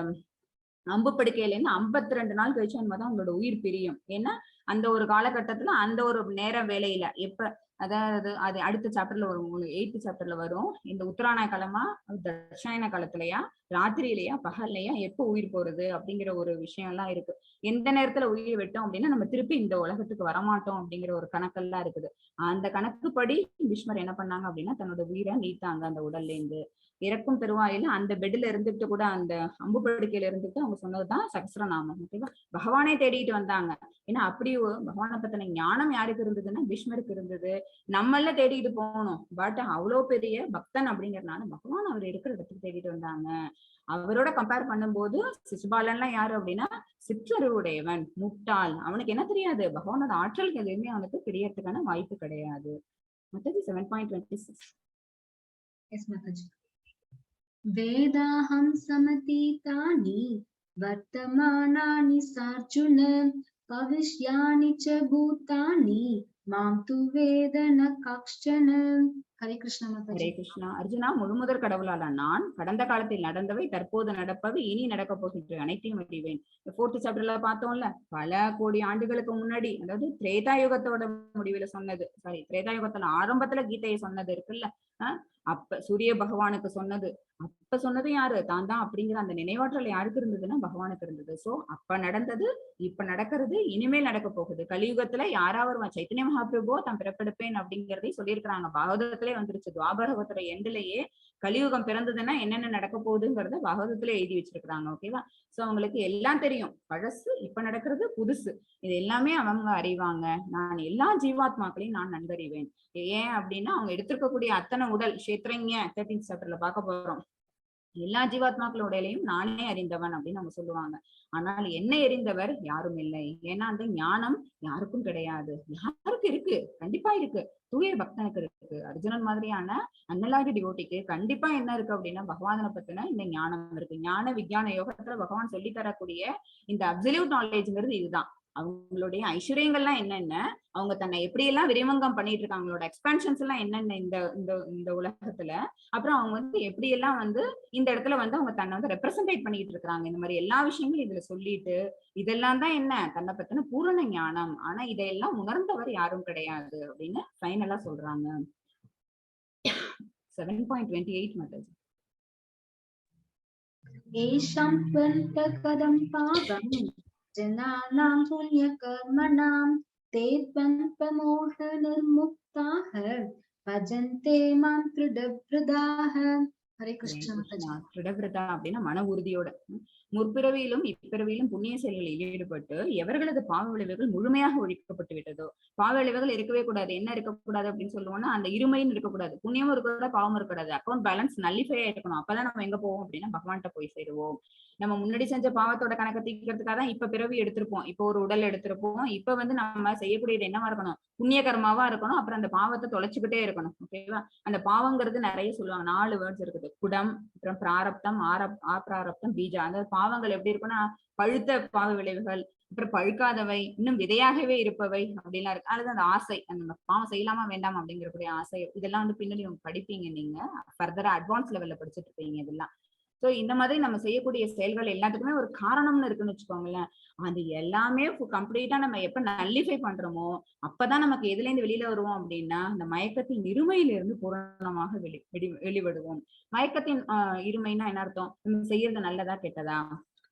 அம்பு படுக்கையில இருந்து 52 நாள் கழிச்சு தான் அவங்களோட உயிர் பிரியும். ஏன்னா அந்த ஒரு காலகட்டத்துல அந்த ஒரு நேர வேலையில எப்ப, அதாவது அது அடுத்த சாப்டர்ல வரும், 8th சாப்டர்ல வரும். இந்த உத்தராயண காலமா தட்சாயன காலத்துலயா, ராத்திரியிலயா, பகல்லையா, எப்போ உயிர் போறது அப்படிங்கிற ஒரு விஷயம் எல்லாம் இருக்கு. எந்த நேரத்துல உயிர் வெட்டோம் அப்படின்னா நம்ம திருப்பி இந்த உலகத்துக்கு வரமாட்டோம் அப்படிங்கிற ஒரு கணக்கெல்லாம் இருக்குது. அந்த கணக்குப்படி பீஷ்மர் என்ன பண்ணாங்க அப்படின்னா தன்னோட உயிரை நீத்தாங்க அந்த உடல்ல இருந்து. இறக்கும் தருவாயில அந்த பெட்ல இருந்துட்டு கூட, அந்த அம்பு படுக்கையில இருந்துட்டு அவங்க சொன்னதுதான் சகஸ்ரநாமம். ஓகேவா? பகவானே தேடிட்டு வந்தாங்க. ஏன்னா அப்படி பகவானை பத்தின ஞானம் யாருக்கு இருந்ததுன்னா பீஷ்மருக்கு இருந்தது. நம்மள தேடிட்டு போகணும், பட் அவ்வளவு பெரிய பக்தன் அப்படிங்கறதுனால பகவான் அவர் இருக்கிற இடத்துக்கு தேடிட்டு வந்தாங்க. அவரோட கம்பேர் பண்ணும்போது சிசுபாலன்லாம் யாரு அப்படின்னா சிற்றறிவுடையவன், முட்டாள். அவனுக்கு என்ன தெரியாது, பகவானோட ஆற்றல் எதுவுமே அவனுக்கு தெரியறதுக்கான வாய்ப்பு கிடையாது. மத்தது 7.26. Yes, Mataji. वेदाहं समतीतानि वर्तमानानि सार्जुन भविष्यानि च भूतानि मां तु वेद न कश्चन. हरे कृष्ण ஹரே माताजी. கிருஷ்ணா. அர்ஜுனா, முழுமுதற் கடவுளான நான் கடந்த காலத்தில் நடந்தவை, தற்போது நடப்பவை, இனி நடக்க போகின்ற அனைத்தையும் அறிவேன். 4th சாப்டர்ல பார்த்தோம்ல, பல கோடி ஆண்டுகளுக்கு முன்னாடி, அதாவது திரேதா யுகத்தோட முடிவுல சொன்னது, சாரி திரேதா யுகத்துல ஆரம்பத்துல கீதையை சொன்னது இருக்குல்ல, அப்ப சூரிய பகவானுக்கு சொன்னது, அப்ப சொன்னது யாரு, தான் தான் அப்படிங்கிற அந்த நினைவாற்றல் யாருக்கு இருந்ததுன்னா பகவானுக்கு இருந்தது. சோ அப்ப நடந்தது, இப்ப நடக்கிறது, இனிமேல் நடக்க போகுது. கலியுகத்துல யாரா வருவா, சைத்தன்ய மகாபிரபு தான் பிறப்பெடுப்பேன் அப்படிங்கிறதை சொல்லியிருக்கிறாங்க. பாகவதத்திலே வந்துருச்சு. துவாபரகத்துல எண்ட்லயே கலியுகம் பிறந்ததுன்னா என்னென்ன நடக்க போகுதுங்கிறத பாகவதத்திலே எழுதி வச்சிருக்கிறாங்க. ஓகேவா? சோ அவங்களுக்கு எல்லாம் தெரியும். பழசு, இப்ப நடக்கிறது, புதுசு, இது எல்லாமே அவங்க அறிவாங்க. நான் எல்லா ஜீவாத்மாக்களையும் நான் நன்கறிவேன். ஏன் அப்படின்னா அவங்க எடுத்திருக்கக்கூடிய அத்தனை உடல் கஷேத்ரஞ 13th சாப்டர்ல பார்க்க போறோம். எல்லா ஜீவாத்மாக்களுடையிலையும் நானே அறிந்தவன் அப்படின்னு அவங்க சொல்லுவாங்க. ஆனால் என்னை அறிந்தவர் யாரும் இல்லை. ஏன்னா அந்த ஞானம் யாருக்கும் கிடையாது. யாருக்கு இருக்கு? கண்டிப்பா இருக்கு. தூய பக்தனுக்கு இருக்கு. அர்ஜுனன் மாதிரியான அன்னலாகி டிவோட்டிக்கு கண்டிப்பா என்ன இருக்கு அப்படின்னா பகவானை பத்தின இந்த ஞானம் இருக்கு. ஞான விஞ்ஞான யோகத்துல பகவான் சொல்லி தரக்கூடிய இந்த அப்சல்யூட் நாலேஜ்ங்கிறது இதுதான். அவங்களுடைய ஐஸ்வர்யங்கள்லாம் என்னென்ன, அவங்க தன்னை எப்படியெல்லாம் விரிவங்கம் பண்ணிட்டு இருக்காங்க, அவங்களோட எக்ஸ்பான்ஷன்ஸ் எல்லாம் என்னென்ன இந்த இந்த இந்த உலகத்துல, அப்புறம் அவங்க வந்து எப்படியெல்லாம் வந்து இந்த இடத்துல வந்து அவங்க தன்னை வந்து ரெப்ரசன்டேட் பண்ணிட்டு இருக்காங்க, இந்த மாதிரி எல்லா விஷயங்களும் இதுல சொல்லிட்டு, இதெல்லாம் தான் என்ன தன்னை பத்தின பூரண ஞானம். ஆனா இதையெல்லாம் உணர்ந்தவர் யாரும் கிடையாது அப்படின்னு ஃபைனலா சொல்றாங்க. 7.28 மாதாஜி. येषां त्वन्तकदं पावं जनानां पुण्यकर्मणां ते त्वन्तमोहनिर्मुक्ताः भजन्ते मां दृढव्रताः. हरे कृष्ण माताजी. திருடவிரதா அப்படின்னா மன உறுதியோட முற்பிறவியிலும் இப்பிறவியிலும் புண்ணிய செயல்களில் ஈடுபட்டு எவர்களது பாவ விளைவுகள் முழுமையாக ஒழிக்கப்பட்டு விட்டதோ, பாவ விளைவுகள் இருக்கவே கூடாது. என்ன இருக்கக்கூடாது அப்படின்னு சொல்லுவோம்னா அந்த இருமையும் இருக்கக்கூடாது, புண்ணியமும் இருக்கக்கூடாது, பாவமும் இருக்கக்கூடாது. அக்கௌண்ட் பேலன்ஸ் நல்லிஃபை இருக்கணும். அப்பதான் நம்ம எங்க போவோம் அப்படின்னா பகவான்கிட்ட போய் சேருவோம். நம்ம முன்னாடி செஞ்ச பாவத்தோட கணக்கை தீர்க்கிறதுக்காக தான் இப்ப பிறவி எடுத்திருப்போம், இப்ப ஒரு உடல் எடுத்திருப்போம். இப்ப வந்து நம்ம செய்யக்கூடியது என்னவா இருக்கணும், புண்ணிய கர்மாவா இருக்கணும். அப்புறம் அந்த பாவத்தை தொலைச்சுக்கிட்டே இருக்கணும். ஓகேவா? அந்த பாவங்கிறது நிறைய சொல்லுவாங்க, 4 வேர்ட்ஸ் இருக்குது. குடம், அப்புறம் பிராரப்தம், ஆப்ராரப்தம், பீஜா. அந்த பாவங்கள் எப்படி இருக்குன்னா பழுத்த பாவ விளைவுகள், அப்புறம் பழுக்காதவை, இன்னும் விதையாகவே இருப்பவை அப்படிலாம் இருக்கு. அது அந்த ஆசை, அந்த பாவம் செய்யலாமா வேண்டாம் அப்படிங்கக்கூடிய ஆசை. இதெல்லாம் வந்து பின்னாடி படிப்பீங்க, நீங்க ஃபர்தரா அட்வான்ஸ் லெவல்ல படிச்சுட்டு இருப்பீங்க இதெல்லாம். சோ இந்த மாதிரி நம்ம செய்யக்கூடிய செயல்கள் எல்லாத்துக்குமே ஒரு காரணம்னு இருக்குன்னு வச்சுக்கோங்களேன். அது எல்லாமே கம்ப்ளீட்டா நம்ம எப்ப நல்லிஃபை பண்றோமோ அப்பதான் நமக்கு எதுல இருந்து வெளியில வருவோம் அப்படின்னா இந்த மயக்கத்தின் இருமையிலிருந்து பூரணமாக வெளிவிடுவோம். மயக்கத்தின் இருமைன்னா என்ன அர்த்தம், நம்ம செய்யறது நல்லதா கெட்டதா,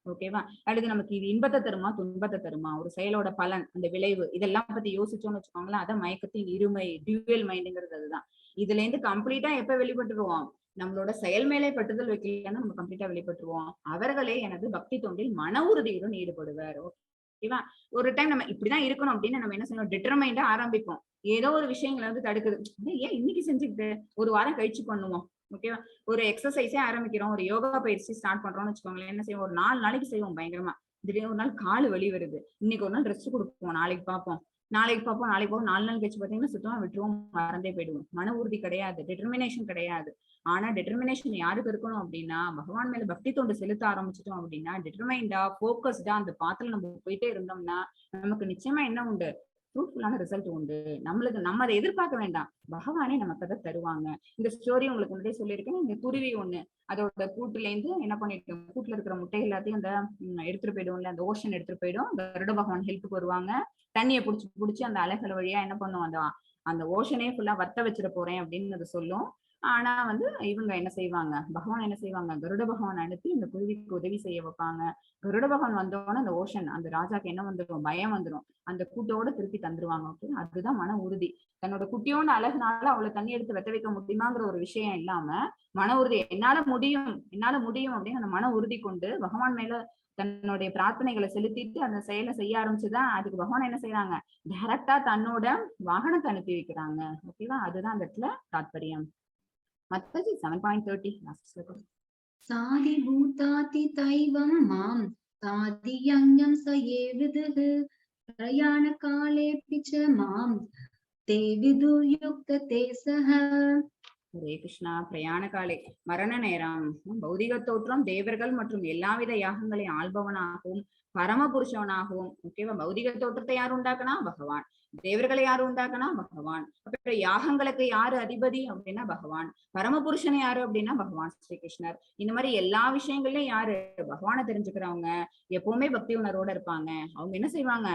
ஓகேவா, அல்லது நமக்கு இது இன்பத்தை தருமா துன்பத்தை தருமா, ஒரு செயலோட பலன், அந்த விளைவு, இதெல்லாம் பத்தி யோசிச்சோம்னு வச்சுக்கோங்களேன். அதான் மயக்கத்தின் இருமை, டியூவல் மைண்டுங்கிறது. அதுதான் இதுல இருந்து கம்ப்ளீட்டா எப்ப வெளிப்பட்டுருவோம், நம்மளோட செயல் மேலே பட்டுதல் வைக்கலன்னா நம்ம கம்ப்ளீட்டா வெளிப்பட்டுருவோம். அவர்களே எனது பக்தி தொண்டில் மன உறுதியுடன் ஈடுபடுவார். ஓகேவா? ஒரு டைம் நம்ம இப்படிதான் இருக்கணும் அப்படின்னு நம்ம என்ன செய்யணும், டிட்டர்மைண்டா ஆரம்பிப்போம். ஏதோ ஒரு விஷயங்களை வந்து தடுக்குது, ஏன் இன்னைக்கு செஞ்சுக்கிட்டு ஒரு வாரம் கழிச்சு பண்ணுவோம். ஓகேவா? ஒரு எக்ஸசைஸே ஆரம்பிக்கிறோம், ஒரு யோகா பயிற்சி ஸ்டார்ட் பண்றோம்னு வச்சுக்கோங்களேன். என்ன செய்வோம், ஒரு 4 நாளைக்கு செய்வோம் பயங்கரமா. திடீர்னு ஒரு நாள் கால் வலி வருது, இன்னைக்கு ஒரு நாள் ரெஸ்ட் கொடுப்போம், நாளைக்கு பார்ப்போம், நாளைக்கு 4 நாள் கழிச்சு பாத்தீங்கன்னா சுத்தமா விட்டுருவோம், மறந்தே போயிடுவோம். மன உறுதி கிடையாது, டிட்டர்மினேஷன் கிடையாது. ஆனா டிட்டர்மினேஷன் யாருக்கு இருக்கணும் அப்படின்னா பகவான் மேல பக்தி தொண்டு செலுத்த ஆரம்பிச்சிட்டோம் அப்படின்னா டிட்டர்மைண்டா போக்கஸ்டா அந்த பாத்துல நம்ம போயிட்டே இருந்தோம்னா நமக்கு நிச்சயமா என்ன உண்டு, ஃப்ரூட்ஃபுல்லான ரிசல்ட் உண்டு. நம்ம அதை எதிர்பார்க்க வேண்டாம், பகவானே நமக்கு அதை தருவாங்க. இந்த ஸ்டோரி உங்களுக்கு முன்னாடியே சொல்லியிருக்கேன். இந்த குருவி ஒண்ணு அதோட கூட்டுல இருந்து என்ன பண்ணிட்டு, கூட்டுல இருக்கிற முட்டை எல்லாத்தையும் அந்த எடுத்துட்டு போயிடும்ல, அந்த ஓஷன் எடுத்துட்டு போயிடும். கருட பகவான் ஹெல்ப்புக்கு வருவாங்க, தண்ணியை புடிச்சு அந்த அலைகள் வழியா என்ன பண்ணும், அந்த ஓஷனே ஃபுல்லா வத்த வச்சிட போறேன் அப்படின்னு அது சொல்லும். ஆனா வந்து இவங்க என்ன செய்வாங்க, பகவான் என்ன செய்வாங்க, கருட பகவான் அனுப்பி இந்த குருவிக்கு உதவி செய்ய வைப்பாங்க. கருட பகவான் வந்தோன்னா அந்த ஓஷன், அந்த ராஜாக்கு என்ன வந்துடும், பயம் வந்துடும், அந்த கூட்டோட திருப்பி தந்துருவாங்க. ஓகே, அதுதான் மன உறுதி. தன்னோட குட்டியோட அழகுனால அவ்வளவு தண்ணி எடுத்து வெத்த வைக்க முடியுமாங்கிற ஒரு விஷயம் இல்லாம மன உறுதி, என்னால முடியும் அப்படின்னு அந்த மன உறுதி கொண்டு பகவான் மேல தன்னுடைய பிரார்த்தனைகளை செலுத்திட்டு அந்த செயலை செய்ய ஆரம்பிச்சுதான் அதுக்கு பகவான் என்ன செய்யறாங்க, டைரக்டா தன்னோட வாகனத்தை அனுப்பி வைக்கிறாங்க. ஓகேவா? அதுதான் அந்த இடத்துல தாத்பரியம். Mataji 7.30 last sloka. साधि भूताति दैवं मां साधियज्ञं स ये विदुः प्रयाणकालेऽपि च मां ते विदुर्युक्तते सः. ஹரே கிருஷ்ணா. பிரயாண காலை, மரண நேரம், பௌதிக தோற்றம், தேவர்கள் மற்றும் எல்லாவித யாகங்களை ஆள்பவனாகவும் பரமபுருஷவனாகவும். ஓகேவா? பௌதிக தோற்றத்தை யார் உண்டாக்குனா, பகவான். தேவர்களை யாரு உண்டாக்குனா, பகவான். அப்புறம் யாகங்களுக்கு யாரு அதிபதி அப்படின்னா பகவான். பரமபுருஷன் யாரு அப்படின்னா பகவான் ஸ்ரீகிருஷ்ணர். இந்த மாதிரி எல்லா விஷயங்கள்லயும் யாரு, பகவானை தெரிஞ்சுக்கிறவங்க எப்பவுமே பக்தி உணர்வோட இருப்பாங்க. அவங்க என்ன செய்வாங்க,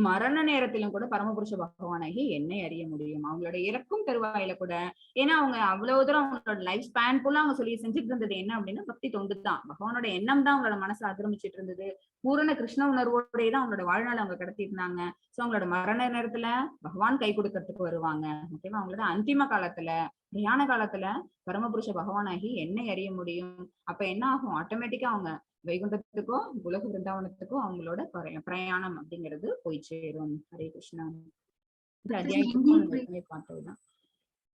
மரண நேரத்திலும் கூட பரமபுருஷ பகவானாகி என்னை அறிய முடியும். அவங்களோட இறக்கும் தருவாயில கூட, ஏன்னா அவங்க அவ்வளவு தூரம் அவங்களோட லைஃப் ஸ்பேன் போல அவங்க சொல்லி செஞ்சுட்டு இருந்தது என்ன அப்படின்னா பக்தி தொண்டு தான். பகவானோட எண்ணம் தான் அவங்களோட மனசை ஆக்கிரமிச்சிட்டு இருந்தது. பூரண கிருஷ்ண உணர்வோடே தான் அவங்களோட வாழ்நாள் அவங்க கடத்தி இருந்தாங்க. சோ அவங்களோட மரண நேரத்துல பகவான் கை கொடுக்கறதுக்கு வருவாங்க. ஓகேவா? அவங்களோட அந்திம காலத்துல, தியான காலத்துல பரமபுருஷ பகவானாகி என்னை அறிய முடியும். அப்ப என்ன ஆகும், ஆட்டோமேட்டிக்கா அவங்க வைகுண்டத்துக்கோ உலக விருந்தாவனத்துக்கோ அவங்களோட பிரயாணம் அப்படிங்கிறது போய் சேரும். ஹரே கிருஷ்ணா. இந்த அத்தியாயத்துக்கு பார்த்ததுதான்.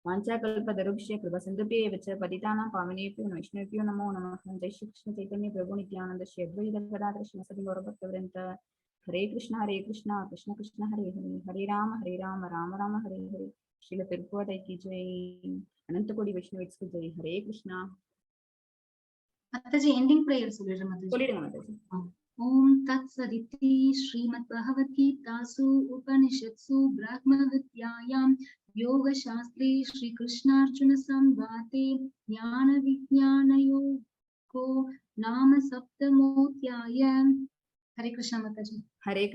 வாஞ்சாகல்பதருஷ்ய கிருப சிந்துபியே வச்ச பதிதானாம் பாவனேபியோ வைஷ்ணவேபியோ நமோ நமः. ஜெய் ஸ்ரீ கிருஷ்ண சைத்தன்ய பிரபு நித்யானந்த ஸ்ரீ அத்வைத கதாதர ஸ்ரீமதி கௌரபக்தவிருந்த. ஹரே கிருஷ்ணா கிருஷ்ண கிருஷ்ண ஹரே ஹரே, ஹரே ராம ராம ராம ஹரே ஹரே. ஸ்ரீல திருப்பதி கி ஜெய், அனந்த கோடி வைஷ்ணவேட்ஸ்க்கு ஜெய். ஹரே கிருஷ்ணா. மாதாஜி எண்டிங் பிரேயர் சொல்லிடுங்க மாதாஜி. சொல்லிடுங்க மாதாஜி. ओम तत्सदिति श्रीमद्भगवद्गीतासु उपनिषत्सु ब्रह्मविद्यायां योगशास्त्रे श्रीकृष्णार्जुन संवादे ज्ञानविज्ञानयोगो नाम सप्तमोऽध्याय। हरे कृष्ण माताजी। हरे